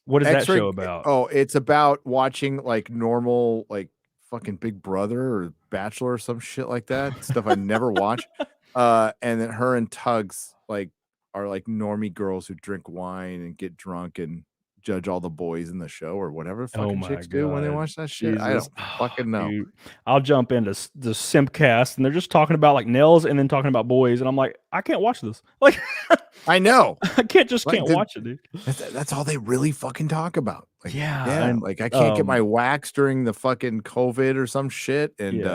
What is that X-Ray, show about? Oh, it's about watching like normal, like fucking Big Brother or Bachelor or some shit like that. Stuff I never watch. And then her and Tugs like are like normie girls who drink wine and get drunk and judge all the boys in the show or whatever fucking chicks do when they watch that shit. Jesus. I don't fucking know. Dude, I'll jump into the Simpcast and they're just talking about like nails and then talking about boys, and I'm like, I can't watch this. Like, I know. I can't watch it, dude. That's all they really fucking talk about. Like, Yeah, and like I can't get my wax during the fucking COVID or some shit. And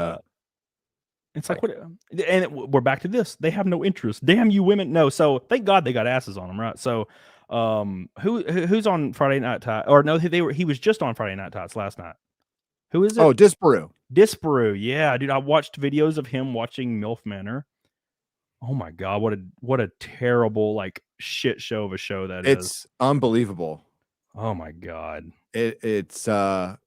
it's like, what? And we're back to this. They have no interest. Damn you, women. No. So thank God they got asses on them, right? So, who's on Friday Night Tots? Or no, he was just on Friday Night Tots last night. Who is it? Oh, Disparu. Yeah, dude. I watched videos of him watching MILF Manor. Oh my god, what a terrible like shit show of a show that is. It's unbelievable. Oh my god. It's almost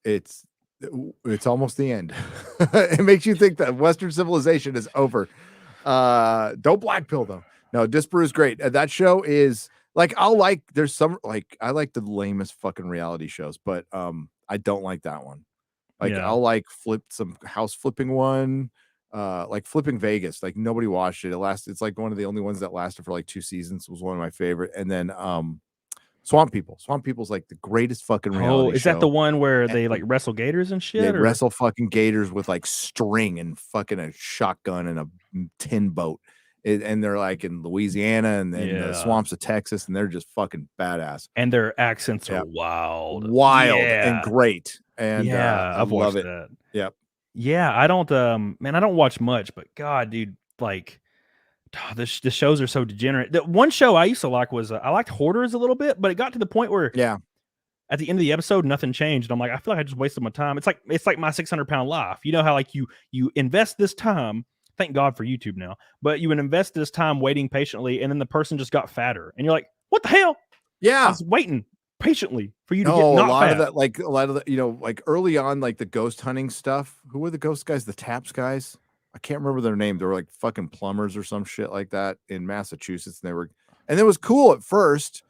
the end. It makes you think that Western civilization is over. Don't blackpill them. No, Disparu is great. That show is like there's some like I like the lamest fucking reality shows, but I don't like that one. Like I'll like flip some house flipping one. Like Flipping Vegas, like nobody watched it. It's like one of the only ones that lasted for like 2 seasons. It was one of my favorite. And then Swamp People's like the greatest fucking reality is show. that the one where they like wrestle gators and shit? They wrestle fucking gators with like string and fucking a shotgun and a tin boat. And they're like in Louisiana and the swamps of Texas, and they're just fucking badass. And their accents are wild and great. And I've love watched it. that. Yep. Yeah, I don't man, I don't watch much, but god, dude, like the shows are so degenerate. The one show I used to like was I liked Hoarders a little bit, but it got to the point where at the end of the episode nothing changed. I'm like, I feel like I just wasted my time. It's like my 600-pound life. You know how like you invest this time, thank God for YouTube now, but you would invest this time waiting patiently, and then the person just got fatter, and you're like, what the hell? Yeah, I was waiting patiently for you to get not a lot fat. of that, like a lot of the, you know, like early on, like the ghost hunting stuff. Who were the ghost guys? The Taps guys. I can't remember their name. They were like fucking plumbers or some shit like that in Massachusetts. And it was cool at first,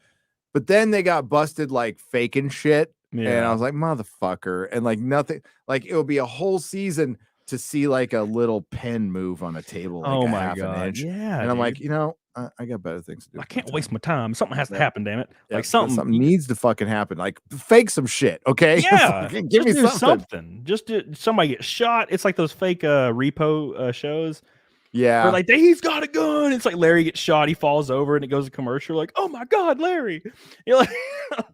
but then they got busted like faking shit. Yeah. And I was like, motherfucker. And like nothing, like it would be a whole season to see like a little pen move on a table. Like half an inch. Yeah. And I'm like, you know, I got better things to do. I can't waste my time. Something has to happen, damn it. Yeah, like something needs to fucking happen. Like fake some shit, okay? Yeah, give me something. Just somebody get shot. It's like those fake repo shows. Yeah, where like he's got a gun. It's like Larry gets shot, he falls over, and it goes to commercial. Like, oh my god, Larry! You're like,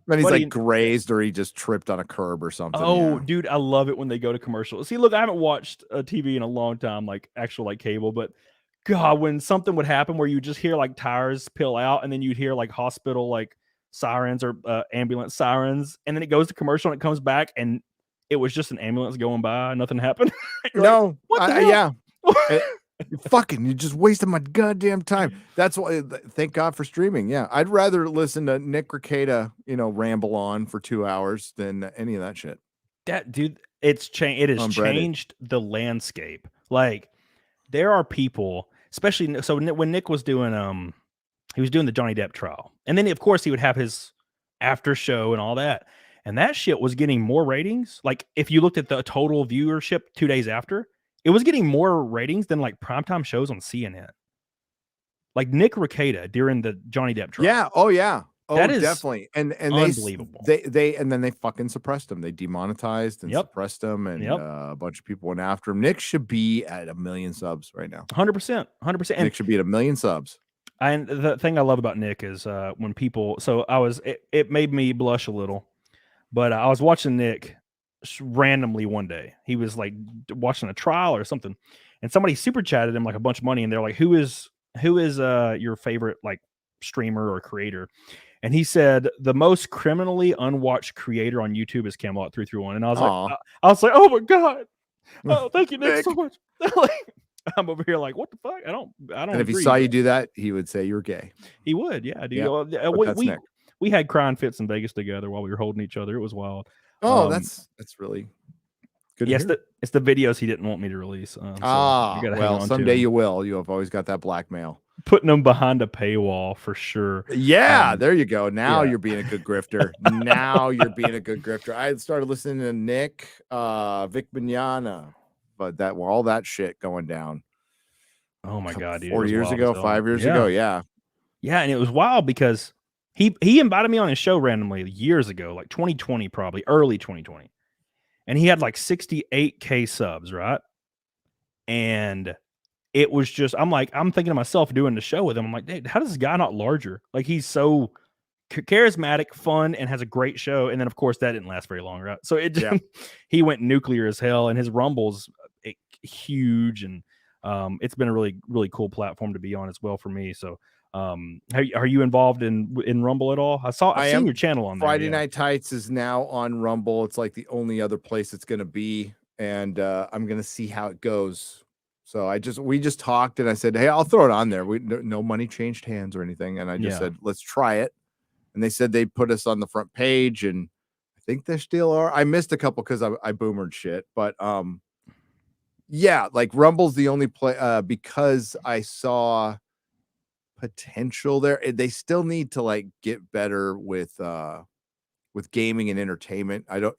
then he's like grazed or he just tripped on a curb or something. Oh, dude, I love it when they go to commercial. See, look, I haven't watched TV in a long time, like actual like cable, but. God, when something would happen where you just hear like tires peel out and then you'd hear like hospital like sirens or ambulance sirens, and then it goes to commercial and it comes back and it was just an ambulance going by, nothing happened. No, like, what the hell? You just wasted my goddamn time. That's why. Thank God for streaming. Yeah, I'd rather listen to Nick Rekieta, ramble on for 2 hours than any of that shit. That dude, it has changed the landscape. Like there are people. Especially so when Nick was doing he was doing the Johnny Depp trial, and then of course he would have his after show and all that, and that shit was getting more ratings. Like if you looked at the total viewership 2 days after, it was getting more ratings than like primetime shows on CNN. Like Nick Rekieta during the Johnny Depp trial. Yeah. Oh yeah. Oh, that is definitely. And unbelievable. And then they fucking suppressed him. They demonetized and suppressed him, and a bunch of people went after him. Nick should be at 1 million subs right now. 100%. Nick should be at 1 million subs. And the thing I love about Nick is when people. So it made me blush a little, but I was watching Nick randomly one day. He was like watching a trial or something, and somebody super chatted him like a bunch of money, and they're like, "Who is your favorite like streamer or creator?" And he said the most criminally unwatched creator on YouTube is Camelot 331. And I was like, oh my god. Oh, thank you, Nick, Nick. so much. Like, I'm over here like, what the fuck? I don't And if he agree, saw you but do that, he would say you're gay. he would, yeah, dude. Yeah, but We, that's we Nick. we had crying fits in Vegas together while we were holding each other. It was wild. Oh, that's really good. Yes, to hear. it's the videos he didn't want me to release. So I gotta hang well, on someday to you will. You have always got that blackmail. putting them behind a paywall for sure. Yeah, there you go. Now yeah. you're being a good grifter. Now you're being a good grifter. I started listening to Nick, Vic Mignogna, but all that shit going down. Oh my god, dude! 4 years ago, 5 years ago, yeah, and it was wild because he invited me on his show randomly years ago, like 2020, probably early 2020, and he had like 68K subs, right? And it was just, I'm thinking to myself doing the show with him, I'm like, dude, how does this guy not larger? Like, he's so charismatic, fun, and has a great show. And then, of course, that didn't last very long, right? So it just, he went nuclear as hell, and his Rumble's huge, and it's been a really, really cool platform to be on as well for me. So are you involved in Rumble at all? I've seen your channel on there. Friday Night Tights is now on Rumble. It's like the only other place it's going to be, and I'm going to see how it goes. So we just talked, and I said, hey, I'll throw it on there. No money changed hands or anything, and I just said, let's try it. And they said they'd put us on the front page, and I think they still are. I missed a couple because I boomered shit, but yeah, like Rumble's the only play because I saw potential there. They still need to like get better with gaming and entertainment. I don't.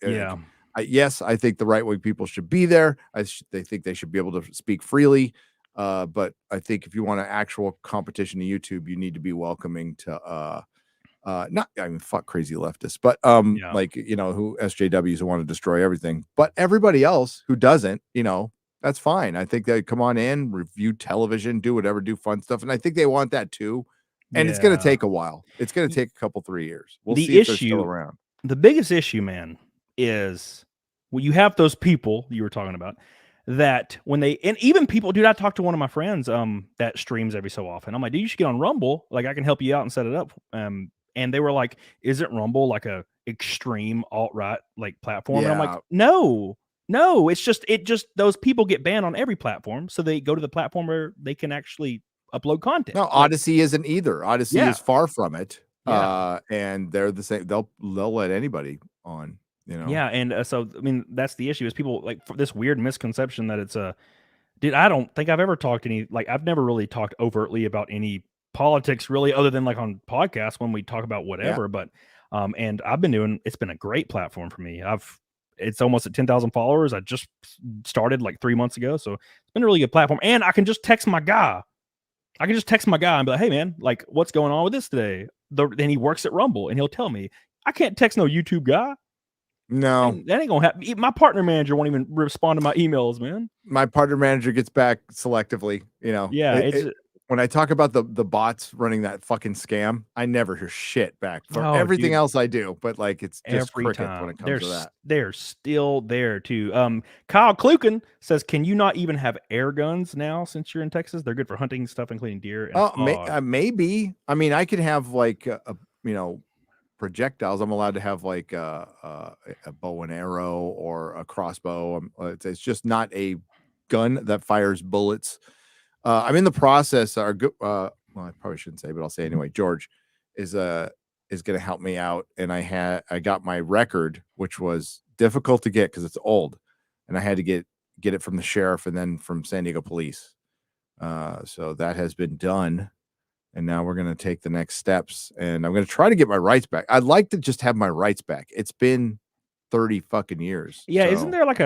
Yes, I think the right way people should be there. They think they should be able to speak freely. But I think if you want an actual competition to YouTube, you need to be welcoming to not, I mean, fuck crazy leftists, but like, who SJWs who want to destroy everything, but everybody else who doesn't, that's fine. I think they come on in, review television, do whatever, do fun stuff. And I think they want that too. And it's going to take a while. It's going to take a couple, 3 years. We'll see if they're still around. The biggest issue, man, is you have those people you were talking about that when and even people, dude, I talked to one of my friends that streams every so often. I'm like, dude, you should get on Rumble. Like, I can help you out and set it up. And they were like, isn't Rumble like a extreme alt-right like platform? And I'm like, no, it's just those people get banned on every platform. So they go to the platform where they can actually upload content. No, Odyssey isn't either. Odyssey is far from it. And they're the same. They'll let anybody on, Yeah. And so, I mean, that's the issue is people like for this weird misconception that it's dude, I don't think I've ever talked I've never really talked overtly about any politics really, other than like on podcasts when we talk about whatever. But and I've been it's been a great platform for me. It's almost at 10,000 followers. I just started like 3 months ago, so it's been a really good platform. And I can just text my guy. And be like, hey man, like, what's going on with this today? Then he works at Rumble, and he'll tell me. I can't text no YouTube guy. No, that ain't gonna happen. My partner manager won't even respond to my emails, man. My partner manager gets back selectively. Yeah, when I talk about the bots running that fucking scam, I never hear shit back for everything else I do. But like, it's just cricket when it comes to that. They're still there too. Kyle Kluken says, "Can you not even have air guns now since you're in Texas? They're good for hunting stuff, including deer." And maybe. I mean, I could have like projectiles. I'm allowed to have like a bow and arrow or a crossbow. It's just not a gun that fires bullets. I'm in the process. Well, I probably shouldn't say, but I'll say anyway. George is going to help me out, and I got my record, which was difficult to get because it's old, and I had to get it from the sheriff and then from San Diego police. So that has been done, and now we're going to take the next steps, and I'm going to try to get my rights back. I'd like to just have my rights back. It's been 30 fucking years. Yeah, so. Isn't there like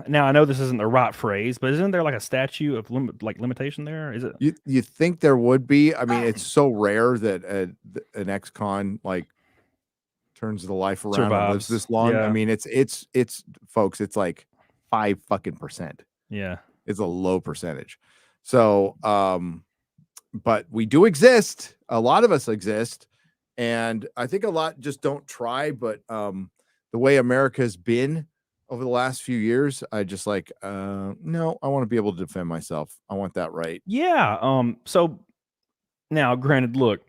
now I know this isn't the right phrase, but isn't there like a statute of limitation there? Is it? You think there would be? I mean, it's so rare that an ex-con like turns the life around and lives this long. Yeah. I mean, it's folks, it's like 5%. Yeah, it's a low percentage. So, but we do exist. A lot of us exist, and I think a lot just don't try. But the way America has been over the last few years, I just like, no, I want to be able to defend myself. I want that right. Yeah. So now, granted, look,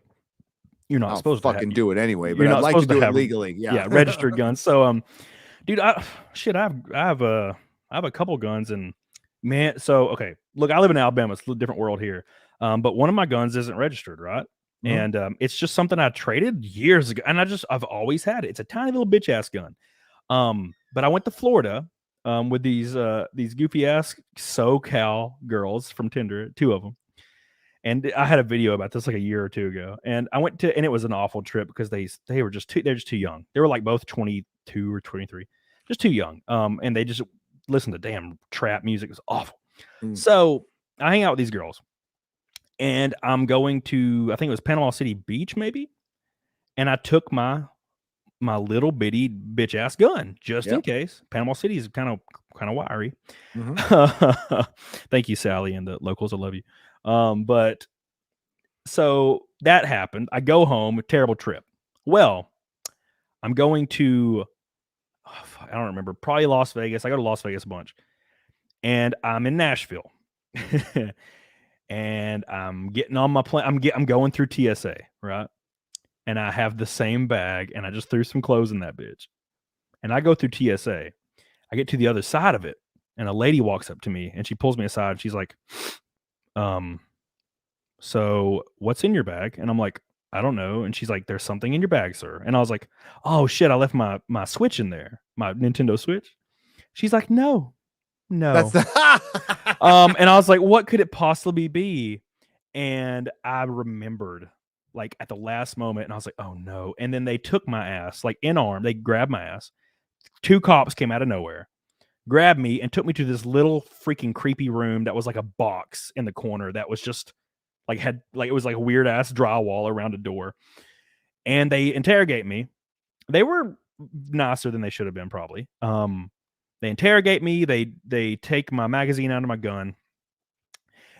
you're not supposed to fucking do it anyway, but I'd like to do it legally. Yeah. Yeah. Registered guns. So, dude, I have I have a couple guns, and man, so okay, look, I live in Alabama. It's a different world here, but one of my guns isn't registered, right? And it's just something I traded years ago, and I've always had it. It's a tiny little bitch ass gun. But I went to Florida with these goofy ass SoCal girls from Tinder, 2 of them. And I had a video about this like a year or 2 ago. And I went to, and it was an awful trip because they're just too young. They were like both 22 or 23, just too young. And they just listened to damn trap music. It was awful. So I hang out with these girls, and I'm going to, I think it was Panama City Beach, maybe. And I took my little bitty bitch ass gun just in case. Panama City is kind of wiry. Thank you, Sally, and the locals. I love you. But so that happened. I go home, terrible trip. Well, I'm going to, I don't remember, probably Las Vegas. I go to Las Vegas a bunch, and I'm in Nashville, and I'm getting on my plane. I'm going through TSA, right? And I have the same bag, and I just threw some clothes in that bitch. And I go through TSA. I get to the other side of it, and a lady walks up to me, and she pulls me aside. And she's like, so what's in your bag? And I'm like, I don't know. And she's like, there's something in your bag, sir. And I was like, oh shit, I left my Switch in there, my Nintendo Switch. She's like, no. That's and I was like, what could it possibly be? And I remembered, like, at the last moment, and I was like, oh no. And then they took my ass, like, in arm. They grabbed my ass. 2 cops came out of nowhere, grabbed me, and took me to this little freaking creepy room that was like a box in the corner that was just like, had like, it was like a weird ass drywall around a door. And they interrogate me. They were nicer than they should have been, probably. They interrogate me. They take my magazine out of my gun.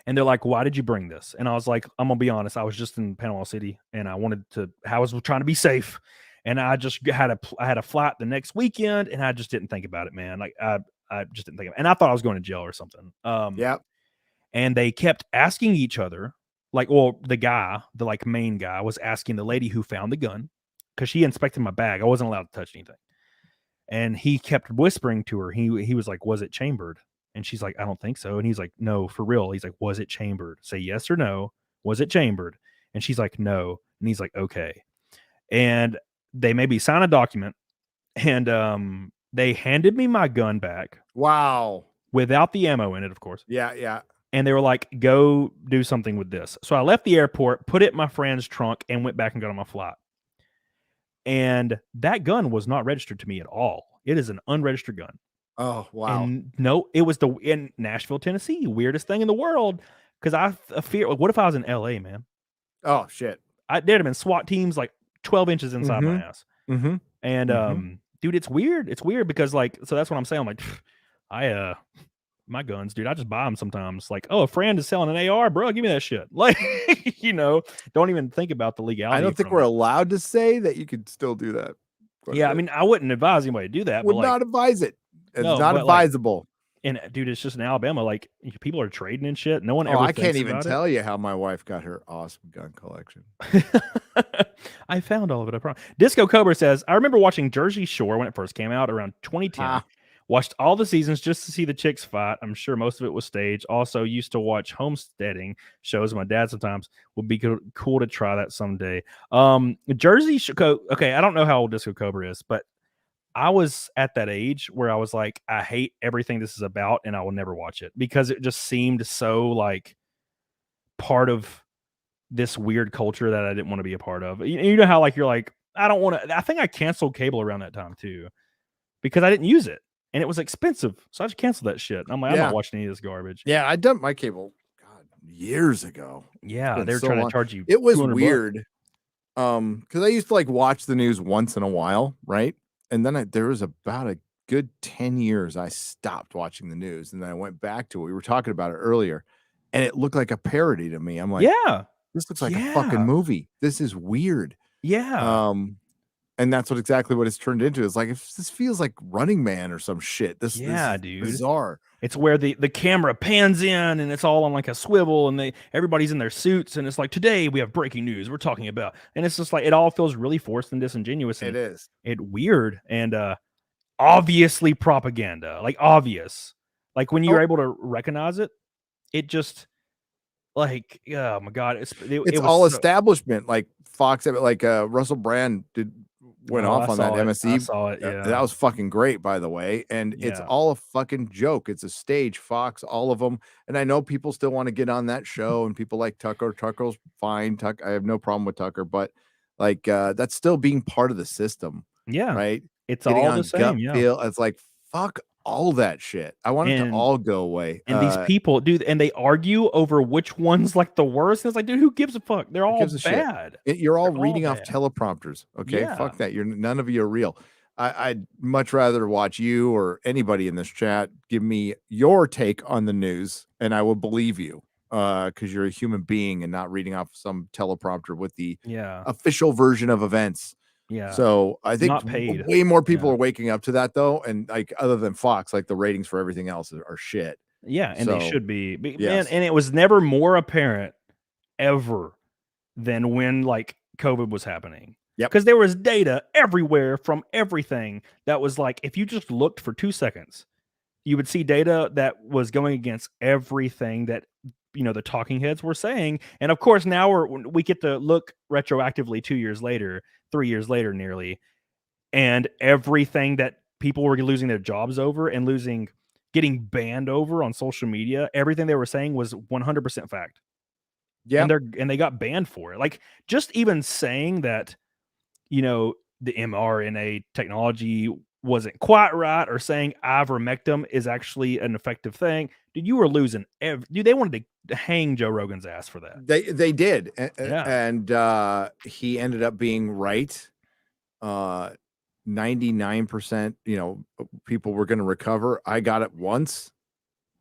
And they're like, why did you bring this? And I was like, I'm going to be honest. I was just in Panama City, and I was trying to be safe. And I just had a flight the next weekend, and I just didn't think about it, man. Like, I just didn't think of it. And I thought I was going to jail or something. And they kept asking each other, like, well, the like main guy was asking the lady who found the gun, because she inspected my bag. I wasn't allowed to touch anything. And he kept whispering to her. He was like, was it chambered? And she's like, I don't think so. And he's like, no, for real. He's like, was it chambered? Say yes or no. Was it chambered? And she's like, no. And he's like, okay. And they made me sign a document, and they handed me my gun back. Wow. Without the ammo in it, of course. Yeah. And they were like, go do something with this. So I left the airport, put it in my friend's trunk, and went back and got on my flight. And that gun was not registered to me at all. It is an unregistered gun. Oh, wow. And no, it was in Nashville, Tennessee. Weirdest thing in the world. Because I fear, what if I was in LA, man? Oh, shit. There'd have been SWAT teams like 12 inches inside my ass. And dude, it's weird. It's weird because, like, so that's what I'm saying. I'm like, my guns, dude, I just buy them sometimes. Like, oh, a friend is selling an AR, bro, give me that shit. Like, don't even think about the legality. I don't think we're allowed to say that you could still do that. Yeah, I mean, I wouldn't advise anybody to do that. Would not advise it. It's not advisable. And dude, it's just in Alabama. Like, people are trading and shit. No one ever. I can't even tell you how my wife got her awesome gun collection. I found all of it. I promise. Disco Cobra says, I remember watching Jersey Shore when it first came out around 2010. Watched all the seasons just to see the chicks fight. I'm sure most of it was staged. Also used to watch homesteading shows with my dad sometimes. Would be cool to try that someday. Jersey Shore. Okay, I don't know how old Disco Cobra is, but I was at that age where I was like, I hate everything this is about, and I will never watch it because it just seemed so like part of this weird culture that I didn't want to be a part of. You know how, like, you're like, I don't want to. I think I canceled cable around that time too because I didn't use it. And it was expensive, so I just canceled that shit. I'm like, I'm not watching any of this garbage. Yeah, I dumped my cable, years ago. Yeah, they were trying to charge you. It was weird, because I used to like watch the news once in a while, right? And then there was about a good 10 years I stopped watching the news, and then I went back to it. We were talking about it earlier, and it looked like a parody to me. I'm like, yeah, this looks like a fucking movie. This is weird. Yeah. And that's exactly what it's turned into. It's like, if this feels like Running Man or some shit. This is dude, bizarre. It's where the camera pans in and it's all on like a swivel, and everybody's in their suits, and it's like, today we have breaking news we're talking about, and it's just like, it all feels really forced and disingenuous. And it is. It weird and obviously propaganda, like obvious. Like when you're able to recognize it, it just like, oh my God, it It's was all so, establishment, like Fox, like Russell Brand went oh, I off on that saw it. I MSE. saw it. That Yeah. was fucking great, by the way. And it's Yeah. all a fucking joke. It's a stage, Fox, all of them. And I know people still want to get on that show, and people like Tucker. Tucker's fine. I have no problem with Tucker, but like that's still being part of the system, Yeah. right? It's Getting all the on gut same. Yeah. feel. It's like fuck all that shit. I want it to And all go away. And these people, dude, and they argue over which one's like the worst. It's like, dude, who gives a fuck? They're Who all gives a shit? bad. You're all They're all reading off bad. teleprompters. Okay, Yeah. fuck that. None of you are real. I'd much rather watch you or anybody in this chat give me your take on the news, and I will believe you, because you're a human being and not reading off some teleprompter with the official version of events. Yeah. So I think Not paid. way more people are waking up to that though, and like other than Fox, like the ratings for everything else are shit. Yeah, and they should be. Man, yes. and it was never more apparent ever than when like COVID was happening. Yep. Because there was data everywhere from everything that was like, if you just looked for 2 seconds, you would see data that was going against everything that, you know, the talking heads were saying. And of course, now we get to look retroactively 2 years later, 3 years later nearly, and everything that people were losing their jobs over and getting banned over on social media, everything they were saying was 100% fact. Yeah. And they got banned for it. Like, just even saying that, you know, the mRNA technology wasn't quite right, or saying ivermectin is actually an effective thing, dude, you were losing. Dude, they wanted to hang Joe Rogan's ass for that. They did. Yeah. And he ended up being right. 99%, you know, people were going to recover. I got it once.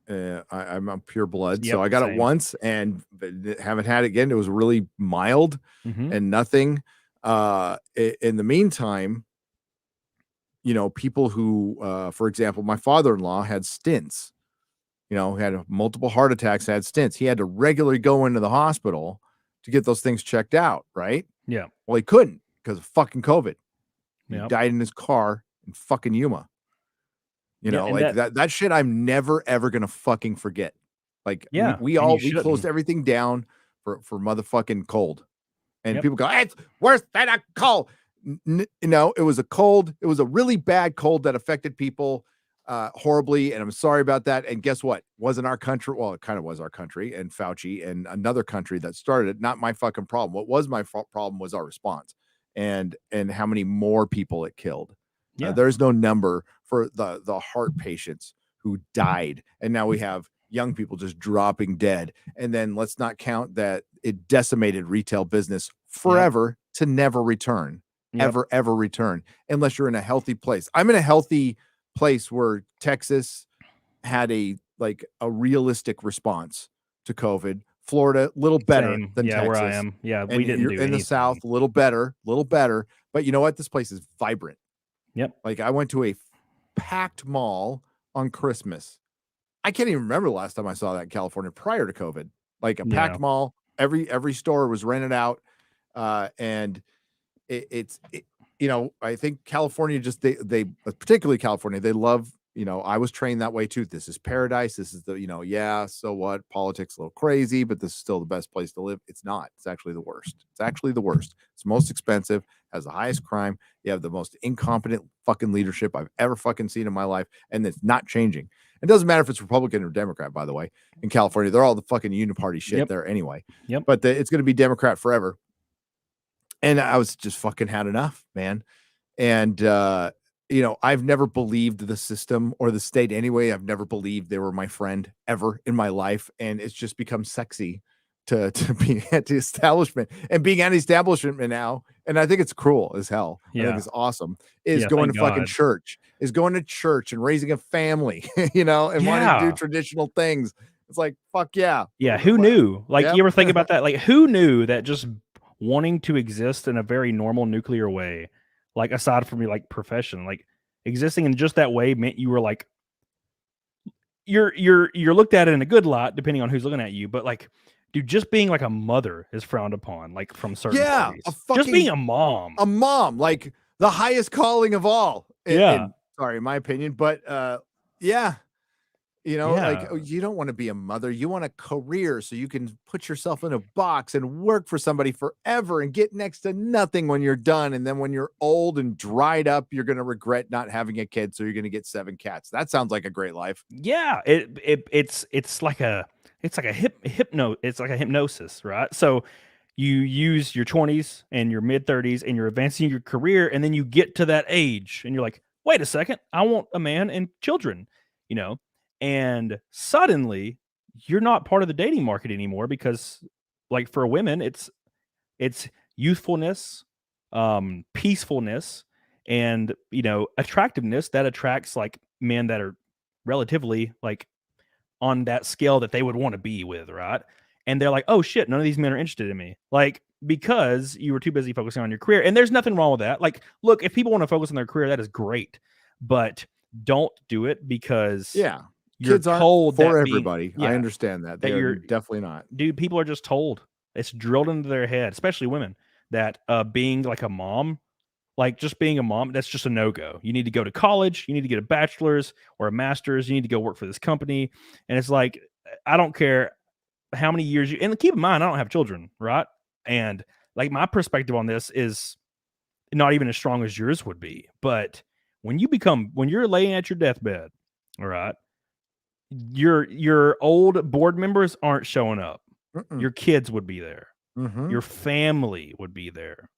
I'm a pure blood, so I got it once and haven't had it again. It was really mild and nothing. In the meantime, you know, people who, for example, my father-in-law had stints, you know, had multiple heart attacks, had stints. He had to regularly go into the hospital to get those things checked out, right? Yeah. Well, he couldn't because of fucking COVID. He Yep. died in his car in fucking Yuma. You know, like that shit I'm never ever gonna fucking forget. Like, we closed everything down for motherfucking cold. And people go, it's worse than a cold. You know, it was a cold. It was a really bad cold that affected people horribly. And I'm sorry about that. And guess what? Wasn't our country. Well, it kind of was our country and Fauci and another country that started it. Not my fucking problem. What was my problem was our response and how many more people it killed. Yeah. There's no number for the heart patients who died. And now we have young people just dropping dead. And then let's not count that it decimated retail business forever to never return, ever return, unless you're in a healthy place. I'm in a healthy place where Texas had a realistic response to COVID. Florida, a little better than Texas. Where I am. Yeah, and we didn't do in the South, a little better. But you know what? This place is vibrant. Yep. Like, I went to a packed mall on Christmas. I can't even remember the last time I saw that in California prior to COVID. Like a packed mall, every store was rented out, and it's you know, I think California just they particularly California, they love, you know, I was trained that way too. This is paradise. This is the, you know, so what? Politics a little crazy, but this is still the best place to live. It's not. It's actually the worst. It's most expensive, has the highest crime. You have the most incompetent fucking leadership I've ever fucking seen in my life, and it's not changing. It doesn't matter if it's Republican or Democrat, by the way. In California, they're all the fucking uniparty shit there anyway. Yep. But it's going to be Democrat forever. And I was just fucking had enough, man. And you know, I've never believed the system or the state anyway. I've never believed they were my friend ever in my life. And it's just become sexy to be anti-establishment, and being anti-establishment now. And I think it's cruel as hell. I think it's awesome. Going to fucking church, going to church and raising a family, you know, and wanting to do traditional things. It's like, fuck yeah. Yeah. Who knew? Like, you ever think about that? Like, who knew that just wanting to exist in a very normal nuclear way, like aside from your like profession, like existing in just that way meant you were like, you're looked at it in a good light, depending on who's looking at you. But like, dude, just being like a mother is frowned upon, like from certain parties. Just being a mom, like the highest calling of all. Sorry, in my opinion, but yeah, You know, like Yeah. you don't want to be a mother. You want a career so you can put yourself in a box and work for somebody forever and get next to nothing when you're done. And then when you're old and dried up, you're going to regret not having a kid. So you're going to get 7 cats. That sounds like a great life. Yeah, it's like a hypnosis, right? So you use your 20s and your mid 30s and you're advancing your career, and then you get to that age and you're like, wait a second, I want a man and children, you know, and suddenly you're not part of the dating market anymore because, like, for women, it's youthfulness, peacefulness, and attractiveness that attracts like men that are relatively like on that scale that they would want to be with, right? And they're like, oh shit, none of these men are interested in me. Like, because you were too busy focusing on your career. And there's nothing wrong with that. Like, look, if people want to focus on their career, that is great. But don't do it because Yeah. you're Kids aren't told for that everybody. I understand that. They're definitely not. dude, people are just told. It's drilled into their head, especially women, that being like a mom, like just being a mom, that's just a no-go. You need to go to college, you need to get a bachelor's or a master's, you need to go work for this company. And it's like, I don't care how many years and keep in mind, I don't have children, right? And like my perspective on this is not even as strong as yours would be. But when you're laying at your deathbed, all right, your old board members aren't showing up. Your kids would be there. Your family would be there.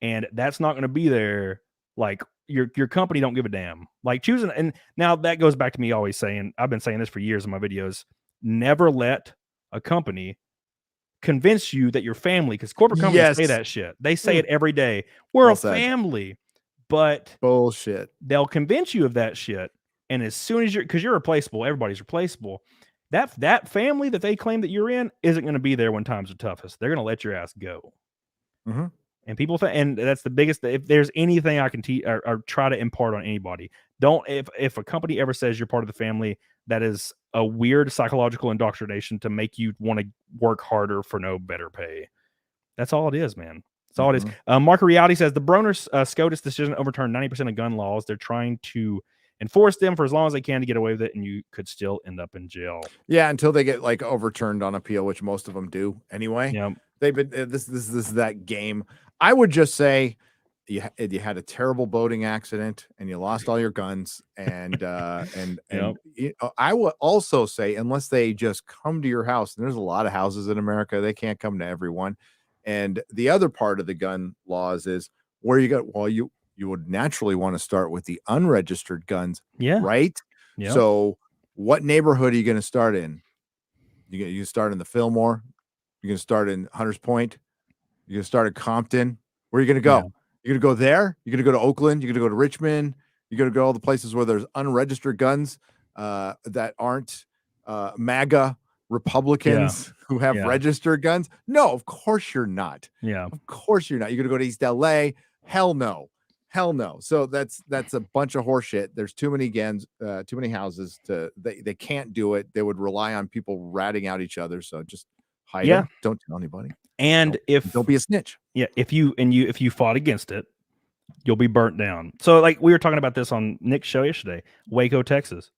And that's not going to be there. Like your company don't give a damn. Like choosing, and now that goes back to me always saying, I've been saying this for years in my videos, never let a company convince you that your family, because corporate companies say that shit. They say it every day. We're a family, but bullshit. They'll convince you of that shit. And as soon as because you're replaceable, everybody's replaceable. That family that they claim that you're in isn't going to be there when times are toughest. They're going to let your ass go. And people and that's the biggest. If there's anything I can teach or try to impart on anybody, don't. If a company ever says you're part of the family, that is a weird psychological indoctrination to make you want to work harder for no better pay. That's all it is, man. That's all it is. Mark Reality says the Broner SCOTUS decision overturned 90% of gun laws. They're trying to enforce them for as long as they can to get away with it, and you could still end up in jail. Yeah, until they get like overturned on appeal, which most of them do anyway. Yeah, they've been this is that game. I would just say you had a terrible boating accident and you lost all your guns and I would also say, unless they just come to your house, and there's a lot of houses in America, they can't come to everyone. And the other part of the gun laws is where you got, well, you would naturally want to start with the unregistered guns. Yeah. Right. Yeah. So what neighborhood are you going to start in? You start in the Fillmore. You're going to start in Hunters Point. You're going to start at Compton. Where are you going to go? Yeah. You're going to go there. You're going to go to Oakland. You're going to go to Richmond. You're going to go all the places where there's unregistered guns that aren't MAGA Republicans who have registered guns. No, of course you're not. Yeah, of course you're not. You're going to go to East LA. Hell no. Hell no. So that's a bunch of horseshit. There's too many guns, too many houses they can't do it. They would rely on people ratting out each other. So just hide them. Don't tell anybody. And don't be a snitch. Yeah, if you fought against it, you'll be burnt down. So like we were talking about this on Nick's show yesterday, Waco, Texas.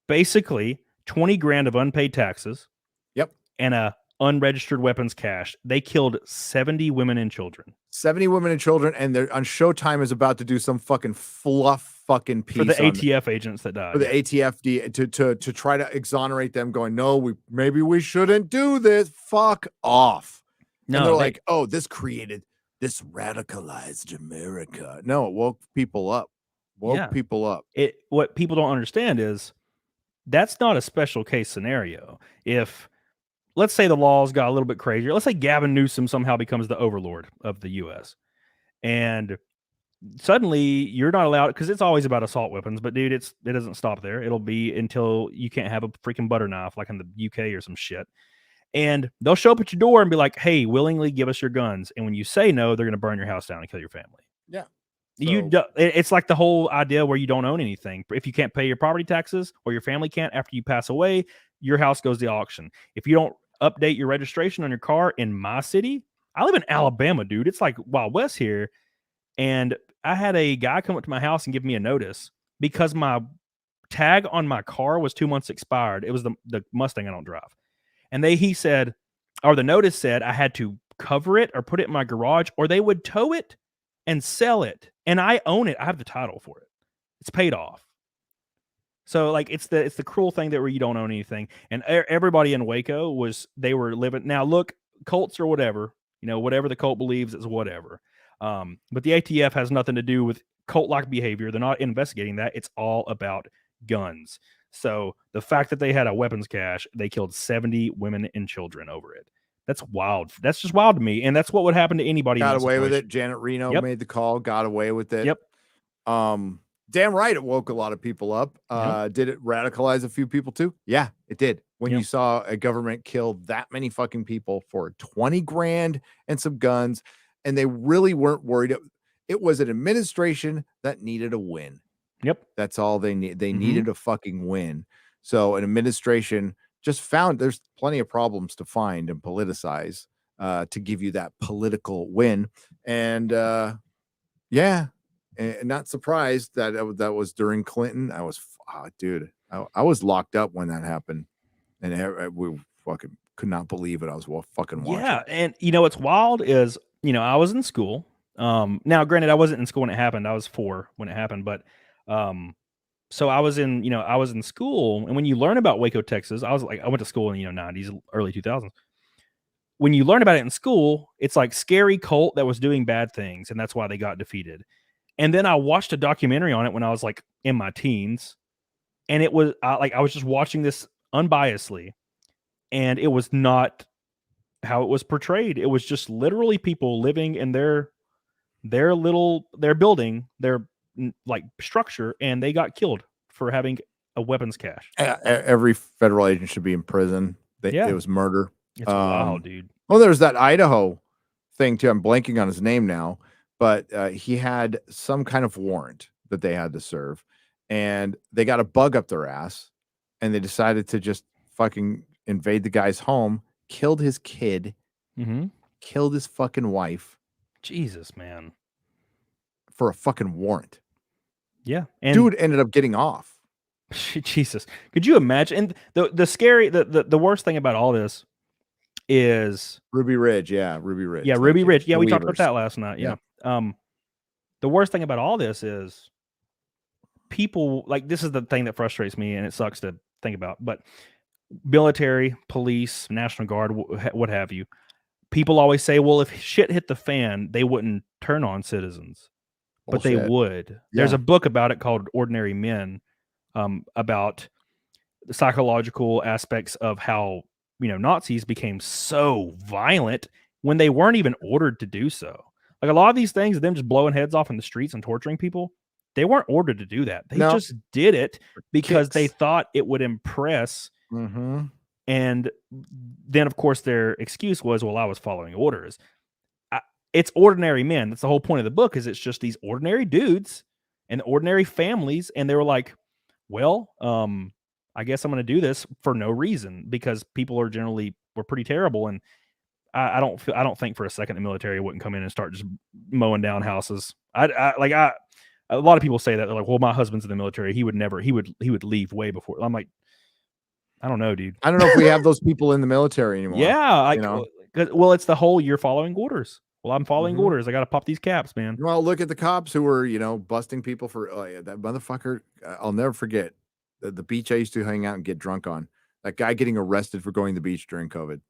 Basically, 20 grand of unpaid taxes. Yep. And a unregistered weapons cache. They killed 70 women and children. 70 women and children, and they're on Showtime is about to do some fucking fluff fucking piece for the ATF agents that died. For the ATF to try to exonerate them, going, no, maybe we shouldn't do this. Fuck off. No, and they're like, oh, this radicalized America. No, it woke people up. People up. What people don't understand is that's not a special case scenario. If let's say the laws got a little bit crazier. Let's say Gavin Newsom somehow becomes the overlord of the U.S. and suddenly you're not allowed, because it's always about assault weapons. But dude, it doesn't stop there. It'll be until you can't have a freaking butter knife like in the UK or some shit. And they'll show up at your door and be like, "Hey, willingly give us your guns." And when you say no, they're going to burn your house down and kill your family. Yeah. It's like the whole idea where you don't own anything. If you can't pay your property taxes or your family can't after you pass away, your house goes to auction. If you don't update your registration on your car in my city, I live in Alabama, dude. It's like Wild West here. And I had a guy come up to my house and give me a notice because my tag on my car was 2 months expired. It was the Mustang I don't drive. And he said, or the notice said I had to cover it or put it in my garage, or they would tow it and sell it. And I own it. I have the title for it. It's paid off. So like it's the cruel thing that where you don't own anything. And everybody in Waco they were living. Now look, cults or whatever, whatever the cult believes is whatever. But the ATF has nothing to do with cult-like behavior. They're not investigating that. It's all about guns. So the fact that they had a weapons cache, they killed 70 women and children over it. That's wild. That's just wild to me. And that's what would happen to anybody. Got away with it. Janet Reno made the call, got away with it. Yep. Damn right it woke a lot of people up. Did it radicalize a few people too? Yeah, it did. When you saw a government kill that many fucking people for 20 grand and some guns, and they really weren't worried. It was an administration that needed a win. Yep. That's all they need. They needed a fucking win. So an administration just found there's plenty of problems to find and politicize to give you that political win. And and not surprised that that was during Clinton. I was, I was locked up when that happened, and we fucking could not believe it. I was fucking watching. Yeah, and what's wild is I was in school. Now, granted, I wasn't in school when it happened. I was 4 when it happened, but so I was in school, and when you learn about Waco, Texas, I went to school in 90s, early 2000s. When you learn about it in school, it's like scary cult that was doing bad things, and that's why they got defeated. And then I watched a documentary on it when I was like in my teens, and it was I was just watching this unbiasedly, and it was not how it was portrayed. It was just literally people living in their building, their like structure, and they got killed for having a weapons cache. Every federal agent should be in prison. It was murder. It's wild, dude. Well, there's that Idaho thing too. I'm blanking on his name now, but he had some kind of warrant that they had to serve, and they got a bug up their ass, and they decided to just fucking invade the guy's home, killed his kid, killed his fucking wife. Jesus, man. For a fucking warrant. Yeah. And dude ended up getting off. Jesus. Could you imagine? And the scary, the worst thing about all this is Ruby Ridge. Yeah. Ruby Ridge. Yeah. Ruby Ridge. Yeah. We talked about that last night. Yeah. The worst thing about all this is people, like, this is the thing that frustrates me, and it sucks to think about, but military, police, National Guard, what have you, people always say, well, if shit hit the fan, they wouldn't turn on citizens. But they would. Yeah. There's a book about it called Ordinary Men, about the psychological aspects of how, Nazis became so violent when they weren't even ordered to do so. Like a lot of these things, them just blowing heads off in the streets and torturing people, they weren't ordered to do that. They just did it because they thought it would impress. And then, of course, their excuse was, well, I was following orders. It's ordinary men. That's the whole point of the book, is it's just these ordinary dudes and ordinary families. And they were like, well, I guess I'm going to do this for no reason, because people were pretty terrible. And I don't think for a second the military wouldn't come in and start just mowing down houses. A lot of people say that. They're like, well, my husband's in the military. He would leave way before. I'm like, I don't know, dude. I don't know if we have those people in the military anymore. Yeah. Well, it's the whole, you're following orders. Well, I'm following orders. I got to pop these caps, man. Well, look at the cops who were, busting people for that motherfucker. I'll never forget the beach I used to hang out and get drunk on. That guy getting arrested for going to the beach during COVID.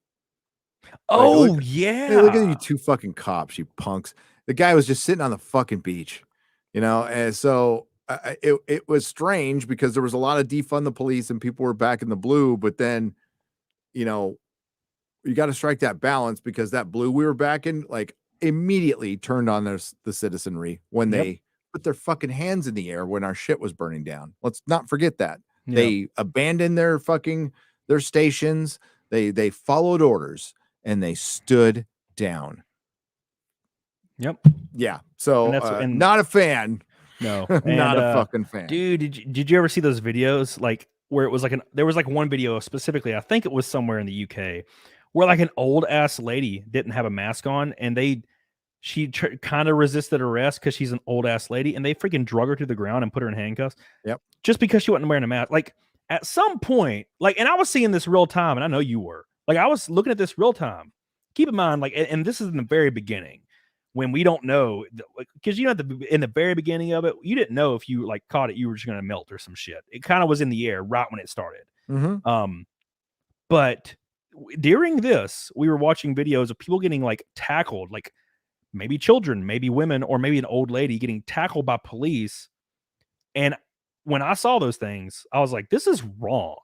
Oh, hey, look at you two fucking cops, you punks. The guy was just sitting on the fucking beach, and so it was strange because there was a lot of defund the police and people were back in the blue, but then, you got to strike that balance, because that blue we were back in, like, immediately turned on the citizenry when they put their fucking hands in the air when our shit was burning down. Let's not forget that. They abandoned their stations. They followed orders and they stood down. Yep. Yeah. So and not a fan. No, not a fucking fan. Dude, did you ever see those videos, like, where it was like there was like one video specifically, I think it was somewhere in the UK, where like an old ass lady didn't have a mask on, and they she kind of resisted arrest because she's an old ass lady, and they freaking drug her to the ground and put her in handcuffs. Yep. Just because she wasn't wearing a mask. Like at some point, like, and I was seeing this real time, and I know you were. Like I was looking at this real time. Keep in mind, like, and this is in the very beginning when we don't know, because you know, in the very beginning of it, you didn't know if you like caught it, you were just gonna melt or some shit. It kind of was in the air right when it started. But during this, we were watching videos of people getting like tackled, like maybe children, maybe women, or maybe an old lady getting tackled by police. And when I saw those things, I was like, this is wrong.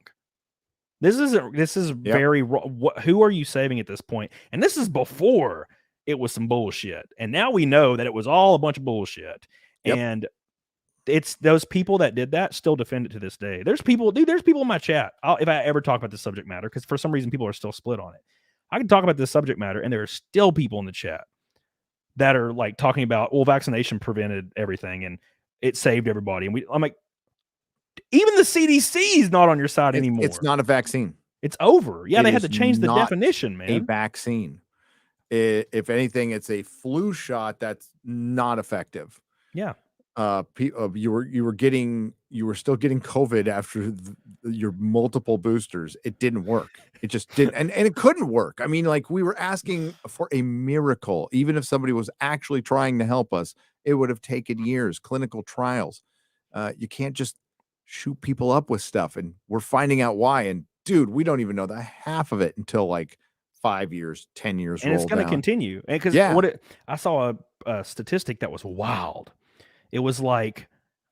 This is very wrong. Who are you saving at this point? And this is before it was some bullshit. And now we know that it was all a bunch of bullshit. Yep. And it's those people that did that still defend it to this day. There's people in my chat. If I ever talk about this subject matter, because for some reason people are still split on it. I can talk about this subject matter, and there are still people in the chat that are like talking about, well, vaccination prevented everything and it saved everybody. And I'm like, even the CDC is not on your side anymore. It's not a vaccine. It's over. Yeah, they had to change the definition, man. A vaccine. If anything, it's a flu shot that's not effective. Yeah. You were still getting COVID after your multiple boosters. It didn't work. It just didn't, and it couldn't work. I mean, like, we were asking for a miracle. Even if somebody was actually trying to help us, it would have taken years, clinical trials. You can't just shoot people up with stuff, and we're finding out why. And dude, we don't even know the half of it until like 5 years, 10 years, and it's going to continue. Because I saw a statistic that was wild. It was like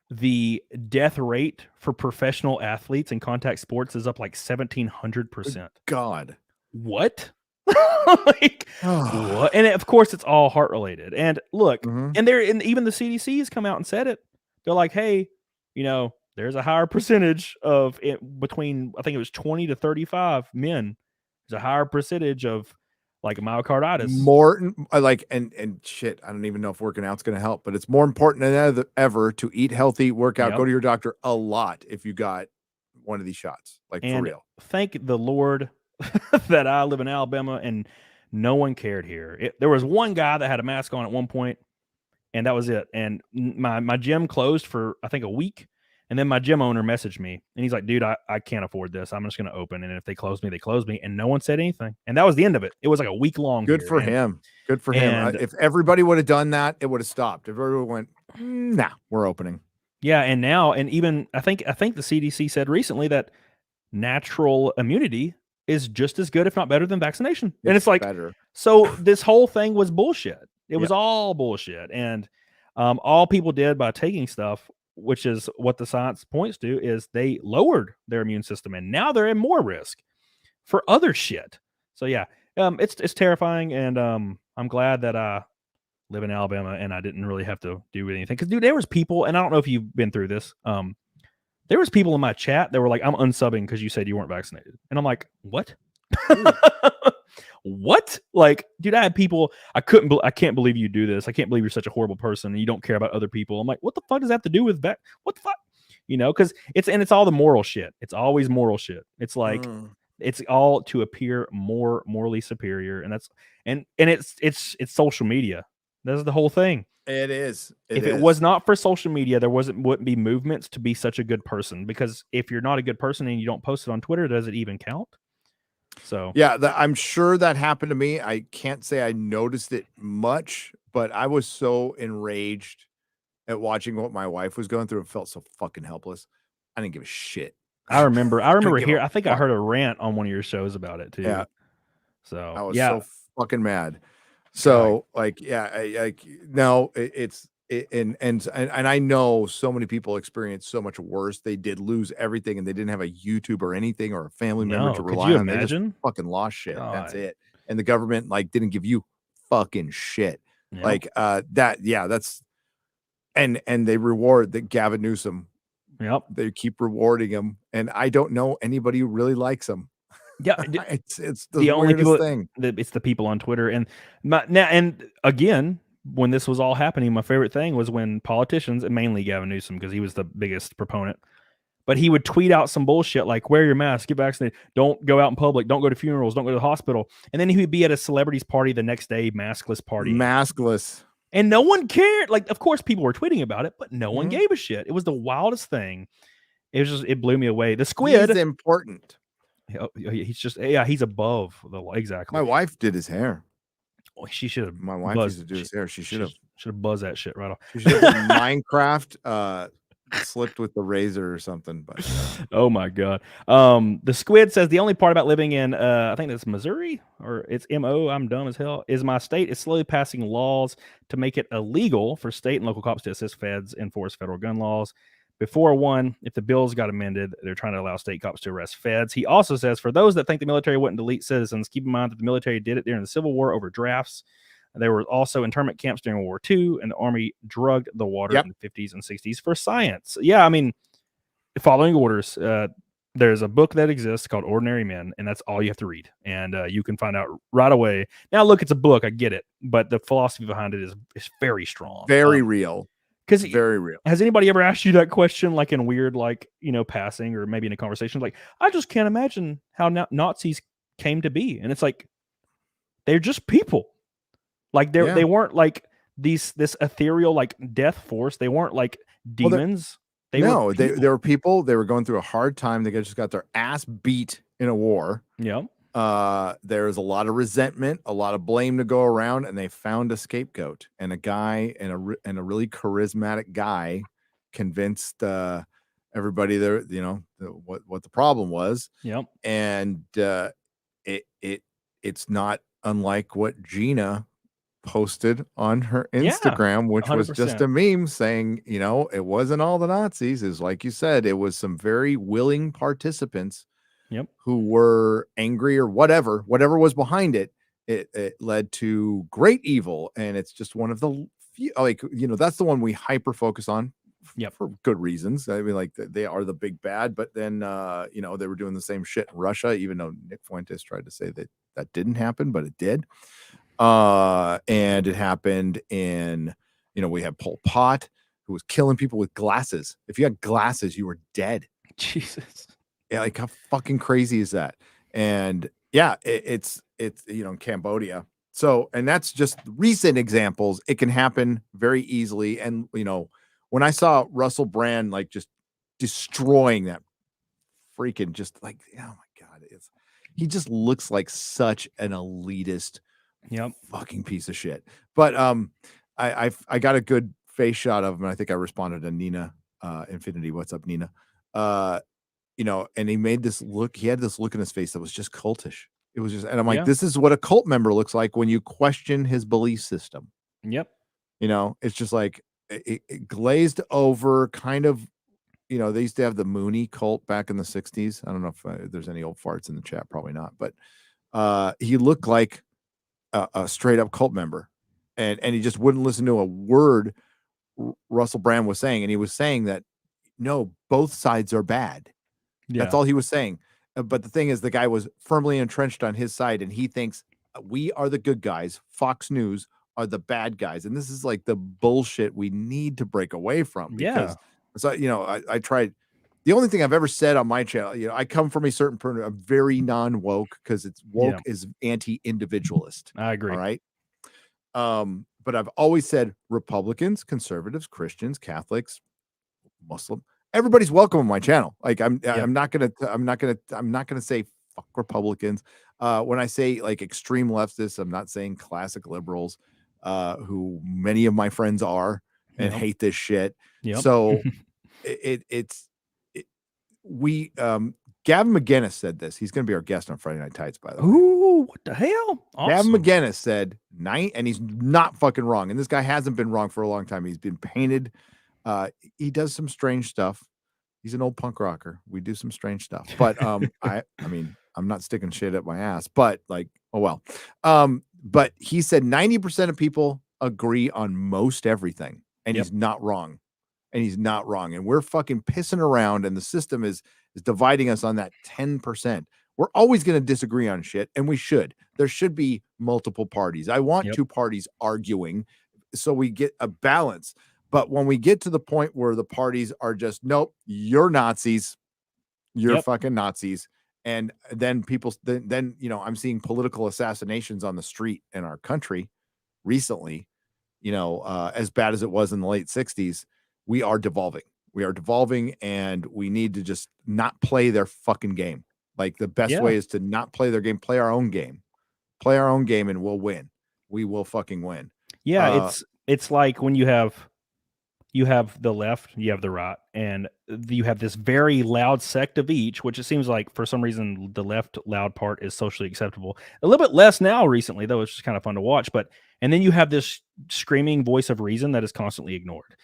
the death rate for professional athletes in contact sports is up like 1,700%. God, what? Like what? And of course, it's all heart related. And look, and even the CDC has come out and said it. They're like, hey, you know, there's a higher percentage of it between, I think it was 20 to 35 men. There's a higher percentage of like myocarditis. More like, and shit, I don't even know if working out's going to help, but it's more important than ever to eat healthy, work out, go to your doctor a lot if you got one of these shots, like, for real. Thank the Lord that I live in Alabama and no one cared here. There was one guy that had a mask on at one point, and that was it. And my gym closed for, I think, a week. And then my gym owner messaged me, and he's like, dude, I can't afford this. I'm just going to open. And if they close me, they close me. And no one said anything. And that was the end of it. It was like a week long. Good for him. Good for him. If everybody would have done that, it would have stopped. If everyone went, nah, we're opening. Yeah. And now, and even I think the CDC said recently that natural immunity is just as good, if not better, than vaccination. And it's like, better. So this whole thing was bullshit. It was all bullshit. And all people did by taking stuff, which is what the science points to, is they lowered their immune system, and now they're in more risk for other shit. So yeah, it's terrifying, and I'm glad that I live in Alabama and I didn't really have to do anything. Because dude, there was people, and I don't know if you've been through this. There was people in my chat that were like, "I'm unsubbing because you said you weren't vaccinated," and I'm like, "What?" What? Like, dude, I had people, I can't believe you do this. I can't believe you're such a horrible person and you don't care about other people. I'm like, what the fuck does that have to do with that? What the fuck? You know, because it's all the moral shit. It's always moral shit. It's like, it's all to appear more morally superior. And that's, and it's social media. That's the whole thing. It is. If it was not for social media, there wouldn't be movements to be such a good person, because if you're not a good person and you don't post it on Twitter, does it even count? So yeah, I'm sure that happened to me. I can't say I noticed it much, but I was so enraged at watching what my wife was going through. It felt so fucking helpless. I didn't give a shit. I remember here. I think I heard a rant on one of your shows about it too. Yeah. So I was so fucking mad. So like, no, and I know so many people experienced so much worse. They did lose everything, and they didn't have a YouTube or anything or a family member to rely on. They just fucking lost shit. God. That's it. And the government like didn't give you fucking shit. Yep. Like that's and they reward that Gavin Newsom. Yep. They keep rewarding him, and I don't know anybody who really likes him. Yeah, it's the only people thing. It's the people on Twitter, and again, when this was all happening, my favorite thing was when politicians, and mainly Gavin Newsom, because he was the biggest proponent, But he would tweet out some bullshit like, wear your mask, get vaccinated, don't go out in public, don't go to funerals, don't go to the hospital. And then he would be at a celebrity's party the next day, maskless party. Maskless. And no one cared. Like, of course, people were tweeting about it, but no one Mhm. gave a shit. It was the wildest thing. It was just, it blew me away. The squid. He's important. He's just, yeah, he's above the law. Exactly. My wife did his hair. Oh, she should have. My wife used to do his hair. She should have buzzed that shit right off. She should have Minecraft slipped with the razor or something. But oh my god. The squid says the only part about living in I think that's Missouri, or it's MO, I'm dumb as hell, is my state is slowly passing laws to make it illegal for state and local cops to assist feds enforce federal gun laws. Before one, if the bills got amended, they're trying to allow state cops to arrest feds. He also says, for those that think the military wouldn't delete citizens, keep in mind that the military did it during the Civil War over drafts. There were also internment camps during World War II, and the Army drugged the water in the 50s and 60s for science. Yeah, I mean, following orders. There's a book that exists called Ordinary Men, and that's all you have to read. And you can find out right away. Now, look, it's a book. I get it. But the philosophy behind it is very strong. Very real. Because very real. Has anybody ever asked you that question, like in weird, like, passing, or maybe in a conversation? Like, I just can't imagine how Nazis came to be. And it's like, they're just people. Like they weren't like this ethereal like death force. They weren't like demons. They were people. They were going through a hard time. They just got their ass beat in a war. Yeah. There's a lot of resentment, a lot of blame to go around, and they found a scapegoat, and a guy and a really charismatic guy convinced everybody there, what the problem was. Yep. And it's not unlike what Gina posted on her Instagram, which 100%. Was just a meme saying, it wasn't all the Nazis. Is like you said, it was some very willing participants who were angry or whatever was behind it. It led to great evil. And it's just one of the few, that's the one we hyper focus on for good reasons. I mean, like they are the big bad, but then, they were doing the same shit in Russia, even though Nick Fuentes tried to say that didn't happen, but it did. And it happened in, we have Pol Pot, who was killing people with glasses. If you had glasses, you were dead. Jesus. Yeah, like how fucking crazy is that? And yeah, it's in Cambodia. So, and that's just recent examples. It can happen very easily. And when I saw Russell Brand like just destroying that freaking, just like, oh my god, he just looks like such an elitist fucking piece of shit. But I got a good face shot of him. I think I responded to Nina Infinity. What's up, Nina? And he made this look. He had this look in his face that was just cultish. It was just, and I'm like, this is what a cult member looks like when you question his belief system. Yep. It's just like it glazed over, kind of. They used to have the Mooney cult back in the 60s. I don't know if there's any old farts in the chat. Probably not. But he looked like a straight up cult member, and he just wouldn't listen to a word Russell Brand was saying. And he was saying that no, both sides are bad. That's all he was saying. But the thing is, the guy was firmly entrenched on his side, and he thinks we are the good guys. Fox News are the bad guys. And this is like the bullshit we need to break away from. Because, so, I tried. The only thing I've ever said on my channel, I come from a certain point, I'm very non-woke, because it's woke is anti-individualist. I agree. All right. But I've always said Republicans, conservatives, Christians, Catholics, Muslim, everybody's welcome on my channel. Like I'm not gonna say fuck Republicans. When I say like extreme leftists, I'm not saying classic liberals, who many of my friends are and hate this shit. So Gavin McGinnis said this. He's going to be our guest on Friday Night Tights, by the way. Ooh, what the hell? Awesome. Gavin McGinnis said and he's not fucking wrong. And this guy hasn't been wrong for a long time. He's been painted. He does some strange stuff. He's an old punk rocker. We do some strange stuff, but I mean, I'm not sticking shit up my ass, but like, oh well. But he said 90% of people agree on most everything, and he's not wrong. And he's not wrong. And we're fucking pissing around, and the system is dividing us on that 10%. We're always going to disagree on shit, and we should. There should be multiple parties. I want two parties arguing so we get a balance. But when we get to the point where the parties are just, nope, you're Nazis, you're fucking Nazis. And then then, you know, I'm seeing political assassinations on the street in our country recently, you know, as bad as it was in the late 60s. We are devolving. We are devolving, and we need to just not play their fucking game. Like, the best way is to not play their game, play our own game. Play our own game, and we'll win. We will fucking win. Yeah, it's like when you have the left, you have the right, and you have this very loud sect of each, which it seems like for some reason the left loud part is socially acceptable. A little bit less now recently, though. It's just kind of fun to watch. But and then you have this screaming voice of reason that is constantly ignored,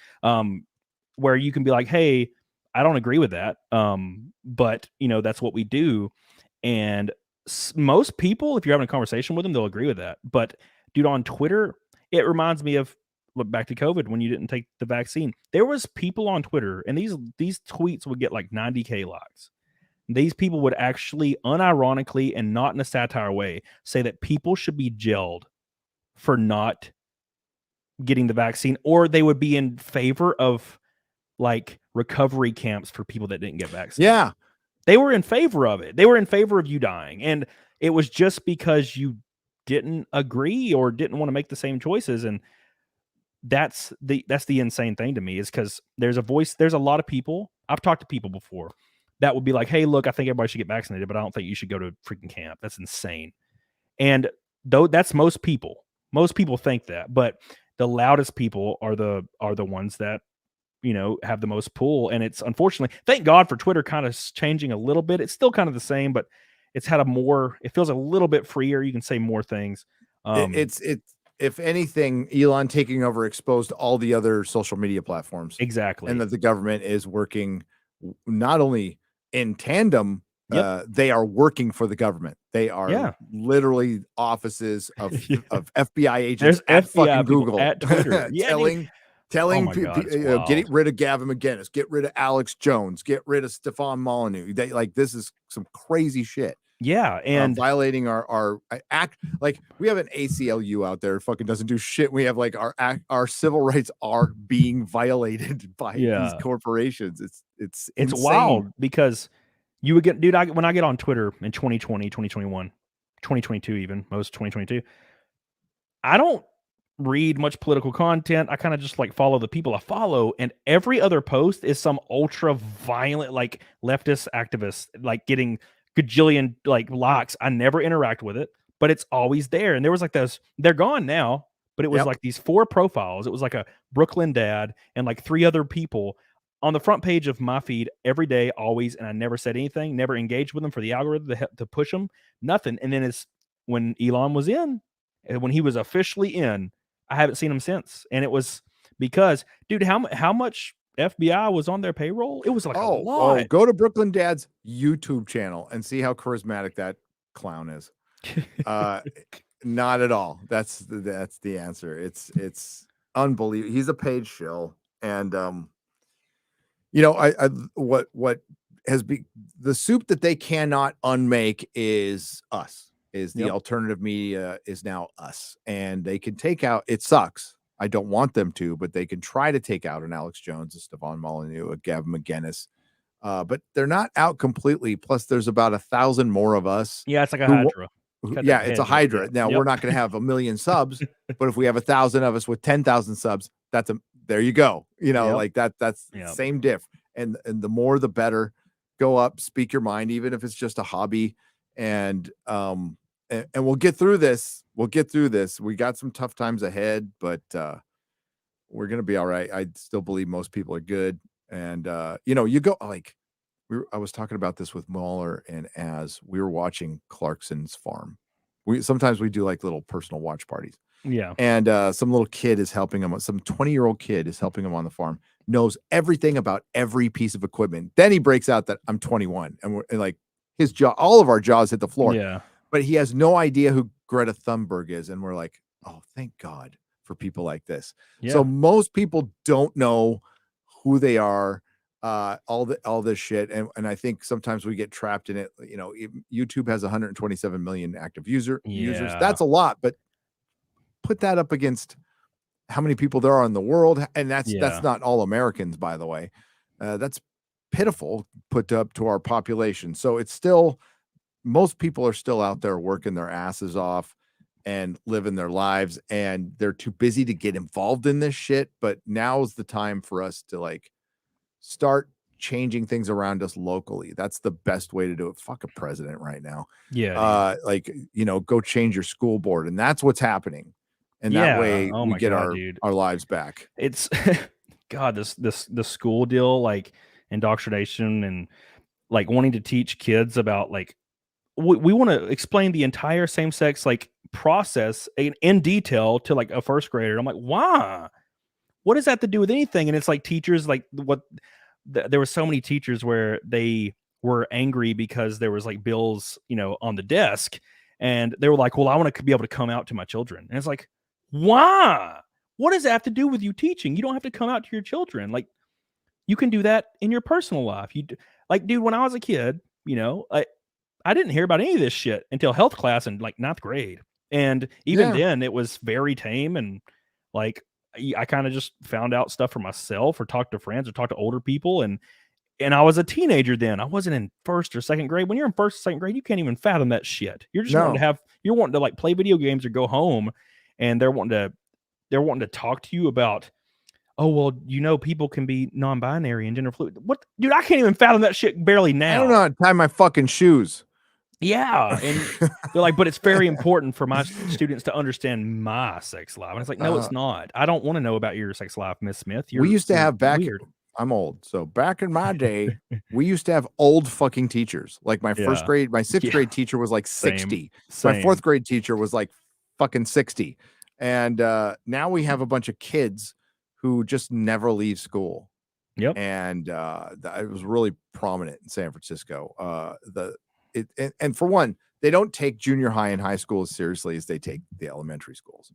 where you can be like, "Hey, I don't agree with that," but you know that's what we do, and most people, if you're having a conversation with them, they'll agree with that. But dude, on Twitter, it reminds me of back to COVID when you didn't take the vaccine. There was people on Twitter, and these tweets would get like 90K likes. These people would actually unironically and not in a satire way say that people should be jailed for not getting the vaccine, or they would be in favor of like recovery camps for people that didn't get vaccinated. Yeah. They were in favor of it. They were in favor of you dying. And it was just because you didn't agree or didn't want to make the same choices. And that's the insane thing to me, is because there's a lot of people. I've talked to people before that would be like, hey, look, I think everybody should get vaccinated, but I don't think you should go to freaking camp. That's insane. And though that's most people. Most people think that, but the loudest people are the ones that, you know, have the most pull. And it's unfortunately, thank God for Twitter kind of changing a little bit. It's still kind of the same, but it's had it feels a little bit freer. You can say more things. It's if anything, Elon taking over exposed all the other social media platforms. Exactly. And that the government is working not only in tandem, they are working for the government. They are literally offices of FBI agents at FBI fucking Google, at Twitter, telling people, get rid of Gavin McInnes, get rid of Alex Jones, get rid of Stefan Molyneux. They like, this is some crazy shit. Yeah, and violating our act. Like, we have an ACLU out there, fucking doesn't do shit. We have like our civil rights are being violated by these corporations. It's insane. Wild, because you would get, dude, when I get on Twitter in 2020, 2021, 2022, even most 2022, I don't read much political content. I kind of just like follow the people I follow, and every other post is some ultra violent like leftist activist like getting gajillion like likes. I never interact with it, but it's always there. And there was like those, they're gone now, but it was like these 4 profiles. It was like a Brooklyn dad and like 3 other people on the front page of my feed every day, always. And I never said anything, never engaged with them for the algorithm to push them, nothing. And then it's when Elon was in, and when he was officially in, I haven't seen him since. And it was because, dude, how much FBI was on their payroll? It was like a lot. Go to Brooklyn Dad's YouTube channel and see how charismatic that clown is. Not at all. That's the answer. It's unbelievable. He's a paid shill, and you know, what has been the soup that they cannot unmake is us. Is the alternative media is now us, and they can take out. It sucks. I don't want them to, but they can try to take out an Alex Jones, a Stefan Molyneux, a Gavin McInnes, but they're not out completely. Plus, there's about 1,000 more of us. Yeah, it's like a hydra. It's a hydra. Now we're not going to have 1 million subs, but if we have 1,000 of us with 10,000 subs, there you go. You know, like that's same diff. And the more the better. Go up, speak your mind, even if it's just a hobby, and we'll get through this. We'll get through this. We got some tough times ahead, but we're gonna be all right. I still believe most people are good, and you know, you go like I was talking about this with Mahler, and as we were watching Clarkson's farm, sometimes we do like little personal watch parties. Yeah, and some little kid is helping him. Some 20-year-old kid is helping him on the farm. Knows everything about every piece of equipment. Then he breaks out that I'm 21, and like his jaw, all of our jaws hit the floor. Yeah, but he has no idea who Greta Thunberg is, and we're like, oh, thank God for people like this. Yeah. So most people don't know who they are. All this shit, and I think sometimes we get trapped in it. You know, YouTube has 127 million active users. That's a lot, but put that up against how many people there are in the world, and that's Yeah. not all Americans, by the way. That's pitiful put up to our population. So it's still, most people are still out there working their asses off and living their lives, and they're too busy to get involved in this shit. But now's the time for us to like start changing things around us locally. That's the best way to do it. Fuck a president right now. Yeah. Like, you know, go change your school board, and that's what's happening. And that way Oh we my get God, dude. our lives back. It's God, the school deal, like indoctrination and like wanting to teach kids about like we want to explain the entire same-sex like process in detail to like a first grader. I'm like, why? What does that have to do with anything? And it's like teachers, like there were so many teachers where they were angry because there was like bills, you know, on the desk, and they were like, well, I want to be able to come out to my children. And it's like, why? What does that have to do with you teaching? You don't have to come out to your children. Like, you can do that in your personal life. Like, dude, when I was a kid, you know, I didn't hear about any of this shit until health class in like 9th grade. And even then it was very tame. And like, I kind of just found out stuff for myself or talked to friends or talked to older people. And I was a teenager then. I wasn't in 1st or 2nd grade. When you're in 1st or 2nd grade, you can't even fathom that shit. You're just you're wanting to like play video games or go home, and they're wanting to talk to you about, oh, well, you know, people can be non-binary and gender fluid. What, dude? I can't even fathom that shit barely now. I don't know how to tie my fucking shoes. Yeah, and they're like, but it's very important for my students to understand my sex life. And it's like, no, it's not. I don't want to know about your sex life, Miss Smith. We used to have weird. I'm old, so back in my day, we used to have old fucking teachers. Like my 1st grade, my 6th grade teacher was like 60. Same. My 4th grade teacher was like fucking 60. And now we have a bunch of kids who just never leave school. Yep. And it was really prominent in San Francisco. And for one, they don't take junior high and high school as seriously as they take the elementary schools.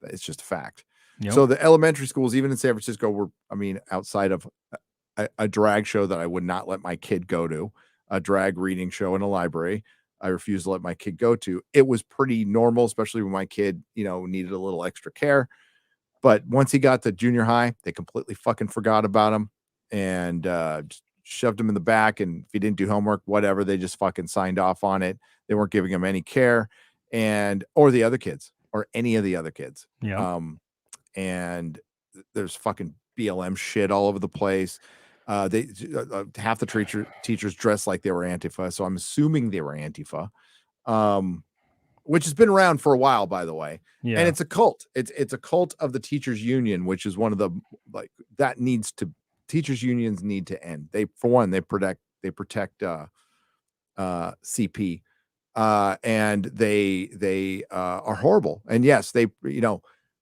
It's just a fact. Yep. So the elementary schools, even in San Francisco, were, I mean, outside of a drag show that I would not let my kid go to, a drag reading show in a library, I refused to let my kid go to. It was pretty normal, especially when my kid, you know, needed a little extra care. But once he got to junior high, they completely fucking forgot about him and just shoved him in the back. And if he didn't do homework, whatever, they just fucking signed off on it. They weren't giving him any care, or the other kids, or any of the other kids. Yeah. And there's fucking BLM shit all over the place. They half the teachers dressed like they were Antifa, so I'm assuming they were Antifa, which has been around for a while, by the way. Yeah. And it's a cult. It's a cult of the teachers union, which is one of the teachers unions need to end. They protect CP, and they are horrible. And yes,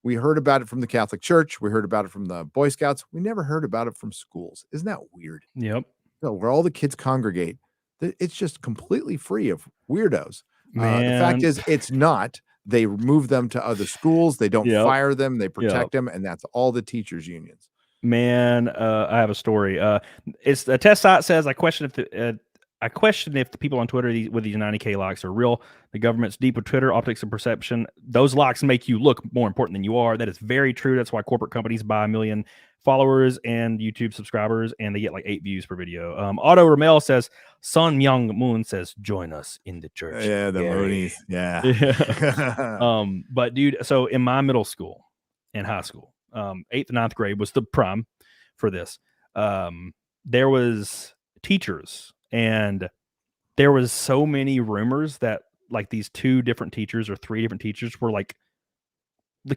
we heard about it from the Catholic Church. We heard about it from the Boy Scouts. We never heard about it from schools. Isn't that weird? Yep. So where all the kids congregate, it's just completely free of weirdos. The fact is, it's not. They move them to other schools. They don't fire them. They protect them, and that's all the teachers unions. Man, I have a story. It's a test site says I question if the people on Twitter with these 90K likes are real. The government's deep with Twitter, optics, and perception. Those likes make you look more important than you are. That is very true. That's why corporate companies buy 1 million followers and YouTube subscribers, and they get like 8 views per video. Otto Ramel says, Sun Myung Moon says, join us in the church. Yeah, the Moonies. Yeah. But dude, so in my middle school and high school, 8th and 9th grade was the prime for this. There was teachers, and there was so many rumors that like these 2 different teachers or 3 different teachers were like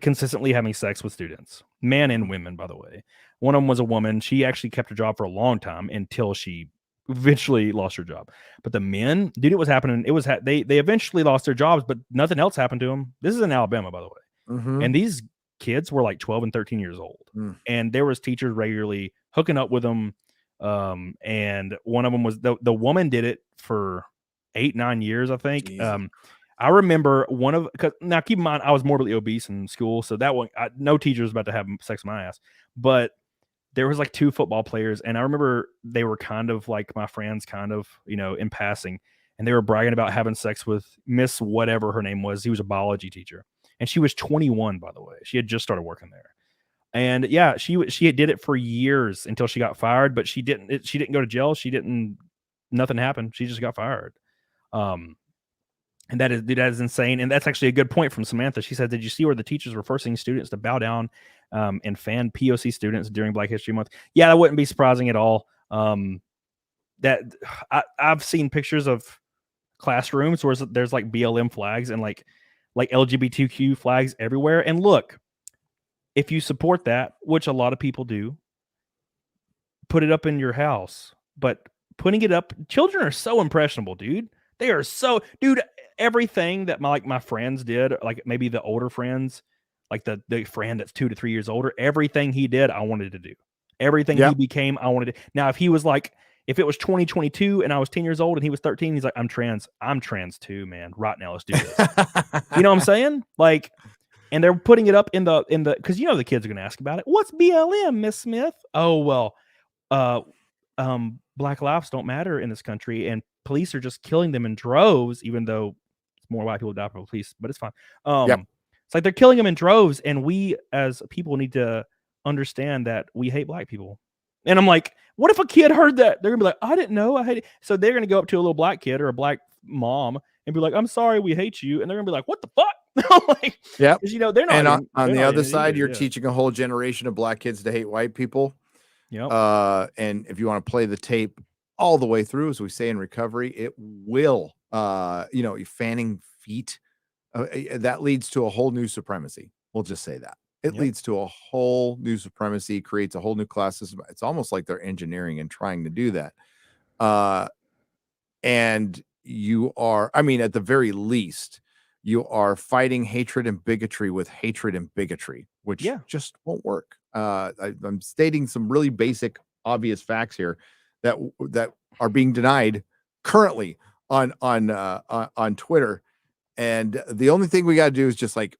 consistently having sex with students, men and women, by the way. One of them was a woman. She actually kept her job for a long time until she eventually lost her job. But the men, dude, it was happening. It was they eventually lost their jobs, but nothing else happened to them. This is in Alabama, by the way. Mm-hmm. And these kids were like 12 and 13 years old. And there was teachers regularly hooking up with them. And one of them was the woman did it for 8-9 years, I think. Jesus. I remember now keep in mind, I was morbidly obese in school. So that one, no teacher was about to have sex with my ass, but there was like 2 football players. And I remember they were kind of like my friends, kind of, you know, in passing, and they were bragging about having sex with Miss whatever her name was. He was a biology teacher, and she was 21, by the way. She had just started working there. And yeah, she did it for years until she got fired, but she didn't go to jail. Nothing happened. She just got fired. And that is insane. And that's actually a good point from Samantha. She said, "Did you see where the teachers were forcing students to bow down and fan POC students during Black History Month?" Yeah, that wouldn't be surprising at all. That I've seen pictures of classrooms where there's like BLM flags and like LGBTQ flags everywhere. And look, if you support that, which a lot of people do, put it up in your house. But putting it up, children are so impressionable, dude. They are so, dude. Everything that my friends did, like maybe the older friends, like the friend that's 2 to 3 years older, everything he did, I wanted to do. Everything he became, I wanted to. Now, if it was 2022 and I was 10 years old and he was 13, he's like, I'm trans too, man. Right now, let's do this. You know what I'm saying? Like, and they're putting it up in the because the kids are gonna ask about it. What's BLM, Miss Smith? Oh well, Black lives don't matter in this country, and police are just killing them in droves, even though more white people die from police, but it's fine. It's like they're killing them in droves, and we as people need to understand that we hate Black people. And I'm like, what if a kid heard that? They're gonna be like, I didn't know, I hate it. So they're gonna go up to a little Black kid or a Black mom and be like, I'm sorry, we hate you. And they're gonna be like, what the fuck? Like, yeah, they're not. And on the other side, you're teaching a whole generation of Black kids to hate white people. Yeah. And if you want to play the tape all the way through, as we say in recovery, it will, fanning feet, that leads to a whole new supremacy. We'll just say that it leads to a whole new supremacy, creates a whole new class system. It's almost like they're engineering and trying to do that. And you are, at the very least, you are fighting hatred and bigotry with hatred and bigotry, which just won't work. I'm stating some really basic, obvious facts here that are being denied currently on Twitter. And the only thing we got to do is just like,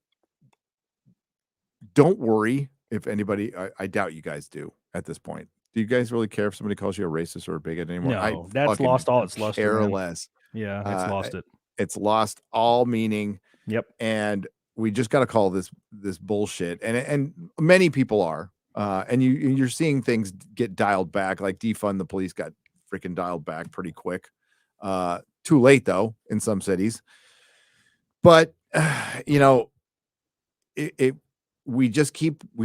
don't worry if anybody, I doubt you guys do at this point. Do you guys really care if somebody calls you a racist or a bigot anymore? No, that's lost all its luster. Care less. Yeah, it's lost it. It's lost all meaning. Yep. And we just got to call this bullshit. And many people are. And you're seeing things get dialed back, like defund the police got freaking dialed back pretty quick. Too late though in some cities. But we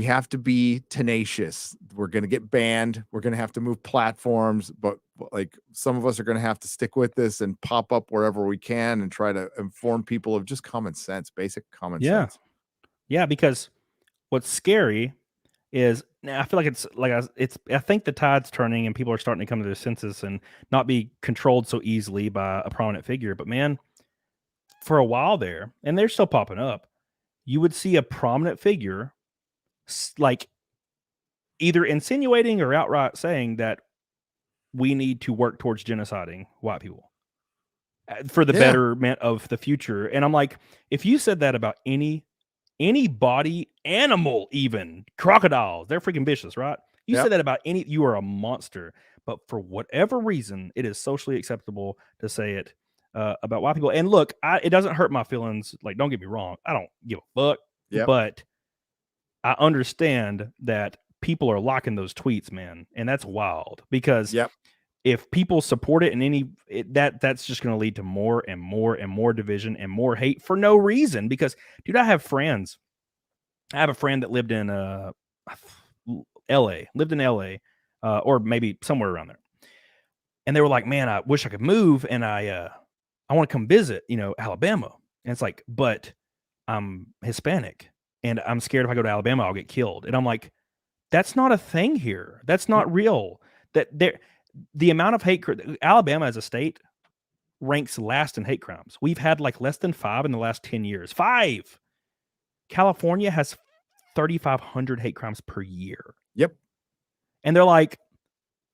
have to be tenacious. We're going to get banned. We're going to have to move platforms, but like some of us are going to have to stick with this and pop up wherever we can and try to inform people of just common sense, basic common sense. Yeah. Because what's scary is now I feel like I think the tide's turning and people are starting to come to their senses and not be controlled so easily by a prominent figure. But man, for a while there, and they're still popping up, you would see a prominent figure like either insinuating or outright saying that we need to work towards genociding white people for the betterment of the future. And I'm like, if you said that about any body animal, even crocodiles, they're freaking vicious, right? You said that about you are a monster. But for whatever reason, it is socially acceptable to say it about white people. And look, it doesn't hurt my feelings. Like, don't get me wrong. I don't give a fuck. But I understand that people are locking those tweets, man. And that's wild because if people support it in that's just going to lead to more and more and more division and more hate for no reason. Because, dude, I have friends. I have a friend that lived in LA, or maybe somewhere around there. And they were like, man, I wish I could move. And I want to come visit, Alabama. And it's like, but I'm Hispanic and I'm scared if I go to Alabama, I'll get killed. And I'm like, that's not a thing here. That's not real. The amount of hate, Alabama as a state ranks last in hate crimes. We've had like less than 5 in the last 10 years. 5. California has 3,500 hate crimes per year. Yep. And they're like,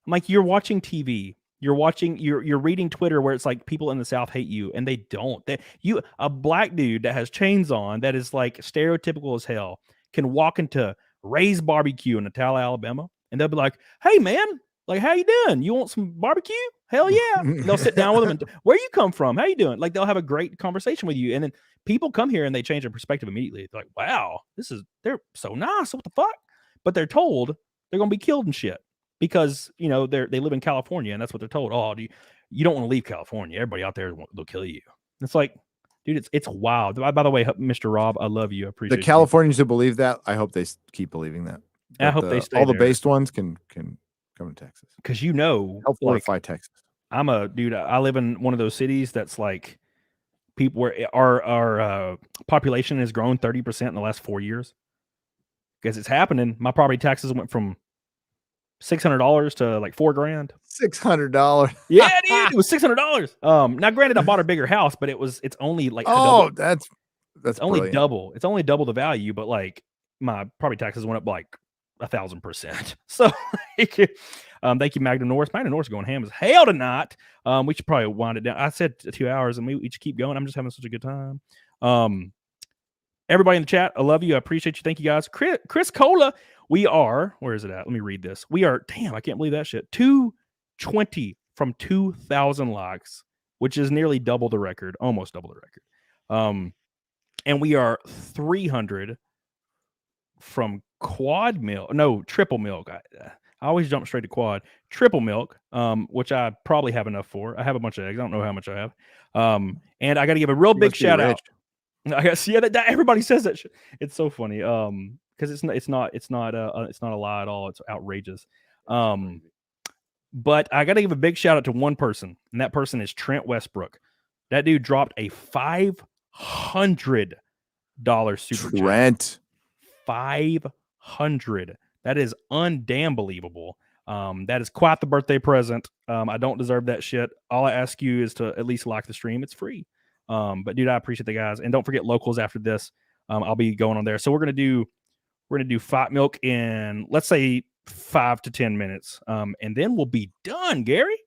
I'm like, you're watching TV. You're reading Twitter where it's like people in the South hate you, and they don't. A black dude that has chains on, that is like stereotypical as hell, can walk into Ray's Barbecue in Atala, Alabama, and they'll be like, "Hey, man, like, how you doing? You want some barbecue? Hell yeah!" And they'll sit down with them and, "Where you come from? How you doing?" Like, they'll have a great conversation with you, and then people come here and they change their perspective immediately. They're like, "Wow, they're so nice. What the fuck?" but they're told they're going to be killed and shit because they live in California and that's what they're told. Oh, you don't want to leave California. Everybody out there, they'll kill you. It's like, dude, it's wild. By the way, Mr. Rob, I love you. I appreciate the Californians who believe that. I hope they keep believing that. I hope they stay all the there. based ones can come to Texas because help fortify Texas. I'm a dude. I live in one of those cities that's like people where our population has grown 30% in the last 4 years because it's happening. My property taxes went from $600 to like $4,000. $600. Yeah, dude, it was $600. Now granted, I bought a bigger house, but it's only like that's only brilliant. double. It's only double the value, but like my property taxes went up like 1,000%. So thank you, Magna Norris. Magna Norris going ham as hell tonight. We should probably wind it down. I said 2 hours, and we should keep going. I'm just having such a good time. Everybody in the chat, I love you. I appreciate you. Thank you, guys. Chris Cola, we are. Where is it at? Let me read this. We are. Damn, I can't believe that shit. 220 from 2,000 likes, which is nearly double the record, almost double the record. And we are 300 from quad milk. No, triple milk. I always jump straight to quad. Triple milk, which I probably have enough for. I have a bunch of eggs. I don't know how much I have. And I got to give a real big shout out. I guess that everybody says that shit. It's so funny. Because it's not a lie at all. It's outrageous. But I got to give a big shout out to one person, and that person is Trent Westbrook. That dude dropped a $500 super Trent. 500. That is undamn believable. That is quite the birthday present. I don't deserve that shit. All I ask you is to at least like the stream. It's free. But dude, I appreciate the guys. And don't forget locals after this. I'll be going on there. So we're gonna do Fight Milk in, let's say, 5 to 10 minutes. And then we'll be done, Gary.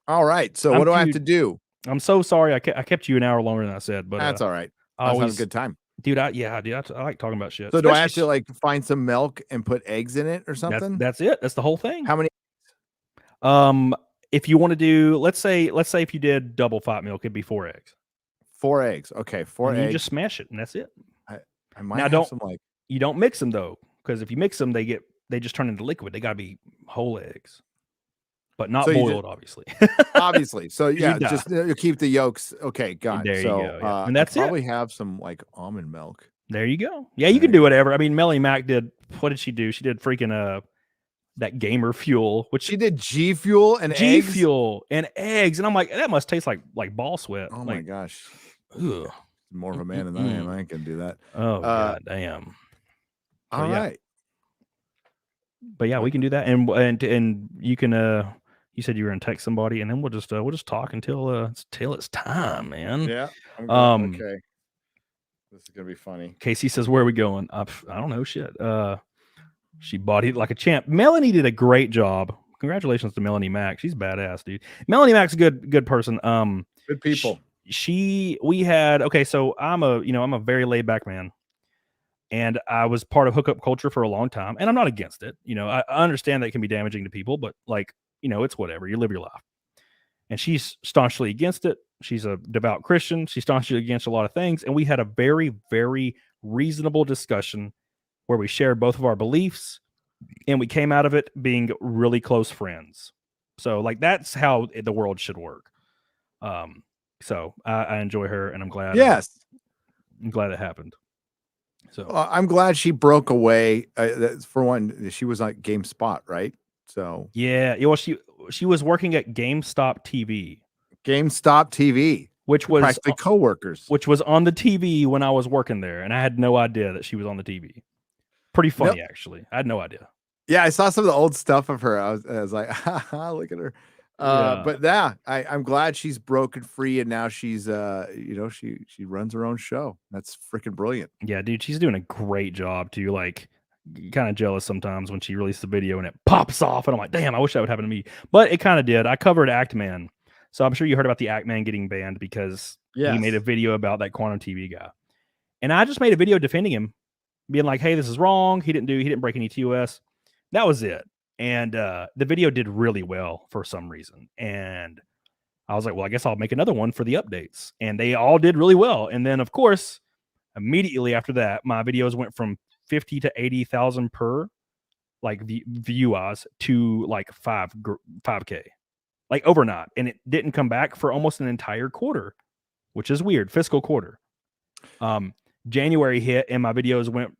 All right. So what do I have to do? I'm so sorry. I kept you an hour longer than I said, but that's all right. I was having a good time. Dude, I like talking about shit. So do I have to like find some milk and put eggs in it or something? That's it. That's the whole thing. How many? If you want to do, let's say if you did double Fight Milk, it'd be 4 eggs. 4 eggs. Okay, 4 eggs. You just smash it, and that's it. I might have some like. You don't mix them though, because if you mix them, they just turn into liquid. They gotta be whole eggs, but not boiled, obviously. Obviously. So yeah, just you keep the yolks. Okay, got it. There you go. Yeah. And that's probably have some like almond milk. There you go. Yeah, you can do whatever. I mean, Melanie Mac did. What did she do? She did freaking that gamer fuel, which she did G Fuel and eggs, and I'm like, that must taste like ball sweat. Oh my gosh. Ugh. More of a man than I am. I ain't gonna do that. Oh god damn. All right. But yeah, we can do that, and you can. You said you were gonna text somebody, and then we'll just talk until it's time, man. Yeah. Okay. This is gonna be funny. Casey says, "Where are we going?" I don't know. Shit. She bodied it like a champ. Melanie did a great job. Congratulations to Melanie Mack. She's badass, dude. Melanie Mack's a good person. Good people. So I'm a very laid back man, and I was part of hookup culture for a long time, and I'm not against it. I understand that it can be damaging to people, but like, it's whatever. You live your life. And she's staunchly against it. She's a devout Christian. She's staunchly against a lot of things, and we had a very, very reasonable discussion where we shared both of our beliefs, and we came out of it being really close friends. So like, that's how the world should work. So I enjoy her, and I'm glad. Yes, I'm glad it happened. So I'm glad she broke away. For one, she was like GameSpot, right? So yeah. Well, she was working at GameStop TV. GameStop TV, which was practically coworkers, which was on the TV when I was working there, and I had no idea that she was on the TV. Pretty funny, actually. I had no idea. Yeah, I saw some of the old stuff of her. I was like, look at her. But yeah, I'm glad she's broken free, and now she's she runs her own show. That's freaking brilliant. Yeah, dude, she's doing a great job too. Like, kind of jealous sometimes when she released the video and it pops off, and I'm like, damn, I wish that would happen to me. But it kind of did. I covered Actman, so I'm sure you heard about the Actman getting banned because he made a video about that quantum TV guy, and I just made a video defending him, being like, hey, this is wrong. He didn't break any TOS. That was it. And the video did really well for some reason. And I was like, well, I guess I'll make another one for the updates. And they all did really well. And then, of course, immediately after that, my videos went from 50 to 80,000 per. like view us to like 5K, like overnight, and it didn't come back for almost an entire quarter, which is weird. Fiscal quarter. January hit and my videos went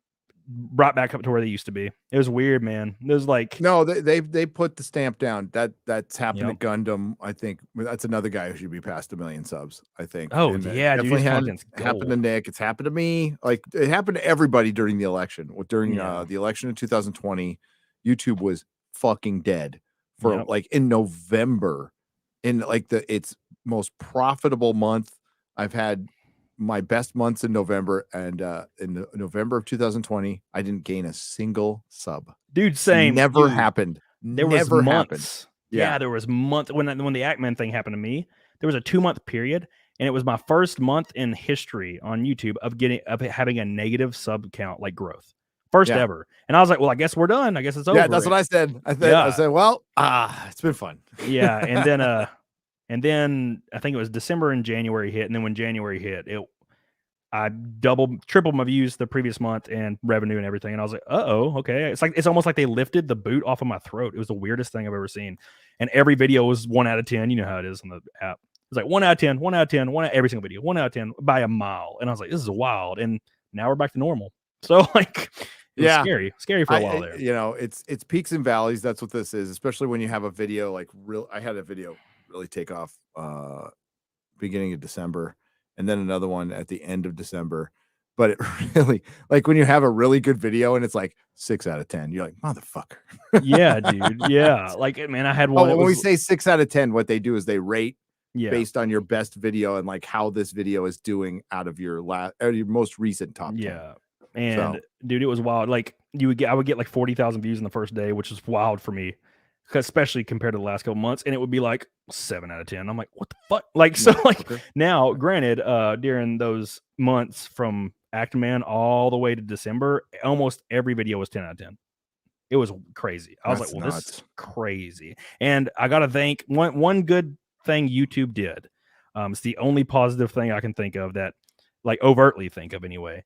right back up to where they used to be. It was weird, man. It was like, no, they put the stamp down. That's happened Yep. to Gundam. I think that's another guy who should be past 1 million subs. I think. oh And yeah, dude, definitely his happened content's to gold. Nick. It's happened to me. Like it happened to everybody during the election. During Yeah. the election in 2020, YouTube was fucking dead for Yep. like in November, in like its most profitable month. I've had my best months in November, and in November of 2020, I didn't gain a single sub. Dude, same. Never Dude, happened. There Never was happened. months. Yeah, there was months when the Ackman thing happened to me. There was a 2-month period, and it was my first month in history on YouTube of having a negative sub count, like growth, first ever. And I was like, well, I guess we're done. I guess it's over. Yeah, that's what I said. I said, well, it's been fun. Yeah, and then I think it was December and January hit, and then when January hit, I tripled my views the previous month and revenue and everything. And I was like, okay. It's almost like they lifted the boot off of my throat. It was the weirdest thing I've ever seen. And every video was 1 out of 10. You know how it is on the app. It's like 1 out of 10, 1 out of 10, every single video, 1 out of 10 by a mile. And I was like, this is wild. And now we're back to normal. So like, it was scary for a while there. You know, it's peaks and valleys. That's what this is, especially when you have a video like I had a video really take off beginning of December. And then another one at the end of December. But it really, like when you have a really good video and it's like 6 out of 10, you're like, motherfucker. Yeah, dude. Yeah. Like, man, I had one. When we say 6 out of 10, what they do is they rate based on your best video and like how this video is doing out of your most recent top 10. Yeah. And dude, it was wild. Like I would get like 40,000 views in the first day, which is wild for me, especially compared to the last couple months. And it would be like 7 out of 10. I'm like, what the fuck? Like, so like now, granted, during those months from Actman all the way to December, almost every video was 10 out of 10. It was crazy. I was like, well, this is crazy. And I got to thank one good thing YouTube did. It's the only positive thing I can think of that, like overtly think of anyway,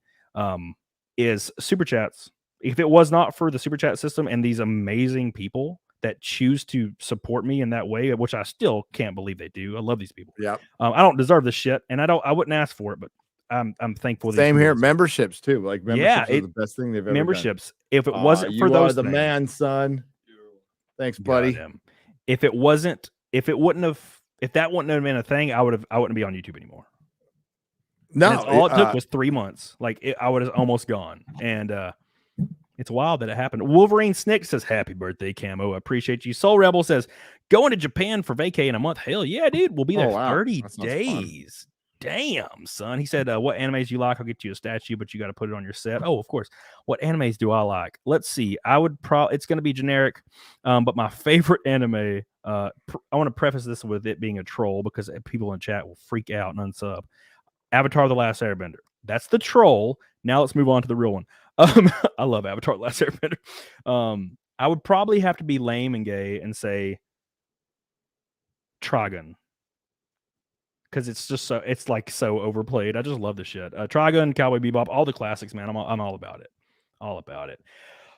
is super chats. If it was not for the super chat system and these amazing people that choose to support me in that way, which I still can't believe they do. I love these people. Yeah. I don't deserve this shit, and I wouldn't ask for it, but I'm thankful. Same here. Memberships too. Like memberships are the best thing they've ever done. Memberships. If it wasn't for those, the man, son. Thanks, buddy. If that wouldn't have been a thing, I wouldn't be on YouTube anymore. No, and all it took was 3 months. Like I would have almost gone, and it's wild that it happened. Wolverine Snick says, happy birthday, Camo. I appreciate you. Soul Rebel says, going to Japan for vacay in a month. Hell yeah, dude. We'll be there 30 days. Damn, son. He said, what animes you like? I'll get you a statue, but you got to put it on your set. Oh, of course. What animes do I like? Let's see. It's going to be generic, but my favorite anime, I want to preface this with it being a troll because people in chat will freak out and unsub. Avatar: The Last Airbender. That's the troll. Now let's move on to the real one. I love Avatar: The Last Airbender. I would probably have to be lame and gay and say Trigun, because it's just so overplayed. I just love the shit. Trigun, Cowboy Bebop, all the classics, man. I'm all about it. All about it.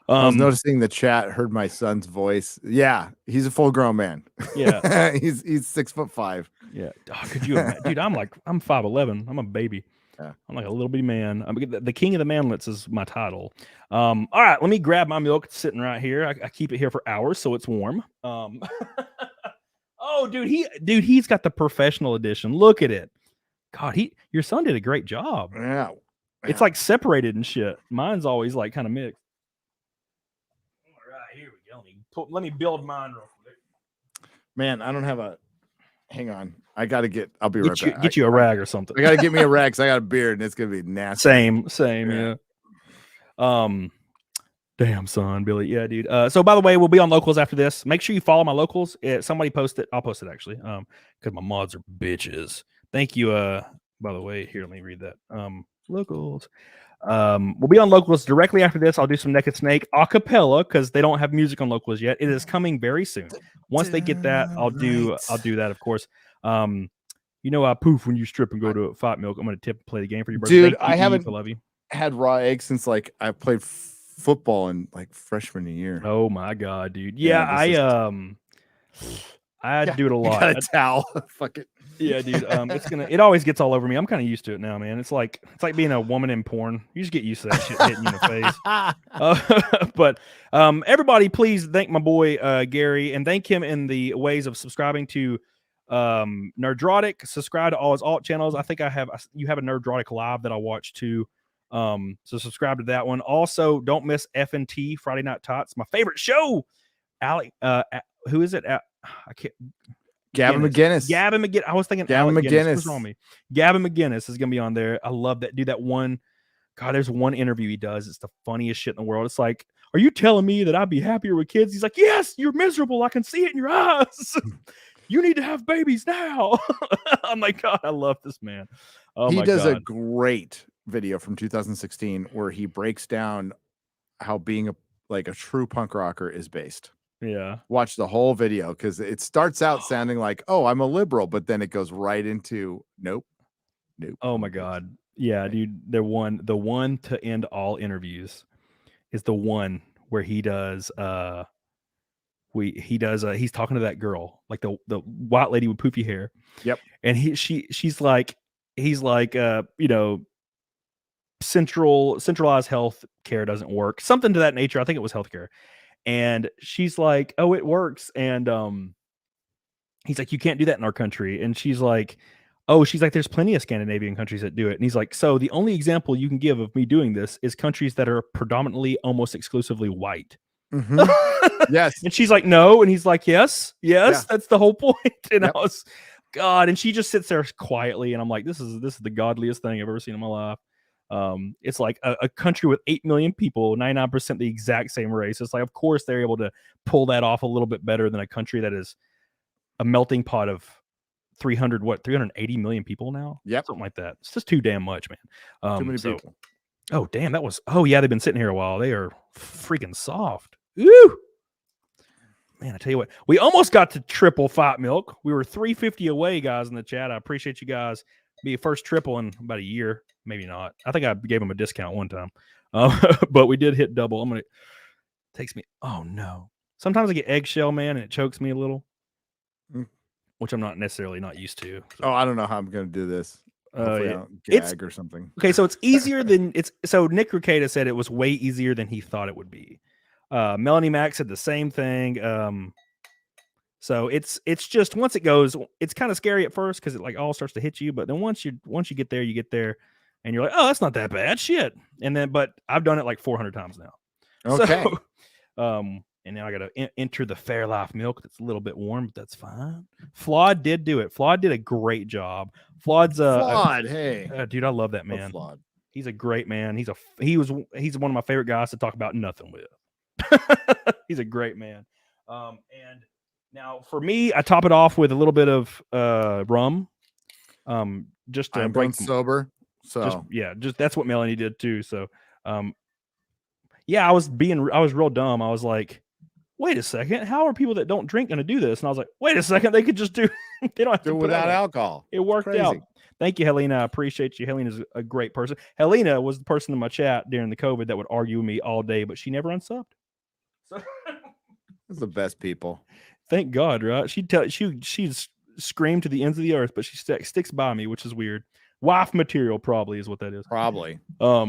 I was noticing the chat heard my son's voice. Yeah, he's a full grown man. Yeah, he's 6'5". Yeah, could you imagine? Dude? I'm 5'11". I'm a baby. Yeah. I'm like a little bitty man. The king of the manlets is my title. All right, let me grab my milk. It's sitting right here. I keep it here for hours, so it's warm. Oh, dude, he's got the professional edition. Look at it. God, your son did a great job. Yeah. It's like separated and shit. Mine's always like kind of mixed. All right, here we go. Let me build mine real quick. Man, I don't have a. Hang on. I'll be right back. Get you a rag or something. I got to get me a rag because I got a beard and it's going to be nasty. Same. Yeah. Damn, son, Billy. Yeah, dude. So by the way, we'll be on locals after this. Make sure you follow my locals. Somebody post it. I'll post it actually. Because my mods are bitches. Thank you. By the way, here, let me read that. Locals. We'll be on locals directly after this. I'll do some Naked Snake a cappella because they don't have music on locals yet. It is coming very soon. Once they get that, I'll do that, of course. I poof when you strip and go to Fight Milk. I'm gonna tip and play the game for you, brother. Dude, I haven't love you. Had raw eggs since like I played football in like freshman year. Oh my god, dude. Yeah, Yeah, I do it a You lot. got a towel. Fuck it. Yeah, dude. It always gets all over me. I'm kind of used to it now, man. It's like being a woman in porn. You just get used to that shit hitting you in the face. But everybody, please thank my boy Gary, and thank him in the ways of subscribing to Nerdrotic. Subscribe to all his alt channels. I think you have a Nerdrotic live that I watch too. So subscribe to that one. Also, don't miss F&T Friday Night Tots, my favorite show. Who is it? I can't. Gavin McGinnis. Gavin McGinnis. I was thinking Gavin McGinnis. What's wrong with me? Gavin McGinnis is gonna be on there. I love that. Dude, that one. God, there's one interview he does. It's the funniest shit in the world. It's like, are you telling me that I'd be happier with kids? He's like, yes, you're miserable. I can see it in your eyes. You need to have babies now. I'm like, God, I love this man. Oh He my does God. a great video from 2016 where he breaks down how being a true punk rocker is based. Yeah. Watch the whole video because it starts out sounding like, oh, I'm a liberal, but then it goes right into nope. Oh my God. Yeah, dude. The one to end all interviews is the one where he does he's talking to that girl, like the white lady with poofy hair. Yep. And he's like, centralized health care doesn't work. Something to that nature. I think it was healthcare. And she's like, oh, it works. And he's like, you can't do that in our country. And she's like, there's plenty of Scandinavian countries that do it. And he's like, so the only example you can give of me doing this is countries that are predominantly almost exclusively white. Mm-hmm. Yes. And she's like, no. And he's like, yes, Yeah. that's the whole point. And Yep. I was, God, and she just sits there quietly. And I'm like, this is the godliest thing I've ever seen in my life. It's like a country with 8 million people, 99% the exact same race. It's like, of course, they're able to pull that off a little bit better than a country that is a melting pot of 380 million people now. Yep. Something like that. It's just too damn much, man. Too many people. Oh, damn. Yeah, they've been sitting here a while. They are freaking soft. Ooh. Man, I tell you what, we almost got to triple Fight Milk. We were 350 away, guys, in the chat. I appreciate you guys. Be a first triple in about a year. Maybe not. I think I gave them a discount one time. But we did hit double. Takes me. Oh, no. Sometimes I get eggshell, man, and it chokes me a little, which I'm not necessarily not used to. So. Oh, I don't know how I'm going to do this. Hopefully I don't gag or something. Okay, so it's easier than so Nick Ricada said it was way easier than he thought it would be. Melanie Mack said the same thing. So it's just once it goes, it's kind of scary at first because it like all starts to hit you, but then once you get there, and you're like, oh, that's not that bad, shit. And then, but I've done it like 400 times now. Okay. So, and now I got to enter the Fairlife milk. That's a little bit warm, but that's fine. Flawed did do it. Flawed did a great job. Flawed's Flawed. Hey, dude, I love that man. Flawed. He's a great man. He's one of my favorite guys to talk about nothing with. He's a great man. And now for me, I top it off with a little bit of rum. Just to break sober. So just that's what Melanie did too. So I was real dumb. I was like, wait a second, how are people that don't drink going to do this? And I was like, wait a second, they could just they don't have to do put without alcohol. It worked out. Thank you, Helena. I appreciate you. Helena's a great person. Helena was the person in my chat during the COVID that would argue with me all day, but she never unsubbed. So That's the best people. Thank God, right? She's screamed to the ends of the earth, but she sticks by me, which is weird. Wife material probably is what that is. Probably. All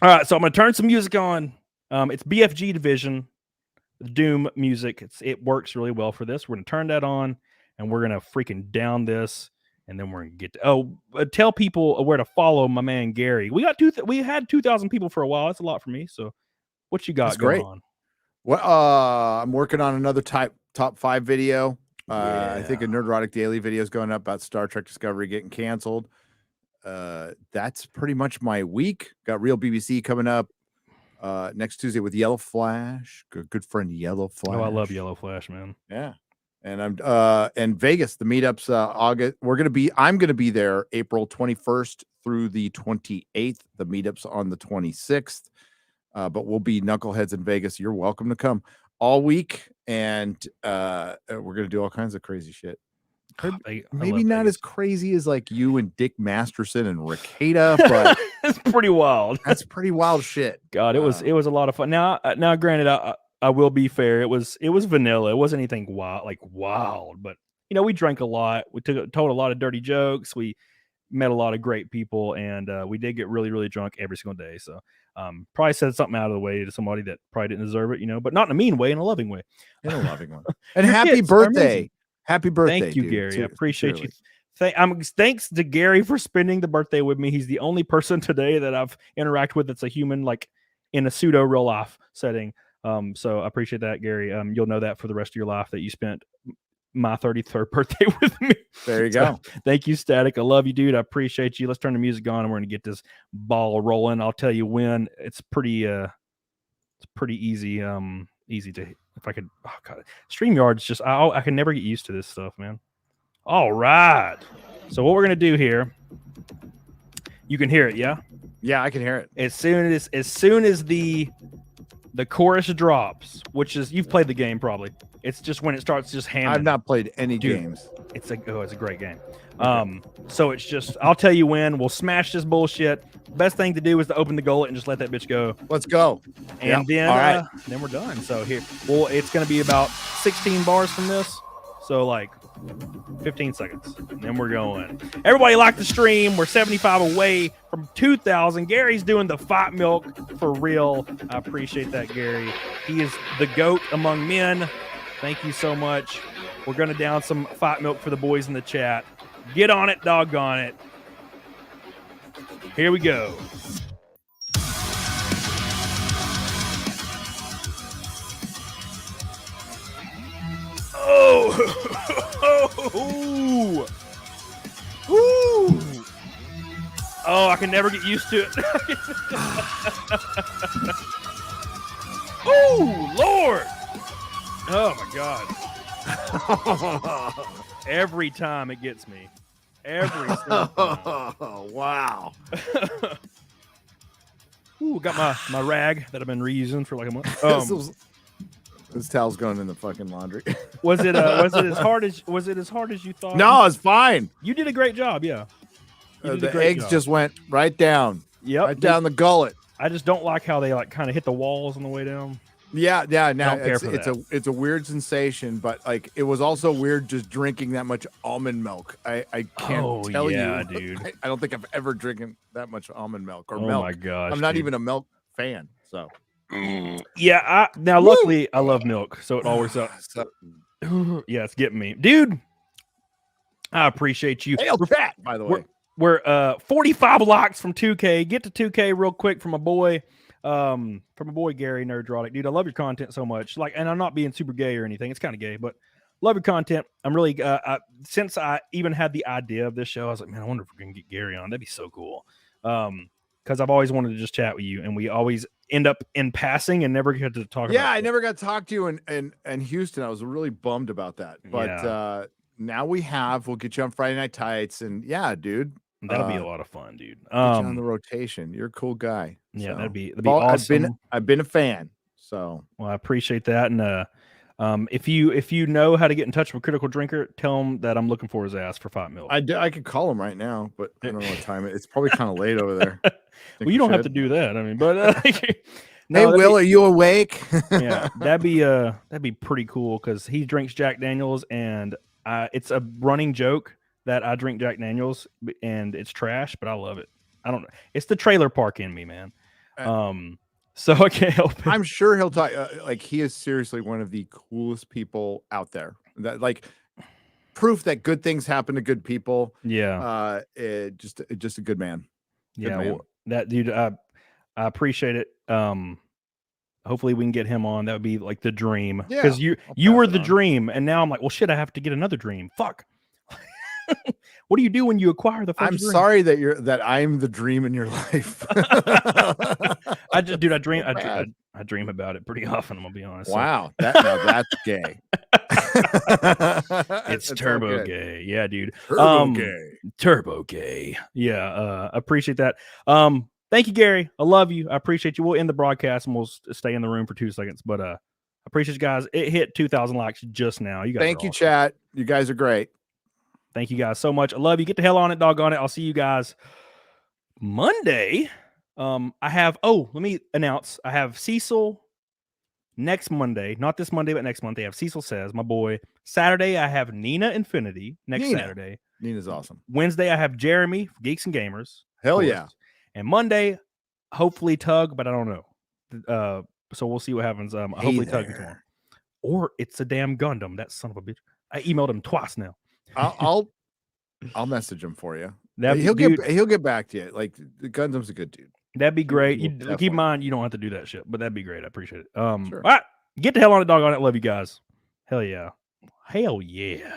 right, so I'm gonna turn some music on. It's BFG Division, Doom music. It works really well for this. We're gonna turn that on, and we're gonna freaking down this, and then we're gonna get to tell people where to follow my man Gary. We had 2,000 people for a while. That's a lot for me. So, what you got going on? Well, I'm working on another top 5 video. I think a Nerdrotic Daily video is going up about Star Trek Discovery getting canceled. That's pretty much my week. Got Real BBC coming up next Tuesday with Yellow Flash. Good friend Yellow Flash. Oh, I love Yellow Flash, man. Yeah. And I'm and Vegas, the meetups August. I'm gonna be there April 21st through the 28th. The meetups on the 26th. But we'll be knuckleheads in Vegas. You're welcome to come all week, and we're gonna do all kinds of crazy shit. Maybe not as crazy as like you and Dick Masterson and Ricada, but It's pretty wild. That's pretty wild shit. God, it was a lot of fun. Now, granted, I will be fair. It was vanilla. It wasn't anything wild, but we drank a lot. We told a lot of dirty jokes. We met a lot of great people, and we did get really, really drunk every single day. So probably said something out of the way to somebody that probably didn't deserve it, but not in a mean way, in a loving way. In a loving way. And Your happy kids are birthday. amazing. Happy birthday. Thank you, dude. Gary. I appreciate you. Sincerely. Thanks to Gary for spending the birthday with me. He's the only person today that I've interacted with that's a human, like in a pseudo real life setting. So I appreciate that, Gary. You'll know that for the rest of your life that you spent my 33rd birthday with me. There you go. Thank you, Static. I love you, dude. I appreciate you. Let's turn the music on and we're gonna get this ball rolling. I'll tell you when. It's pretty easy. Easy to, if I could, oh God, StreamYard's just, I can never get used to this stuff, man. All right. So what we're gonna do here, you can hear it, yeah? Yeah, I can hear it. As soon as the chorus drops, which is, you've played the game probably. It's just when it starts just hammering. I've not played any games. It's a great game. So it's just, I'll tell you when. We'll smash this bullshit. Best thing to do is to open the gullet and just let that bitch go. Let's go. And then, all right. Then we're done. So here, well, it's going to be about 16 bars from this. So like 15 seconds. And then we're going. Everybody like the stream. We're 75 away from 2,000. Gary's doing the fight milk for real. I appreciate that, Gary. He is the GOAT among men. Thank you so much. We're going to down some fight milk for the boys in the chat. Get on it, doggone it. Here we go. Oh. Ooh. Oh, I can never get used to it. Oh, Lord. Oh, my God. Every time it gets me. Every single time. Oh, wow. Ooh, got my rag that I've been reusing for like a month. This towel's going in the fucking laundry. Was it as hard as you thought? No, it's fine. You did a great job, yeah. The eggs just went right down. Yep. Right down the gullet. I just don't like how they like kind of hit the walls on the way down. Yeah. Now it's a weird sensation, but like it was also weird just drinking that much almond milk. I can't tell you, dude. I don't think I've ever drinking that much almond milk or milk. milk. Oh my gosh, I'm not even a milk fan. So yeah. Luckily I love milk, so it always yeah, it's getting me, dude. I appreciate you. Hey, chat, by the way. We're 45 likes from 2K. Get to 2K real quick from a boy. From a boy Gary Nerdrotic, dude. I love your content so much. Like, and I'm not being super gay or anything. It's kind of gay, but love your content. I'm really since I even had the idea of this show, I was like, man, I wonder if we're gonna get Gary on. That'd be so cool. Because I've always wanted to just chat with you, and we always end up in passing and never get to talk. Yeah, I never got to talk to you in Houston. I was really bummed about that, but now we'll get you on Friday Night Tights, and yeah, dude. That'll be a lot of fun, dude. Get you on the rotation. You're a cool guy. Yeah, so. that'd be awesome. I've been a fan. So well, I appreciate that. And if you know how to get in touch with Critical Drinker, tell him that I'm looking for his ass for fight milk. I could call him right now, but I don't know what time it's probably kind of late over there. Well, you don't have to do that. I mean, but no, hey, Will, are you awake? Yeah, that'd be pretty cool because he drinks Jack Daniels, and it's a running joke that I drink Jack Daniels and it's trash, but I love it. I don't know. It's the trailer park in me, man. So I can't help it. I'm sure he'll talk. Like he is seriously one of the coolest people out there. That like proof that good things happen to good people. Yeah. Just a good man. Good yeah. man. Well, that dude, I appreciate it. Hopefully we can get him on. That would be like the dream. Because you were the dream, and now I'm like, well, shit, I have to get another dream. Fuck. What do you do when you acquire the first I'm dream? Sorry that I'm the dream in your life. I dream about it pretty often, I'm gonna be honest. Wow. That's gay. It's turbo gay. Yeah, dude. Turbo gay. Yeah, appreciate that. Thank you, Gary. I love you. I appreciate you. We'll end the broadcast and we'll stay in the room for 2 seconds. But I appreciate you guys. It hit 2,000 likes just now. You guys Thank you, awesome. chat. You guys are great. Thank you guys so much. I love you. Get the hell on it, doggone it. I'll see you guys Monday, I have. Oh, let me announce. I have Cecil next Monday, not this Monday, but next Monday. I have Cecil Says, my boy. Saturday, I have Nina Infinity next Saturday. Nina's awesome. Wednesday, I have Jeremy, Geeks and Gamers. Hell yeah. And Monday, hopefully Tug, but I don't know. So we'll see what happens. Hopefully Tug tomorrow. Or it's a damn Gundam. That son of a bitch. I emailed him twice now. I'll message him for you. That He'll get back to you. Like the Gundam's a good dude. That'd be great. Keep in mind you don't have to do that shit, but that'd be great. I appreciate it. Sure. All right, get the hell on it, dog on it. Love you guys. Hell yeah. Hell yeah.